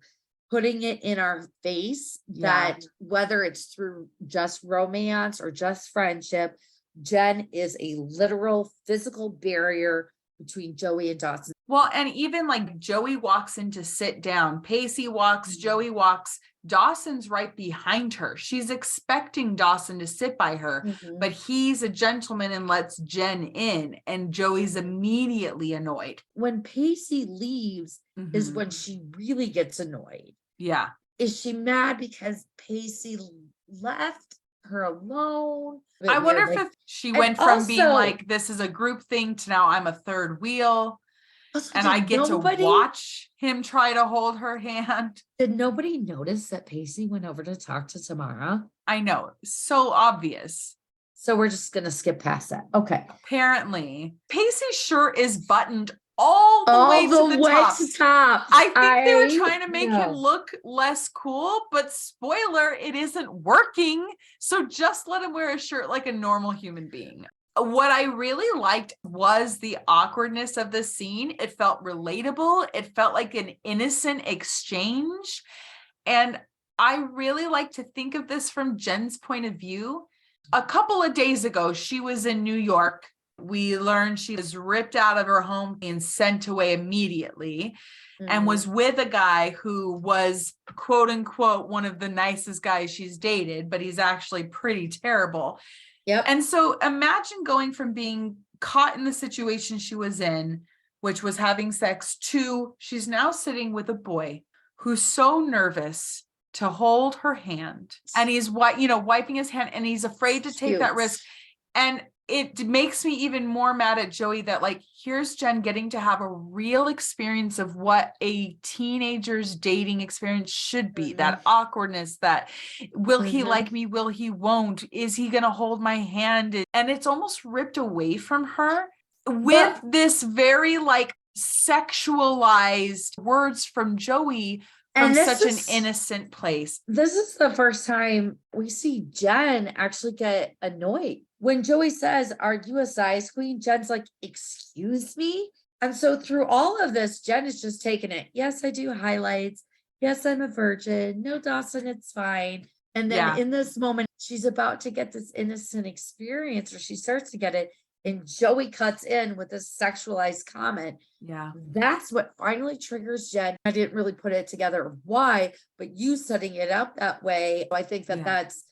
putting it in our face that whether it's through just romance or just friendship, Jen is a literal physical barrier between Joey and Dawson. Well, and even like Joey walks in to sit down, Pacey walks, Joey walks, Dawson's right behind her. She's expecting Dawson to sit by her, but he's a gentleman and lets Jen in, and Joey's immediately annoyed. When Pacey leaves is when she really gets annoyed. Yeah. Is she mad because Pacey left her alone? I wonder if she went from being like, this is a group thing to now I'm a third wheel. And I get to watch him try to hold her hand. Did nobody notice that Pacey went over to talk to Tamara? I know. So obvious. So we're just going to skip past that. Okay. Apparently, Pacey's shirt is buttoned all the way to the way top. to top. I think they were trying to make him know. look less cool, but spoiler, it isn't working. So just let him wear a shirt like a normal human being. What I really liked was the awkwardness of the scene. It felt relatable. It felt like an innocent exchange. And I really like to think of this from Jen's point of view. A couple of days ago, she was in New York. We learned she was ripped out of her home and sent away immediately, and was with a guy who was, quote unquote, one of the nicest guys she's dated, but he's actually pretty terrible. Yep. And so imagine going from being caught in the situation she was in, which was having sex, to she's now sitting with a boy who's so nervous to hold her hand, and he's wiping his hand, and he's afraid to take that risk. And it makes me even more mad at Joey that, like, here's Jen getting to have a real experience of what a teenager's dating experience should be. That awkwardness, that will he like me? Will he won't? Is he going to hold my hand? And it's almost ripped away from her with this very like sexualized words from Joey from such an innocent place. This is the first time we see Jen actually get annoyed. When Joey says, "Are you a size queen?" Jen's like, "Excuse me?" And so through all of this, Jen is just taking it. Yes, I do highlights. Yes, I'm a virgin. No, Dawson, it's fine. And then in this moment, she's about to get this innocent experience, or she starts to get it. And Joey cuts in with this sexualized comment. Yeah. That's what finally triggers Jen. I didn't really put it together why, but you setting it up that way, I think that's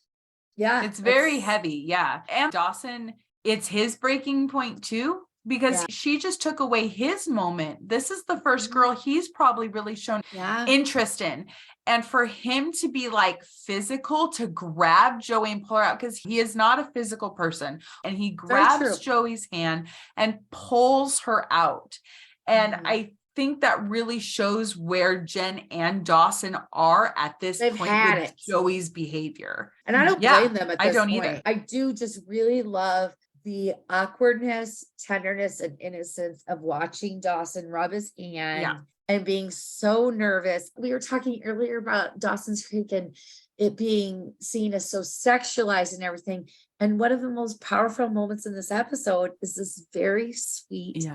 it's very heavy. Yeah. And Dawson, it's his breaking point too, because she just took away his moment. This is the first girl he's probably really shown interest in. And for him to be like physical, to grab Joey and pull her out, because he is not a physical person, and he grabs Joey's hand and pulls her out. And I think that really shows where Jen and Dawson are at this point with Joey's behavior. And I don't blame them at this I don't point. either. I do just really love the awkwardness, tenderness, and innocence of watching Dawson rub his hand and being so nervous. We were talking earlier about Dawson's Creek and it being seen as so sexualized and everything. And one of the most powerful moments in this episode is this very sweet,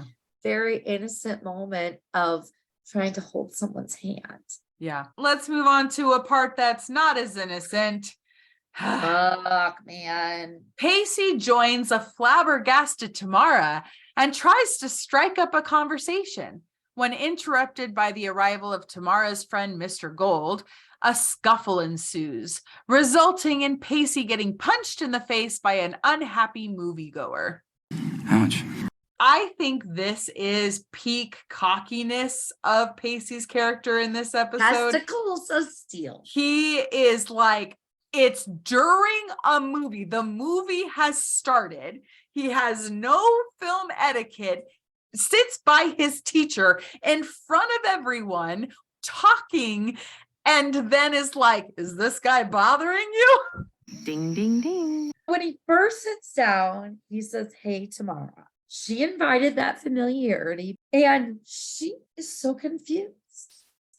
very innocent moment of trying to hold someone's hand. Yeah. Let's move on to a part that's not as innocent. Fuck, man. Pacey joins a flabbergasted Tamara and tries to strike up a conversation. When interrupted by the arrival of Tamara's friend, Mr. Gold, a scuffle ensues, resulting in Pacey getting punched in the face by an unhappy moviegoer. Ouch. I think this is peak cockiness of Pacey's character in this episode. Testicles of steel. He is like, it's during a movie. The movie has started. He has no film etiquette, sits by his teacher in front of everyone talking, and then is like, is this guy bothering you? Ding, ding, ding. When he first sits down, he says, "Hey, Tamara." She invited that familiarity, and she is so confused.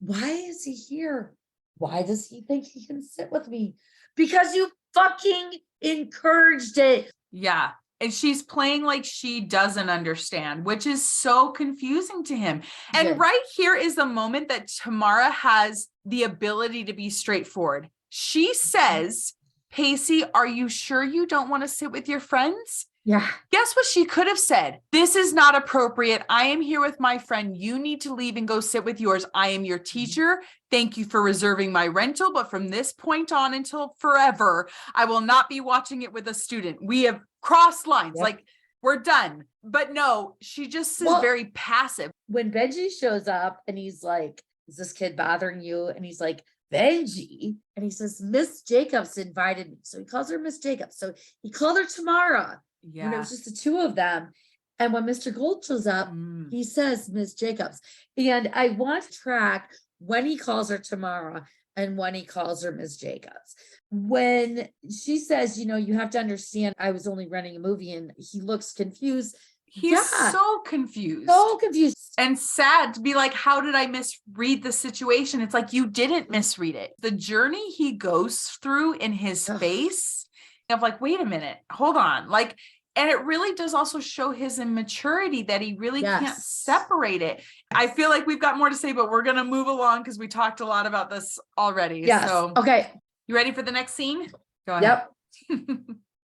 Why is he here? Why does he think he can sit with me? Because you fucking encouraged it. Yeah. And she's playing like she doesn't understand, which is so confusing to him. And right here is the moment that Tamara has the ability to be straightforward. She says, "Pacey, are you sure you don't want to sit with your friends?" Yeah. Guess what she could have said? "This is not appropriate. I am here with my friend. You need to leave and go sit with yours. I am your teacher. Thank you for reserving my rental. But from this point on until forever, I will not be watching it with a student. We have crossed lines. Like, we're done." But no, she just is very passive. When Benji shows up and he's like, "Is this kid bothering you?" And he's like, "Benji." And he says, "Miss Jacobs invited me." So he calls her Miss Jacobs. So he called her Tamara. Yeah. When it was just the two of them. And when Mr. Gold shows up, he says Miss Jacobs. And I want to track when he calls her Tamara and when he calls her Miss Jacobs. When she says, "You know, you have to understand, I was only renting a movie," and he looks confused. He's Yeah. so confused. So confused. And sad to be like, how did I misread the situation? It's like, you didn't misread it. The journey he goes through in his Ugh. face of like, wait a minute, hold on. Like, and it really does also show his immaturity that he really can't Yes. separate it. I feel like we've got more to say, but we're going to move along because we talked a lot about this already. Yes. So, Okay. you ready for the next scene? Go ahead. Yep.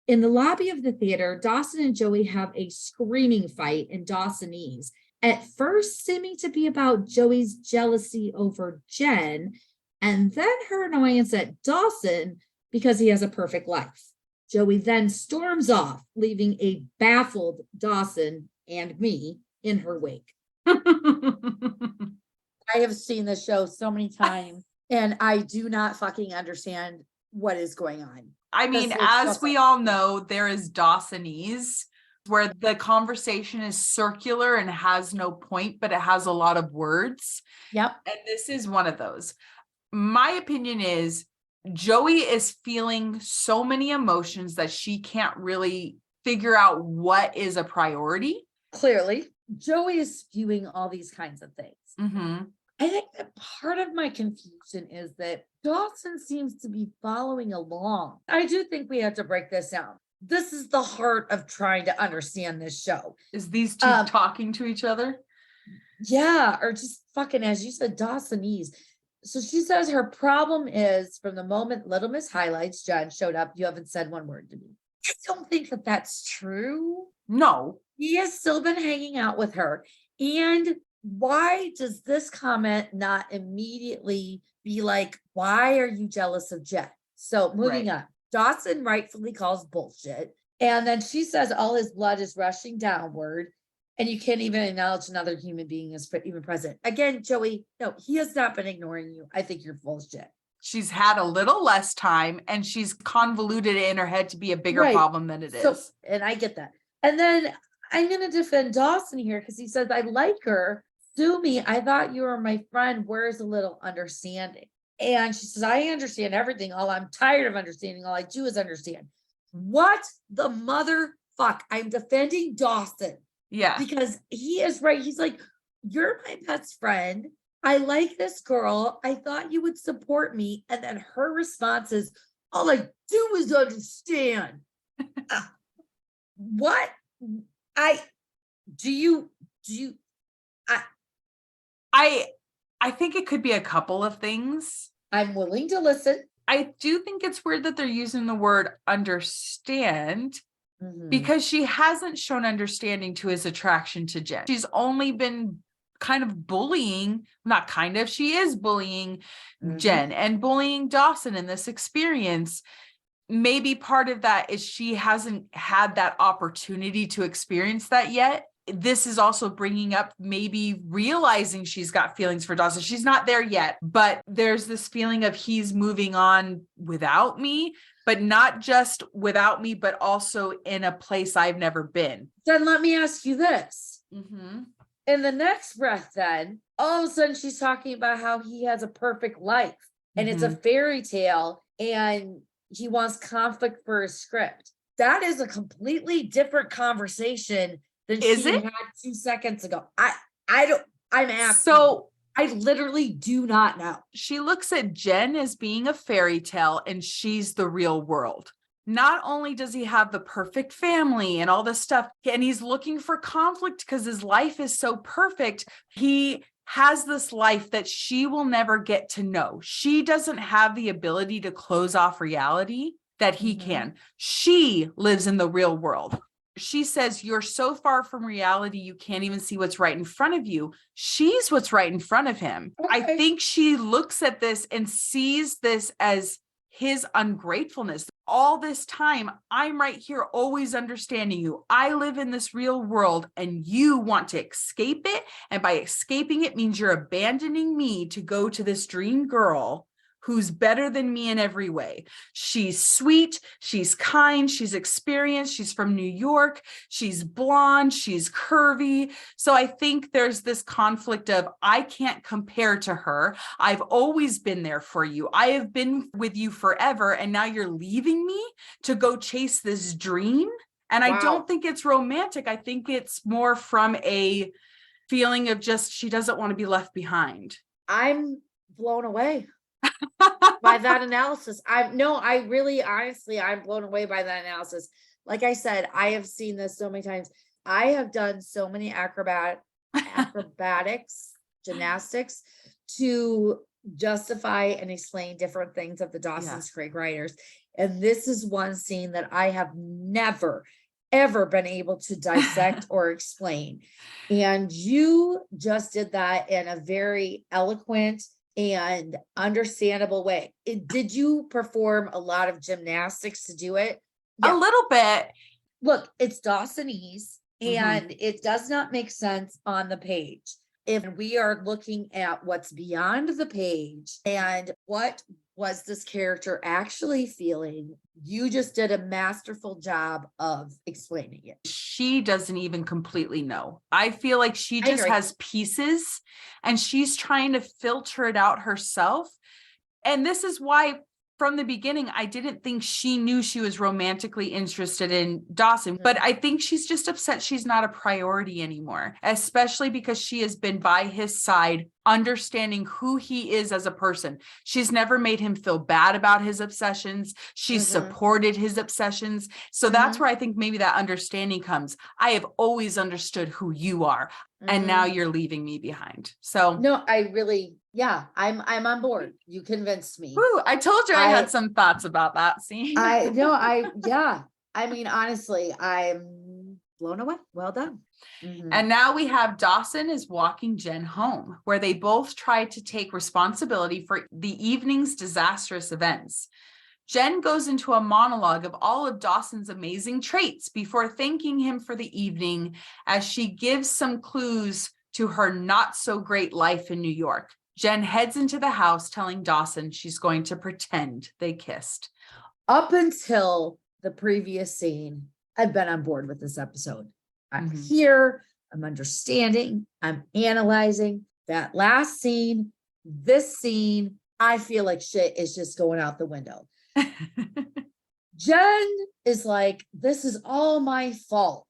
In the lobby of the theater, Dawson and Joey have a screaming fight in Dawsonese, at first seeming to be about Joey's jealousy over Jen, and then her annoyance at Dawson because he has a perfect life. Joey then storms off, leaving a baffled Dawson and me in her wake. I have seen this show so many times and I do not fucking understand what is going on. I mean, This is as so we all know, there is Dawsonese, where the conversation is circular and has no point, but it has a lot of words. Yep. And this is one of those. My opinion is Joey is feeling so many emotions that she can't really figure out what is a priority. Clearly, Joey is spewing all these kinds of things. Mm-hmm. I think that part of my confusion is that Dawson seems to be following along. I do think we have to break this down. This is the heart of trying to understand this show. Is these two talking to each other? Yeah, or just fucking, as you said, Dawsonese. So she says her problem is from the moment Little Miss Highlights Jen showed up, you haven't said one word to me. I don't think that that's true. No. He has still been hanging out with her. And why does this comment not immediately be like, why are you jealous of Jen? So moving on. Dawson rightfully calls bullshit. And then she says all his blood is rushing downward. And you can't even acknowledge another human being is even present. Again, Joey, no, he has not been ignoring you. I think you're full of shit. She's had a little less time and she's convoluted it in her head to be a bigger problem than it is. And I get that. And then I'm going to defend Dawson here because he says, I like her. Sue me. I thought you were my friend. Where's a little understanding? And she says, I understand everything. All I'm tired of understanding. All I do is understand. What the motherfuck? I'm defending Dawson. Yeah. Because he is right. He's like, you're my best friend. I like this girl. I thought you would support me. And then her response is, all I do is understand. What? I think it could be a couple of things. I'm willing to listen. I do think it's weird that they're using the word understand because she hasn't shown understanding to his attraction to Jen. She's only been kind of bullying, not kind of, she is bullying Jen and bullying Dawson in this experience. Maybe part of that is she hasn't had that opportunity to experience that yet. This is also bringing up maybe realizing she's got feelings for Dawson. She's not there yet, but there's this feeling of he's moving on without me, but not just without me, but also in a place I've never been. Then let me ask you this. In the next breath, then all of a sudden she's talking about how he has a perfect life and it's a fairy tale and he wants conflict for his script. That is a completely different conversation than she had 2 seconds ago. I'm asking. So I literally do not know. She looks at Jen as being a fairy tale and she's the real world. Not only does he have the perfect family and all this stuff, and he's looking for conflict because his life is so perfect. He has this life that she will never get to know. She doesn't have the ability to close off reality that he can. She lives in the real world. She says, you're so far from reality, you can't even see what's right in front of you. She's what's right in front of him. Okay. I think she looks at this and sees this as his ungratefulness. All this time, I'm right here, always understanding you. I live in this real world and you want to escape it. And by escaping it means you're abandoning me to go to this dream girl who's better than me in every way. She's sweet, she's kind, she's experienced, she's from New York, she's blonde, she's curvy. So I think there's this conflict of, I can't compare to her. I've always been there for you. I have been with you forever. And now you're leaving me to go chase this dream And I Wow. don't think it's romantic. I think it's more from a feeling of just she doesn't want to be left behind. I'm blown away by that analysis. I really, honestly, I'm blown away by that analysis. Like I said, I have seen this so many times. I have done so many acrobatics, gymnastics to justify and explain different things of the Dawson's Creek writers. And this is one scene that I have never, ever been able to dissect or explain. And you just did that in a very eloquent and understandable way. Did you perform a lot of gymnastics to do it? A little bit. Look, it's Dawsonese Mhm. and it does not make sense on the page. If we are looking at what's beyond the page and what was this character actually feeling, you just did a masterful job of explaining it. She doesn't even completely know. I feel like she I just agree. has pieces and she's trying to filter it out herself. And this is why from the beginning, I didn't think she knew she was romantically interested in Dawson, but I think she's just upset she's not a priority anymore, especially because she has been by his side, understanding who he is as a person. She's never made him feel bad about his obsessions. She's supported his obsessions. So that's where I think maybe that understanding comes. I have always understood who you are, and now you're leaving me behind. So No, I really, I'm on board. You convinced me. woo, I told you I had some thoughts about that scene. I mean, honestly, I'm blown away. Well done. And now we have Dawson is walking Jen home, where they both try to take responsibility for the evening's disastrous events. Jen goes into a monologue of all of Dawson's amazing traits before thanking him for the evening as she gives some clues to her not so great life in New York. Jen heads into the house telling Dawson she's going to pretend they kissed. Up until the previous scene, I've been on board with this episode. I'm here, I'm understanding, I'm analyzing that last scene, this scene. I feel like shit is just going out the window. Jen is like, this is all my fault.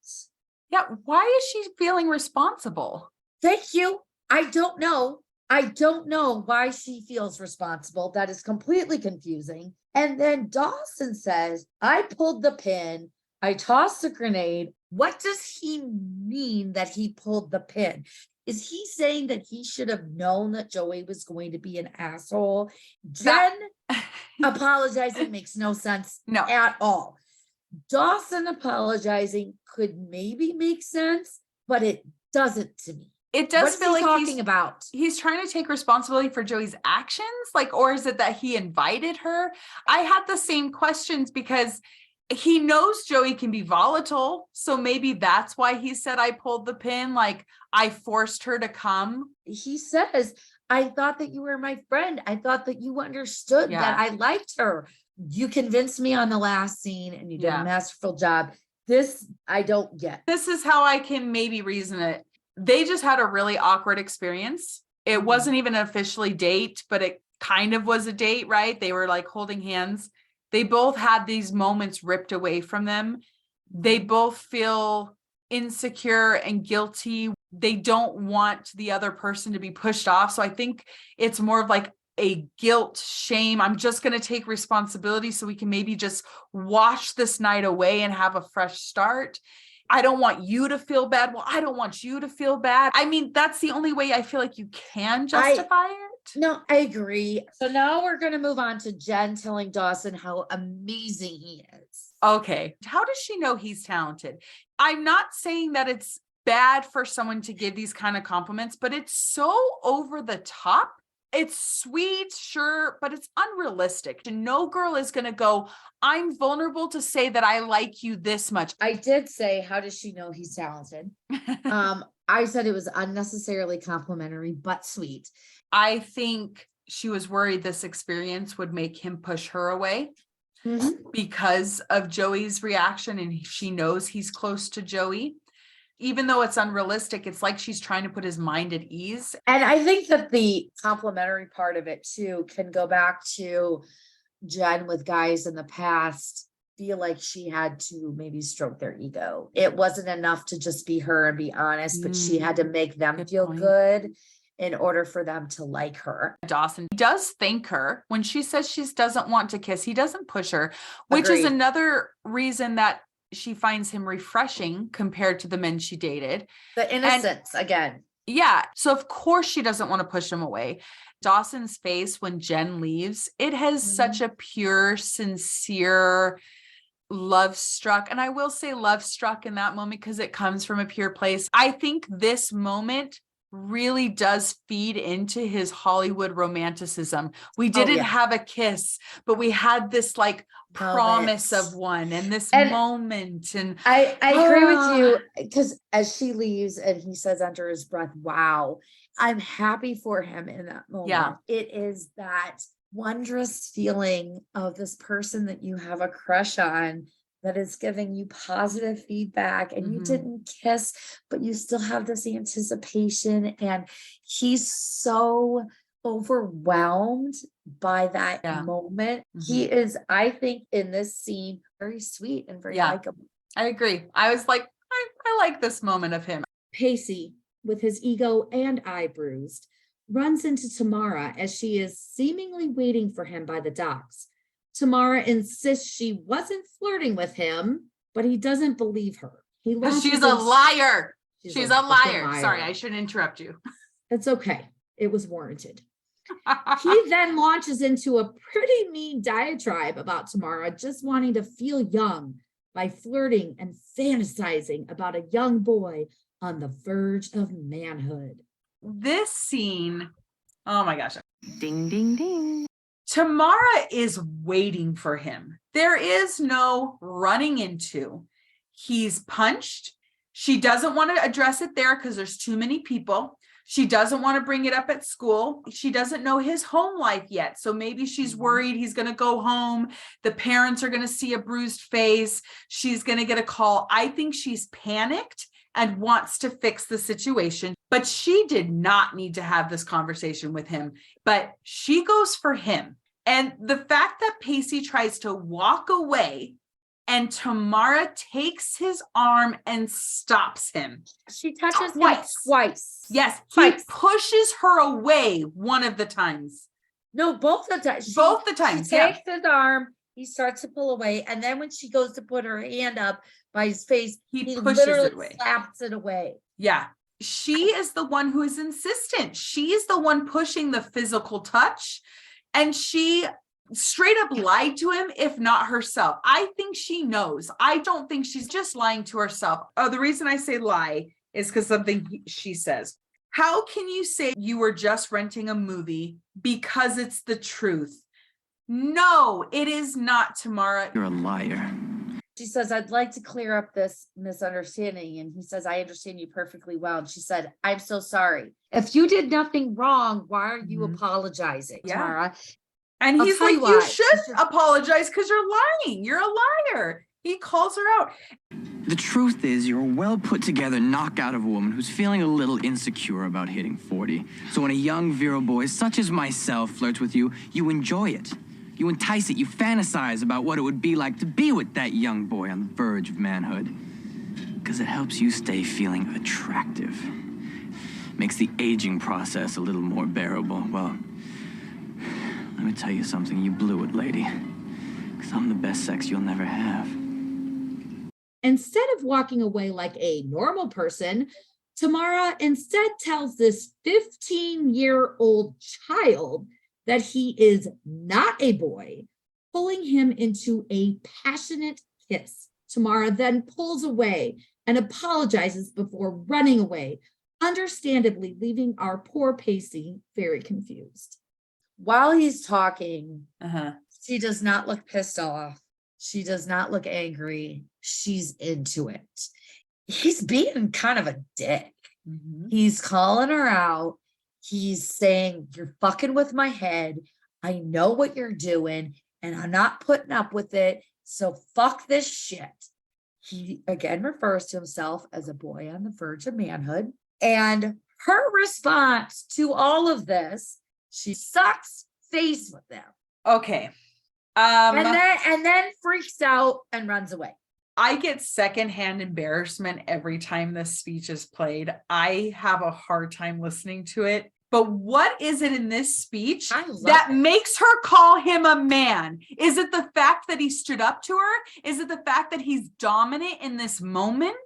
Yeah, why is she feeling responsible? Thank you. I don't know. I don't know why she feels responsible. That is completely confusing. And then Dawson says, I pulled the pin. I tossed the grenade. What does he mean that he pulled the pin? Is he saying that he should have known that Joey was going to be an asshole? Jen apologizing makes no sense at all. Dawson apologizing could maybe make sense, but it doesn't to me. It does What's feel he like talking about? He's trying to take responsibility for Joey's actions, or is it that he invited her? I had the same questions because he knows Joey can be volatile. So maybe that's why he said, I pulled the pin, I forced her to come. He says, I thought that you were my friend. I thought that you understood that I liked her. You convinced me on the last scene and you did a masterful job. This, I don't get. This is how I can maybe reason it. They just had a really awkward experience. It wasn't even an officially date, but it kind of was a date, right? They were holding hands. They both had these moments ripped away from them. They both feel insecure and guilty. They don't want the other person to be pushed off. So I think it's more of a guilt, shame. I'm just going to take responsibility so we can maybe just wash this night away and have a fresh start. I don't want you to feel bad. Well, I don't want you to feel bad. I mean, that's the only way I feel like you can justify it. No, I agree. So now we're going to move on to Jen telling Dawson how amazing he is. Okay. How does she know he's talented? I'm not saying that it's bad for someone to give these kind of compliments, but it's so over the top. It's sweet, sure, but it's unrealistic. No girl is going to go, I'm vulnerable to say that I like you this much. I did say, how does she know he's talented? I said it was unnecessarily complimentary, but sweet. I think she was worried this experience would make him push her away because of Joey's reaction. And she knows he's close to Joey. Even though it's unrealistic, it's like she's trying to put his mind at ease. And I think that the complimentary part of it too can go back to Jen with guys in the past feel like she had to maybe stroke their ego. It wasn't enough to just be her and be honest, but she had to make them Good feel point. good in order for them to like her. Dawson does thank her when she says she doesn't want to kiss. He doesn't push her, which is Agreed. another reason that she finds him refreshing compared to the men she dated. The innocence again. Yeah. So of course she doesn't want to push him away. Dawson's face when Jen leaves, it has such a pure, sincere, love struck. And I will say love struck in that moment because it comes from a pure place. I think this moment really does feed into his Hollywood romanticism. We didn't have a kiss, but we had this like promise of one and this moment. And I agree with you, because as she leaves and he says under his breath, wow, I'm happy for him in that moment. Yeah. It is that wondrous feeling of this person that you have a crush on that is giving you positive feedback, and you didn't kiss, but you still have this anticipation. And he's so overwhelmed by that moment. He is, I think, in this scene, very sweet and very likable. I agree. I was like, I like this moment of him. Pacey, with his ego and eye bruised, runs into Tamara as she is seemingly waiting for him by the docks. Tamara insists she wasn't flirting with him, but he doesn't believe her. She's a liar. She's a liar. liar. Sorry, I shouldn't interrupt you. It's okay. It was warranted. He then launches into a pretty mean diatribe about Tamara just wanting to feel young by flirting and fantasizing about a young boy on the verge of manhood. This scene, oh my gosh. Ding, ding, ding. Tamara is waiting for him. There is no running into. He's punched. She doesn't want to address it there because there's too many people. She doesn't want to bring it up at school. She doesn't know his home life yet. So maybe she's worried he's going to go home. The parents are going to see a bruised face. She's going to get a call. I think she's panicked and wants to fix the situation, but she did not need to have this conversation with him, but she goes for him. And the fact that Pacey tries to walk away and Tamara takes his arm and stops him. She touches him twice. Yes, Twice. he pushes her away one of the times. No, both the times. Both the times, She takes his arm, he starts to pull away, and then when she goes to put her hand up by his face, He pushes literally it away. slaps it away. Yeah. She is the one who is insistent. She is the one pushing the physical touch. And she straight up lied to him, if not herself. I think she knows. I don't think she's just lying to herself. Oh, the reason I say lie is because something she says. How can you say you were just renting a movie because it's the truth? No, it is not, Tamara. You're a liar. She says, I'd like to clear up this misunderstanding. And he says, I understand you perfectly well. And she said, I'm so sorry. If you did nothing wrong, why are you apologizing, Yeah. Tamara? And I'll he's tell like, you you why. should apologize because you're lying. You're a liar. He calls her out. The truth is, you're a well put together knockout of a woman who's feeling a little insecure about hitting 40. So when a young virile boy such as myself flirts with you, you enjoy it. You entice it, you fantasize about what it would be like to be with that young boy on the verge of manhood. Because it helps you stay feeling attractive. Makes the aging process a little more bearable. Well, let me tell you something, you blew it, lady. Because I'm the best sex you'll never have. Instead of walking away like a normal person, Tamara instead tells this 15-year-old child that he is not a boy, pulling him into a passionate kiss. Tamara then pulls away and apologizes before running away, understandably leaving our poor Pacey very confused. While he's talking, Uh-huh. she does not look pissed off. She does not look angry. She's into it. He's being kind of a dick. He's calling her out. He's saying, you're fucking with my head. I know what you're doing, and I'm not putting up with it. So fuck this shit. He again refers to himself as a boy on the verge of manhood. And her response to all of this, she sucks face with them. Okay. And then freaks out and runs away. I get secondhand embarrassment every time this speech is played. I have a hard time listening to it. But what is it in this speech that makes her call him a man? Is it the fact that he stood up to her? Is it the fact that he's dominant in this moment?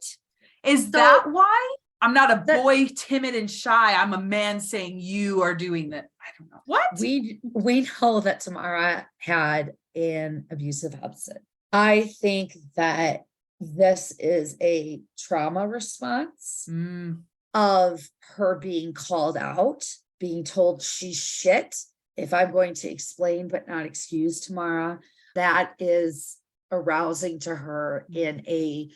Is that why? I'm not a boy, timid and shy. I'm a man saying you are doing that. I don't know. What? We know that Tamara had an abusive husband. I think that this is a trauma response of her being called out, being told she's shit. If I'm going to explain but not excuse Tamara, that is arousing to her in a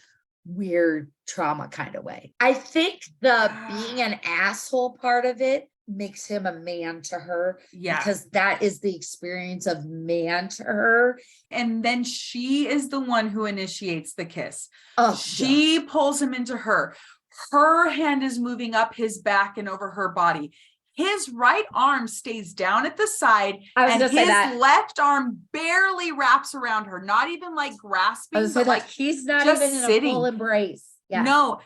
weird trauma kind of way. I think the being an asshole part of it makes him a man to her, because that is the experience of man to her. And then she is the one who initiates the kiss. She pulls him into her. Her hand is moving up his back and over her body. His right arm stays down at the side, and his left arm barely wraps around her, not even like grasping, but like he's not just even in sitting. a full embrace. No.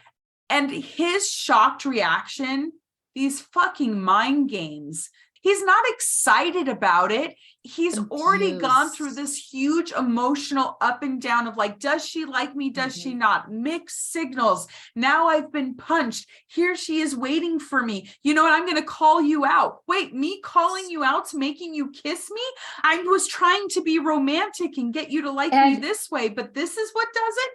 And his shocked reaction, these fucking mind games. He's not excited about it. He's already gone through this huge emotional up and down of like, does she like me? Does she not? Mixed signals. Now I've been punched. Here she is waiting for me. You know what? I'm going to call you out. Wait, me calling you out's making you kiss me? I was trying to be romantic and get you to like me this way, but this is what does it?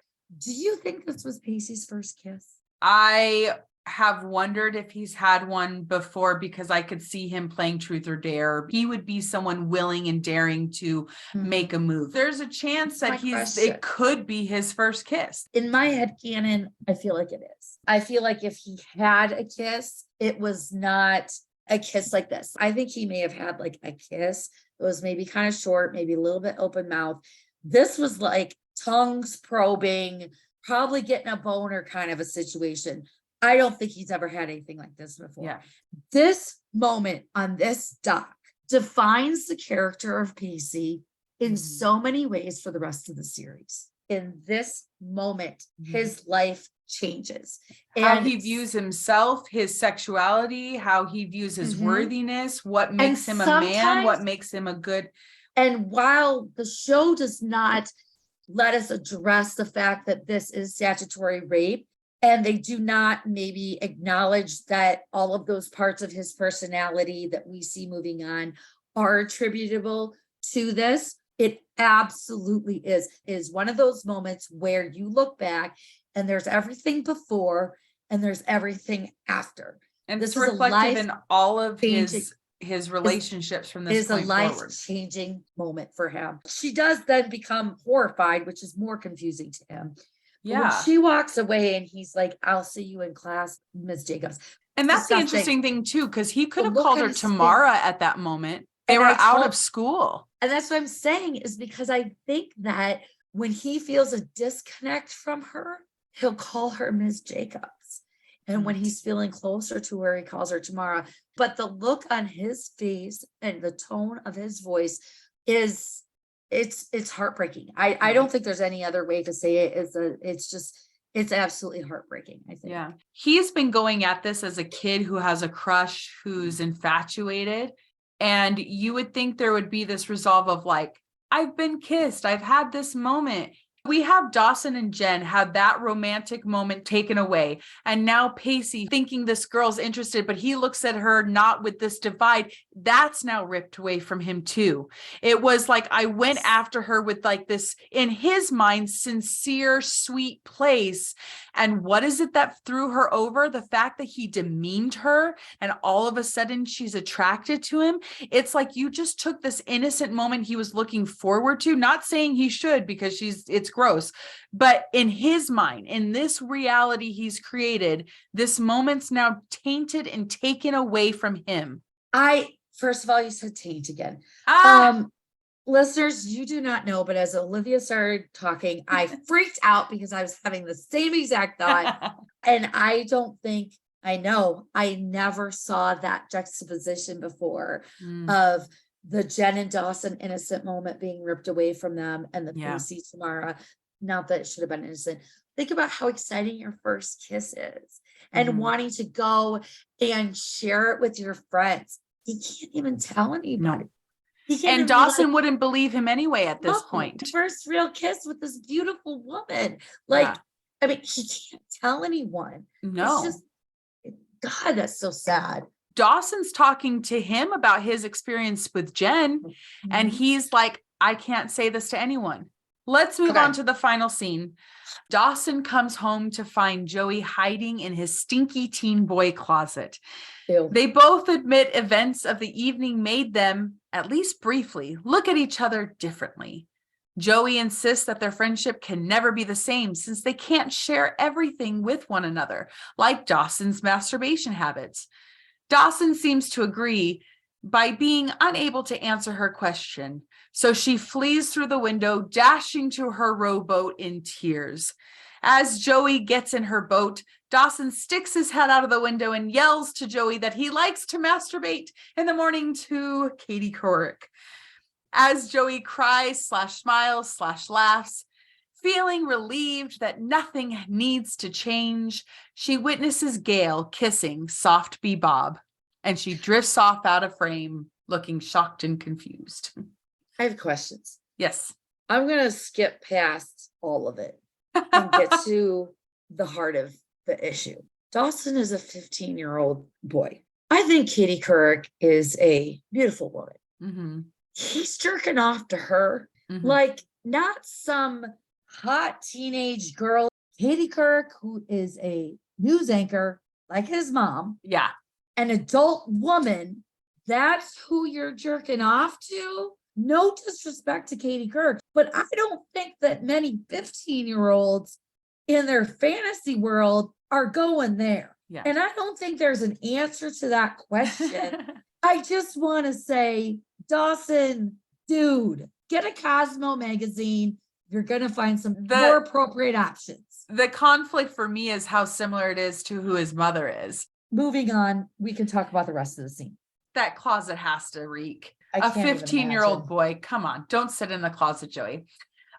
Do you think this was Pacey's first kiss? I have wondered if he's had one before, because I could see him playing truth or dare. He would be someone willing and daring to make a move. There's a chance that it could be his first kiss. In my head canon, I feel like it is. I feel like if he had a kiss, it was not a kiss like this. I think he may have had like a kiss. It was maybe kind of short, maybe a little bit open mouth. This was like tongues probing, probably getting a boner kind of a situation. I don't think he's ever had anything like this before. Yeah. This moment on this dock defines the character of Pacey in so many ways for the rest of the series. In this moment, his life changes. How he views himself, his sexuality, how he views his worthiness, what makes him a man, what makes him a good. And while the show does not let us address the fact that this is statutory rape, and they do not maybe acknowledge that all of those parts of his personality that we see moving on are attributable to this, it absolutely is one of those moments where you look back and there's everything before and there's everything after. And this is reflected in all of his relationships from this point forward. It is a life-changing moment for him. She does then become horrified, which is more confusing to him. Yeah. When she walks away and he's like, I'll see you in class, Ms. Jacobs. And that's the interesting thing too, because he could have called her Tamara at that moment. They were out of school. And that's what I'm saying, is because I think that when he feels a disconnect from her, he'll call her Ms. Jacobs. And when he's feeling closer to her, he calls her Tamara. But the look on his face and the tone of his voice is, it's heartbreaking. I don't think there's any other way to say it. It's absolutely heartbreaking, I think. Yeah. He's been going at this as a kid who has a crush, who's infatuated. And you would think there would be this resolve of like, I've been kissed. I've had this moment. We have Dawson and Jen have that romantic moment taken away. And now Pacey thinking this girl's interested, but he looks at her not with this divide. That's now ripped away from him too. It was like, I went after her with like this, in his mind, sincere, sweet place. And what is it that threw her over? The fact that he demeaned her and all of a sudden she's attracted to him. It's like you just took this innocent moment he was looking forward to, not saying he should, because it's gross, but in his mind, in this reality he's created, this moment's now tainted and taken away from him. First of all, you said taint again. Listeners, you do not know, but as Olivia started talking, I freaked out because I was having the same exact thought. And I never saw that juxtaposition before of the Jen and Dawson innocent moment being ripped away from them, and the Yeah. Pacey Tamara, not that it should have been innocent. Think about how exciting your first kiss is and Mhm. wanting to go and share it with your friends. He can't even tell anybody. No. He can't And even be like, Dawson wouldn't believe him anyway at this "No, point. first real kiss with this beautiful woman." Like, Yeah. I mean, he can't tell anyone. It's No. just, God, that's so sad. Dawson's talking to him about his experience with Jen, and Mhm. he's like, I can't say this to anyone. Let's move Okay. on to the final scene. Dawson comes home to find Joey hiding in his stinky teen boy closet. Ew. They both admit events of the evening made them, at least briefly, look at each other differently. Joey insists that their friendship can never be the same since they can't share everything with one another, like Dawson's masturbation habits. Dawson seems to agree by being unable to answer her question, so she flees through the window, dashing to her rowboat in tears. As Joey gets in her boat, Dawson sticks his head out of the window and yells to Joey that he likes to masturbate in the morning to Katie Couric. As Joey cries / smiles / laughs, feeling relieved that nothing needs to change, she witnesses Gail kissing Soft Bee Bob, and she drifts off out of frame, looking shocked and confused. I have questions. Yes. I'm going to skip past all of it and get to the heart of the issue. Dawson is a 15-year-old boy. I think Katie Couric is a beautiful woman. Mm-hmm. He's jerking off to her, Mm-hmm. like not some hot teenage girl. Katie Couric, who is a news anchor like his mom, Yeah. an adult woman, that's who you're jerking off to. No disrespect to Katie Couric, but I don't think that many 15-year-olds in their fantasy world are going there. Yeah. And I don't think there's an answer to that question. I just want to say, Dawson, dude, get a Cosmo magazine. You're going to find some more appropriate options. The conflict for me is how similar it is to who his mother is. Moving on, we can talk about the rest of the scene. That closet has to reek. I A can't even 15-year-old imagine. boy, come on, don't sit in the closet, Joey.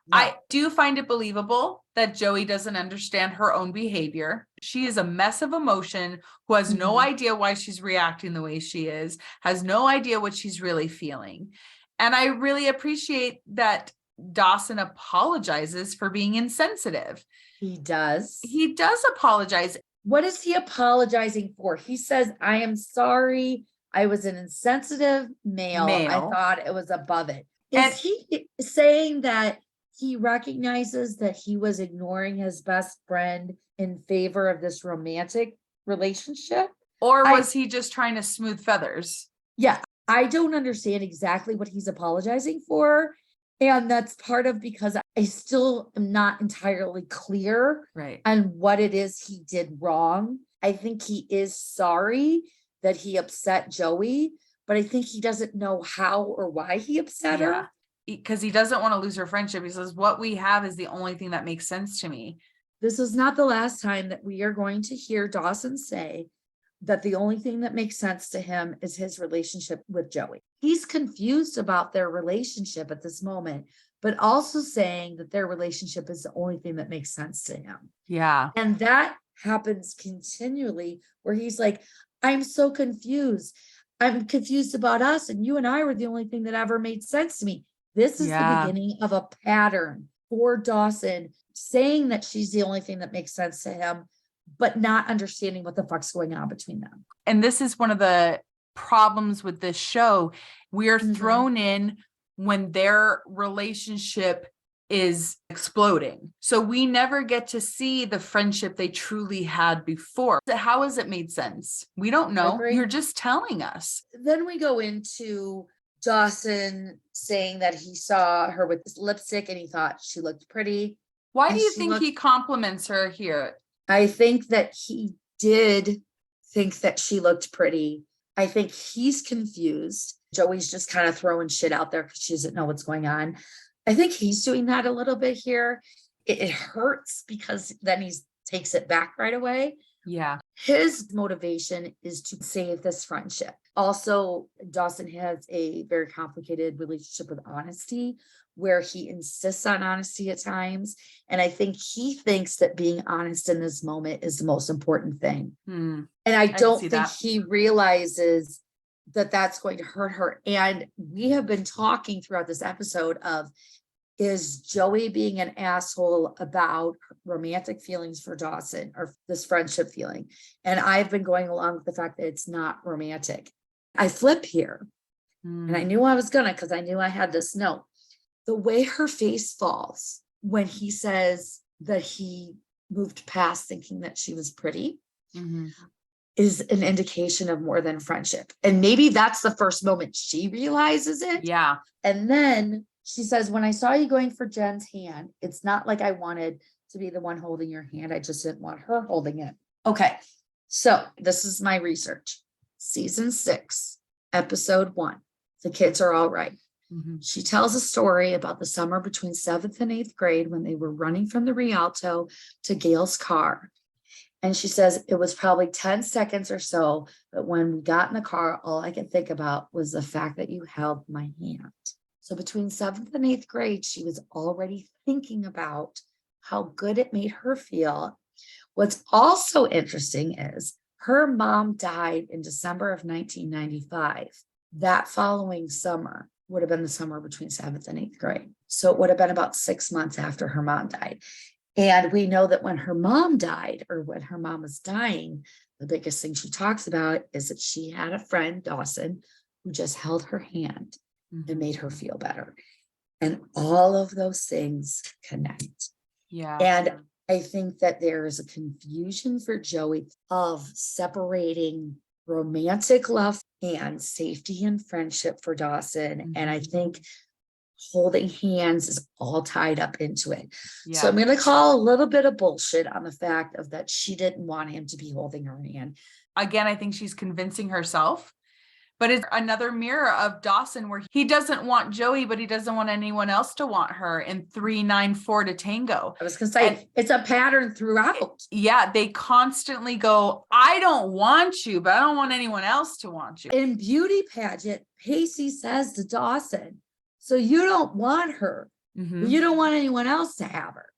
No. I do find it believable that Joey doesn't understand her own behavior. She is a mess of emotion who has no Mhm. idea why she's reacting the way she is, has no idea what she's really feeling. And I really appreciate that Dawson apologizes for being insensitive. He does. He does apologize. What is he apologizing for? He says, I am sorry. I was an insensitive male. I thought it was above it. Is he saying that he recognizes that he was ignoring his best friend in favor of this romantic relationship? Or was he just trying to smooth feathers? Yeah, I don't understand exactly what he's apologizing for. And that's part of because I still am not entirely clear Right. on what it is he did wrong. I think he is sorry that he upset Joey, but I think he doesn't know how or why he upset her. Because he doesn't want to lose her friendship. He says, what we have is the only thing that makes sense to me. This is not the last time that we are going to hear Dawson say that the only thing that makes sense to him is his relationship with Joey. He's confused about their relationship at this moment, but also saying that their relationship is the only thing that makes sense to him. Yeah. And that happens continually where he's like, I'm so confused. I'm confused about us. And you and I were the only thing that ever made sense to me. This is the beginning of a pattern for Dawson saying that she's the only thing that makes sense to him, but not understanding what the fuck's going on between them. And this is one of the problems with this show. We're Mhm. thrown in when their relationship is exploding. So we never get to see the friendship they truly had before. How has it made sense? We don't know. Agree. You're just telling us. Then we go into Dawson saying that he saw her with this lipstick and he thought she looked pretty. Why And do you she think he compliments her here? I think that he did think that she looked pretty. I think he's confused. Joey's just kind of throwing shit out there because she doesn't know what's going on. I think he's doing that a little bit here. It hurts because then he takes it back right away. Yeah. His motivation is to save this friendship. Also, Dawson has a very complicated relationship with honesty, where he insists on honesty at times. And I think he thinks that being honest in this moment is the most important thing. Hmm. And I can don't see think that. he realizes that that's going to hurt her. And we have been talking throughout this episode of, is Joey being an asshole about romantic feelings for Dawson, or this friendship feeling? And I've been going along with the fact that it's not romantic. I flip here, and I knew I was gonna, because I knew I had this note. The way her face falls when he says that he moved past thinking that she was pretty is an indication of more than friendship. And maybe that's the first moment she realizes it. Yeah. And then she says, when I saw you going for Jen's hand, it's not like I wanted to be the one holding your hand. I just didn't want her holding it. Okay. So this is my research. Season 6, episode 1. The kids are all right. She tells a story about the summer between 7th and 8th grade when they were running from the Rialto to Gail's car. And she says it was probably 10 seconds or so, but when we got in the car, all I could think about was the fact that you held my hand. So between 7th and 8th grade, she was already thinking about how good it made her feel. What's also interesting is her mom died in December of 1995. That following summer would have been the summer between 7th and 8th grade. So it would have been about 6 months after her mom died. And we know that when her mom died, or when her mom was dying, the biggest thing she talks about is that she had a friend, Dawson, who just held her hand and made her feel better. And all of those things connect. Yeah. And I think that there is a confusion for Joey of separating romantic love and safety and friendship for Dawson. And I think holding hands is all tied up into it. Yeah. So I'm going to call a little bit of bullshit on the fact of that she didn't want him to be holding her hand. Again, I think she's convincing herself, but it's another mirror of Dawson where he doesn't want Joey, but he doesn't want anyone else to want her in 3-9-4 to tango. I was going to say, it's a pattern throughout. Yeah, they constantly go, I don't want you, but I don't want anyone else to want you. In Beauty Pageant, Pacey says to Dawson, so you don't want her, but you don't want anyone else to have her.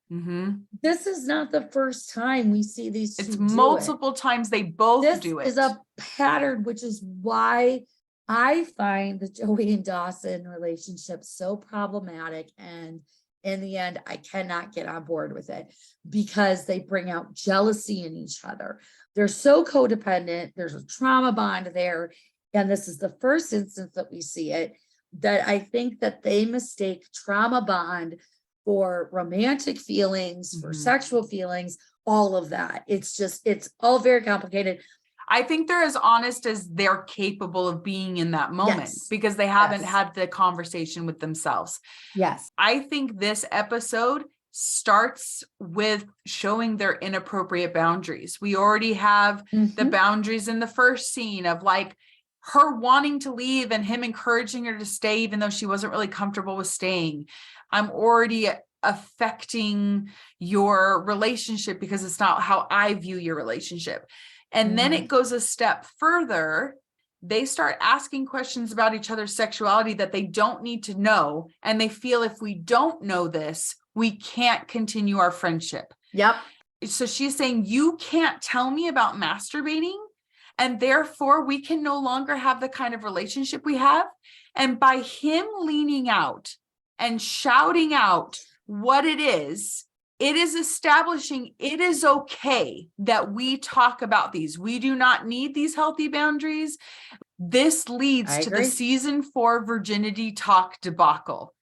This is not the first time we see these two. It's multiple times they both do it. This is a pattern, which is why I find the Joey and Dawson relationship so problematic. And in the end, I cannot get on board with it because they bring out jealousy in each other. They're so codependent. There's a trauma bond there. And this is the first instance that we see it, that I think that they mistake trauma bond for romantic feelings, for sexual feelings, all of that. It's all very complicated. I think they're as honest as they're capable of being in that moment because they haven't had the conversation with themselves. Yes. I think this episode starts with showing their inappropriate boundaries. We already have the boundaries in the first scene of like her wanting to leave and him encouraging her to stay, even though she wasn't really comfortable with staying. I'm already affecting your relationship because it's not how I view your relationship. And then it goes a step further. They start asking questions about each other's sexuality that they don't need to know. And they feel if we don't know this, we can't continue our friendship. Yep. So she's saying, you can't tell me about masturbating, and therefore we can no longer have the kind of relationship we have. And by him leaning out and shouting out what it is establishing it is okay that we talk about these. We do not need these healthy boundaries. This leads to the season 4 virginity talk debacle.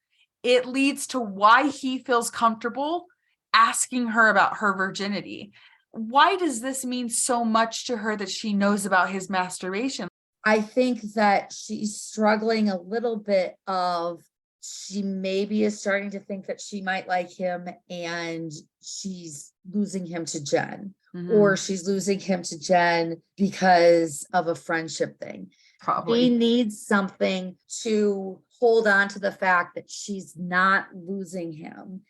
It leads to why he feels comfortable asking her about her virginity. Why does this mean so much to her that she knows about his masturbation? I think that she's struggling a little bit of, she maybe is starting to think that she might like him and she's losing him to Jen, or she's losing him to Jen because of a friendship thing. Probably. He needs something to hold on to the fact that she's not losing him.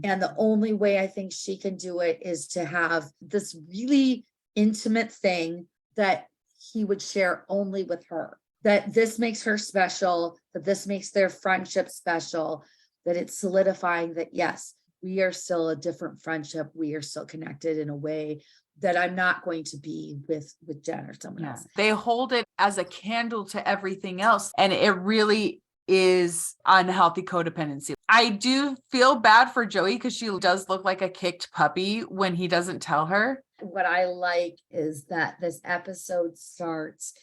And the only way I think she can do it is to have this really intimate thing that he would share only with her. That this makes her special, that this makes their friendship special, that it's solidifying that, yes, we are still a different friendship. We are still connected in a way that I'm not going to be with Jen or someone else. They hold it as a candle to everything else. And it really is unhealthy codependency. I do feel bad for Joey because she does look like a kicked puppy when he doesn't tell her. What I like is that this episode starts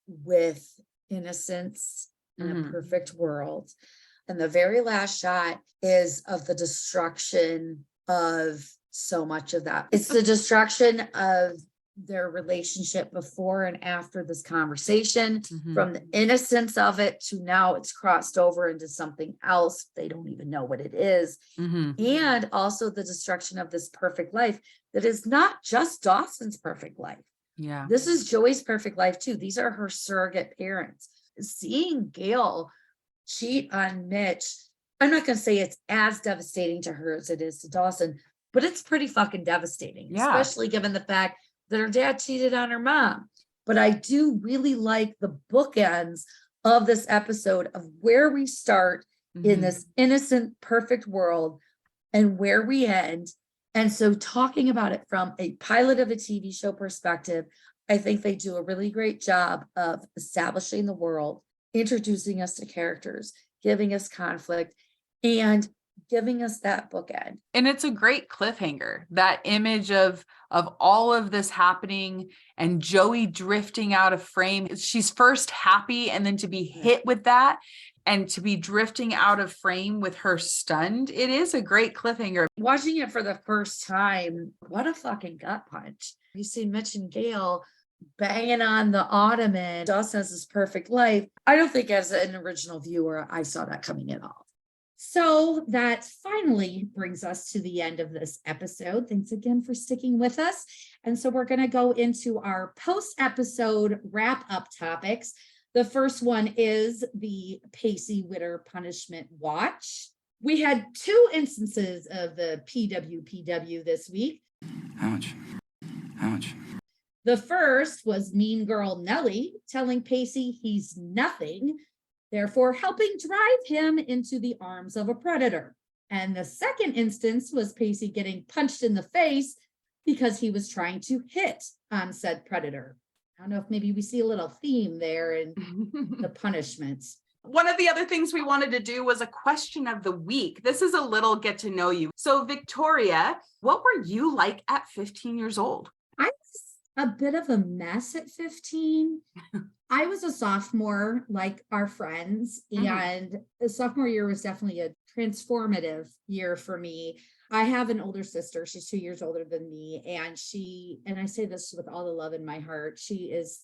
with innocence in a perfect world. And the very last shot is of the destruction of so much of that. It's the destruction of their relationship before and after this conversation, from the innocence of it to now it's crossed over into something else. They don't even know what it is. And also the destruction of this perfect life that is not just Dawson's perfect life. Yeah. This is Joey's perfect life too. These are her surrogate parents. Seeing Gail cheat on Mitch, I'm not going to say it's as devastating to her as it is to Dawson, but it's pretty fucking devastating, especially given the fact that her dad cheated on her mom. But I do really like the bookends of this episode of where we start in this innocent, perfect world and where we end. And so talking about it from a pilot of a TV show perspective, I think they do a really great job of establishing the world, introducing us to characters, giving us conflict, and giving us that bookend. And it's a great cliffhanger, that image of all of this happening and Joey drifting out of frame. She's first happy, and then to be hit with that and to be drifting out of frame with her stunned. It is a great cliffhanger. Watching it for the first time, what a fucking gut punch. You see Mitch and Gail banging on the ottoman. Dawson has this perfect life. I don't think as an original viewer, I saw that coming at all. So that finally brings us to the end of this episode. Thanks again for sticking with us. And so we're going to go into our post-episode wrap-up topics. The first one is the Pacey Witter punishment watch. We had 2 instances of the PWPW this week. Ouch. Ouch. The first was Mean Girl Nellie telling Pacey he's nothing, therefore helping drive him into the arms of a predator. And the second instance was Pacey getting punched in the face because he was trying to hit on said predator. I don't know if maybe we see a little theme there in the punishments. One of the other things we wanted to do was a question of the week. This is a little get to know you. So Victoria, what were you like at 15 years old? I was a bit of a mess at 15. I was a sophomore, like our friends, and the sophomore year was definitely a transformative year for me. I have an older sister. She's 2 years older than me. And I say this with all the love in my heart, she is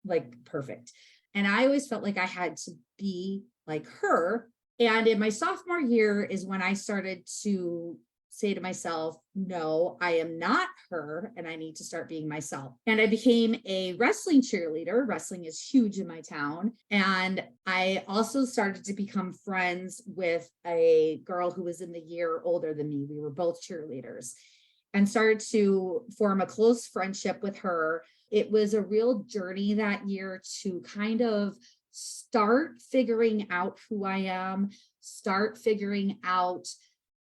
like perfect. And I always felt like I had to be like her. And in my sophomore year is when I started to say to myself, no, I am not her, and I need to start being myself. And I became a wrestling cheerleader. Wrestling is huge in my town. And I also started to become friends with a girl who was in the year older than me. We were both cheerleaders and started to form a close friendship with her. It was a real journey that year to kind of start figuring out who I am, start figuring out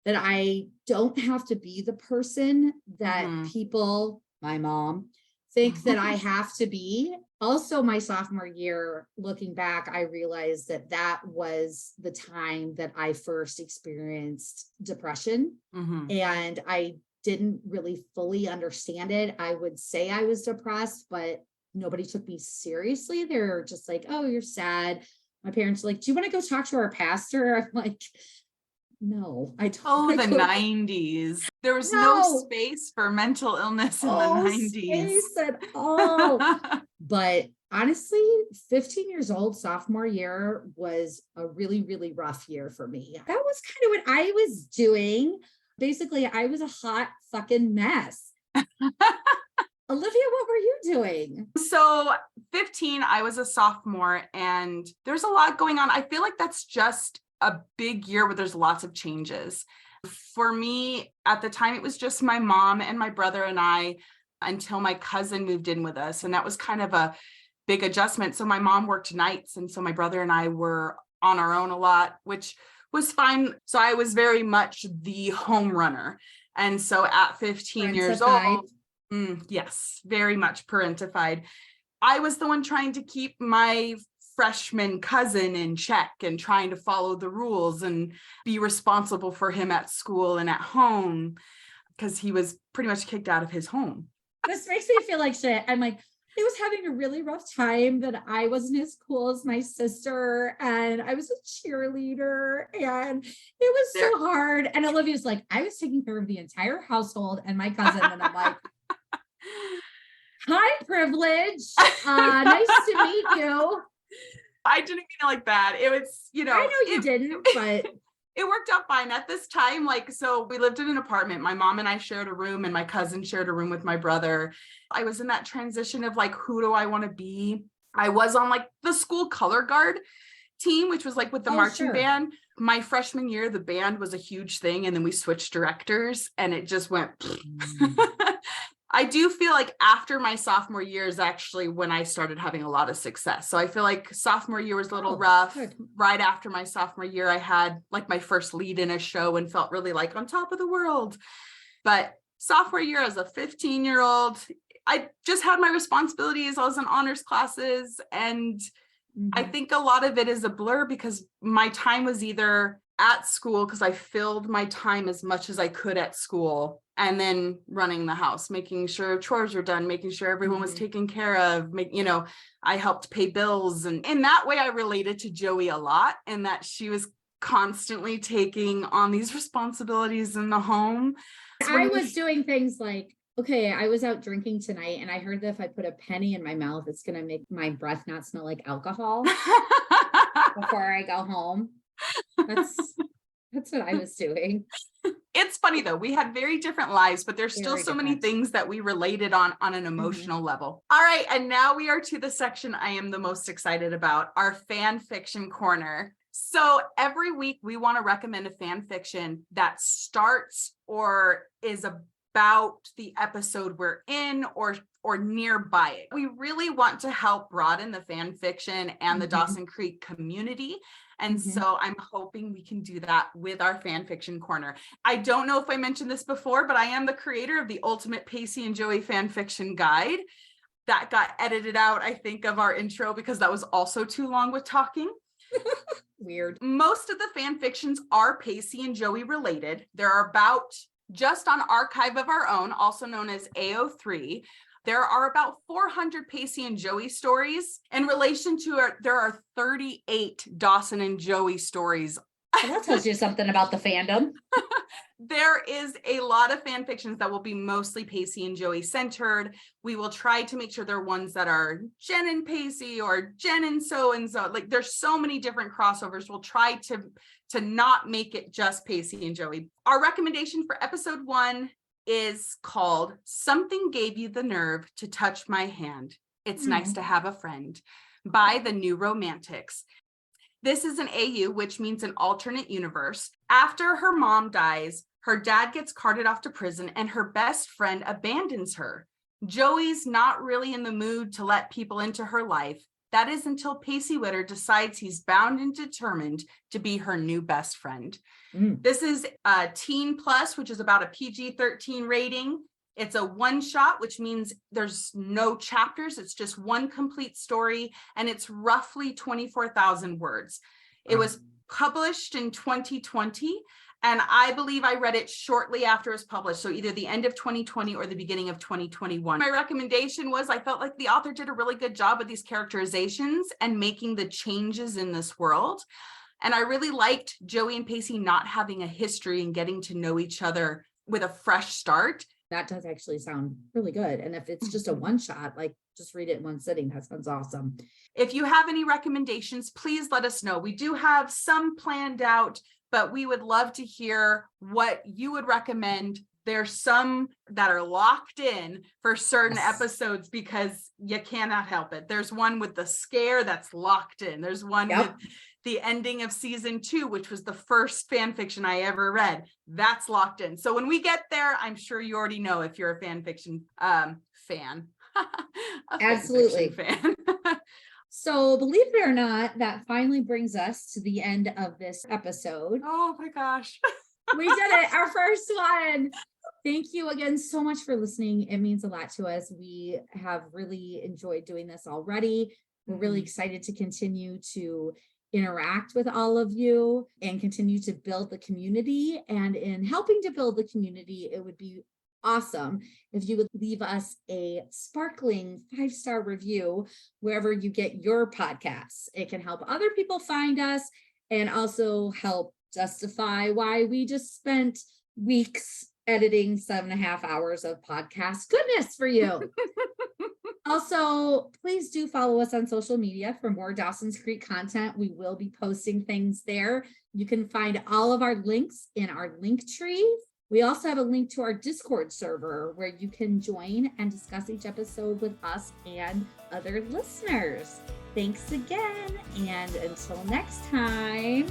that I don't have to be the person that people, my mom, think that I have to be. Also, my sophomore year, looking back, I realized that that was the time that I first experienced depression. And I didn't really fully understand it. I would say I was depressed, but nobody took me seriously. They're just like, oh, you're sad. My parents are like, do you want to go talk to our pastor? I'm like, no, I don't. Oh, the 90s. There was no space for mental illness in the 90s. Space at all. But honestly, 15 years old, sophomore year was a really, really rough year for me. That was kind of what I was doing. Basically, I was a hot fucking mess. Olivia, what were you doing? So 15, I was a sophomore, and there's a lot going on. I feel like that's just a big year where there's lots of changes. For me, at the time, it was just my mom and my brother and I. until my cousin moved in with us. And that was kind of a big adjustment. So my mom worked nights. And so my brother and I were on our own a lot, which was fine. So I was very much the home runner. And so at 15 years old, yes, very much parentified. I was the one trying to keep my freshman cousin in check and trying to follow the rules and be responsible for him at school and at home because he was pretty much kicked out of his home. This makes me feel like shit. I'm like, he was having a really rough time that I wasn't as cool as my sister and I was a cheerleader and it was so hard. And Olivia's like, I was taking care of the entire household and my cousin. And I'm like, hi, privilege. Nice to meet you. I didn't mean it like that. It was, I know you didn't, but it worked out fine at this time. Like, so we lived in an apartment. My mom and I shared a room and my cousin shared a room with my brother. I was in that transition of like, who do I want to be? I was on like the school color guard team, which was like with the marching band. My freshman year, the band was a huge thing. And then we switched directors and it just went. I do feel like after my sophomore year is actually when I started having a lot of success. So I feel like sophomore year was a little rough. Good. Right after my sophomore year, I had like my first lead in a show and felt really like on top of the world. But sophomore year as a 15-year-old, I just had my responsibilities. I was in honors classes. And I think a lot of it is a blur because my time was either at school because I filled my time as much as I could at school and then running the house, making sure chores were done, making sure everyone was taken care of, I helped pay bills. And in that way, I related to Joey a lot and that she was constantly taking on these responsibilities in the home. I was doing things like, okay, I was out drinking tonight and I heard that if I put a penny in my mouth, it's going to make my breath not smell like alcohol before I go home. That's what I was doing. It's funny though, we had very different lives, but there's still Very so many different. things that we related on an emotional level. All right, and now we are to the section I am the most excited about, our fan fiction corner. So every week we want to recommend a fan fiction that starts or is about the episode we're in or nearby it. We really want to help broaden the fan fiction and the Dawson Creek community. And so I'm hoping we can do that with our fan fiction corner. I don't know if I mentioned this before, but I am the creator of the Ultimate Pacey and Joey fan fiction guide. That got edited out, I think, of our intro because that was also too long with talking. Weird. Most of the fan fictions are Pacey and Joey related. There are about, just on Archive of Our Own, also known as AO3, there are about 400 Pacey and Joey stories. In relation to there are 38 Dawson and Joey stories. Well, that tells you something about the fandom. There is a lot of fan fictions that will be mostly Pacey and Joey centered. We will try to make sure they're ones that are Jen and Pacey or Jen and so. Like there's so many different crossovers. We'll try to not make it just Pacey and Joey. Our recommendation for episode 1 is called Something Gave You the Nerve to Touch My Hand. It's Nice to Have a Friend by the New Romantics. This is an AU, which means an alternate universe. After her mom dies, her dad gets carted off to prison and her best friend abandons her. Joey's not really in the mood to let people into her life. That is until Pacey Witter decides he's bound and determined to be her new best friend. This is a Teen Plus, which is about a PG-13 rating. It's a one-shot, which means there's no chapters. It's just one complete story, and it's roughly 24,000 words. It was published in 2020, and I believe I read it shortly after it was published, so either the end of 2020 or the beginning of 2021. My recommendation was I felt like the author did a really good job with these characterizations and making the changes in this world. And I really liked Joey and Pacey not having a history and getting to know each other with a fresh start. That does actually sound really good. And if it's just a one shot, like just read it in one sitting, that sounds awesome. If you have any recommendations, please let us know. We do have some planned out, but we would love to hear what you would recommend. There's some that are locked in for certain episodes because you cannot help it. There's one with the scare that's locked in. There's one with the ending of season 2, which was the first fan fiction I ever read. That's locked in. So when we get there, I'm sure you already know if you're a fan fiction fan. Absolutely. Fan. So believe it or not, that finally brings us to the end of this episode. Oh my gosh. We did it, our first one. Thank you again so much for listening. It means a lot to us. We have really enjoyed doing this already. We're really excited to continue to interact with all of you and continue to build the community. And in helping to build the community, it would be awesome if you would leave us a sparkling 5-star review wherever you get your podcasts. It can help other people find us and also help justify why we just spent weeks editing 7.5 hours of podcast goodness for you. Also, please do follow us on social media for more Dawson's Creek content. We will be posting things there. You can find all of our links in our link tree. We also have a link to our Discord server where you can join and discuss each episode with us and other listeners. Thanks again, and until next time.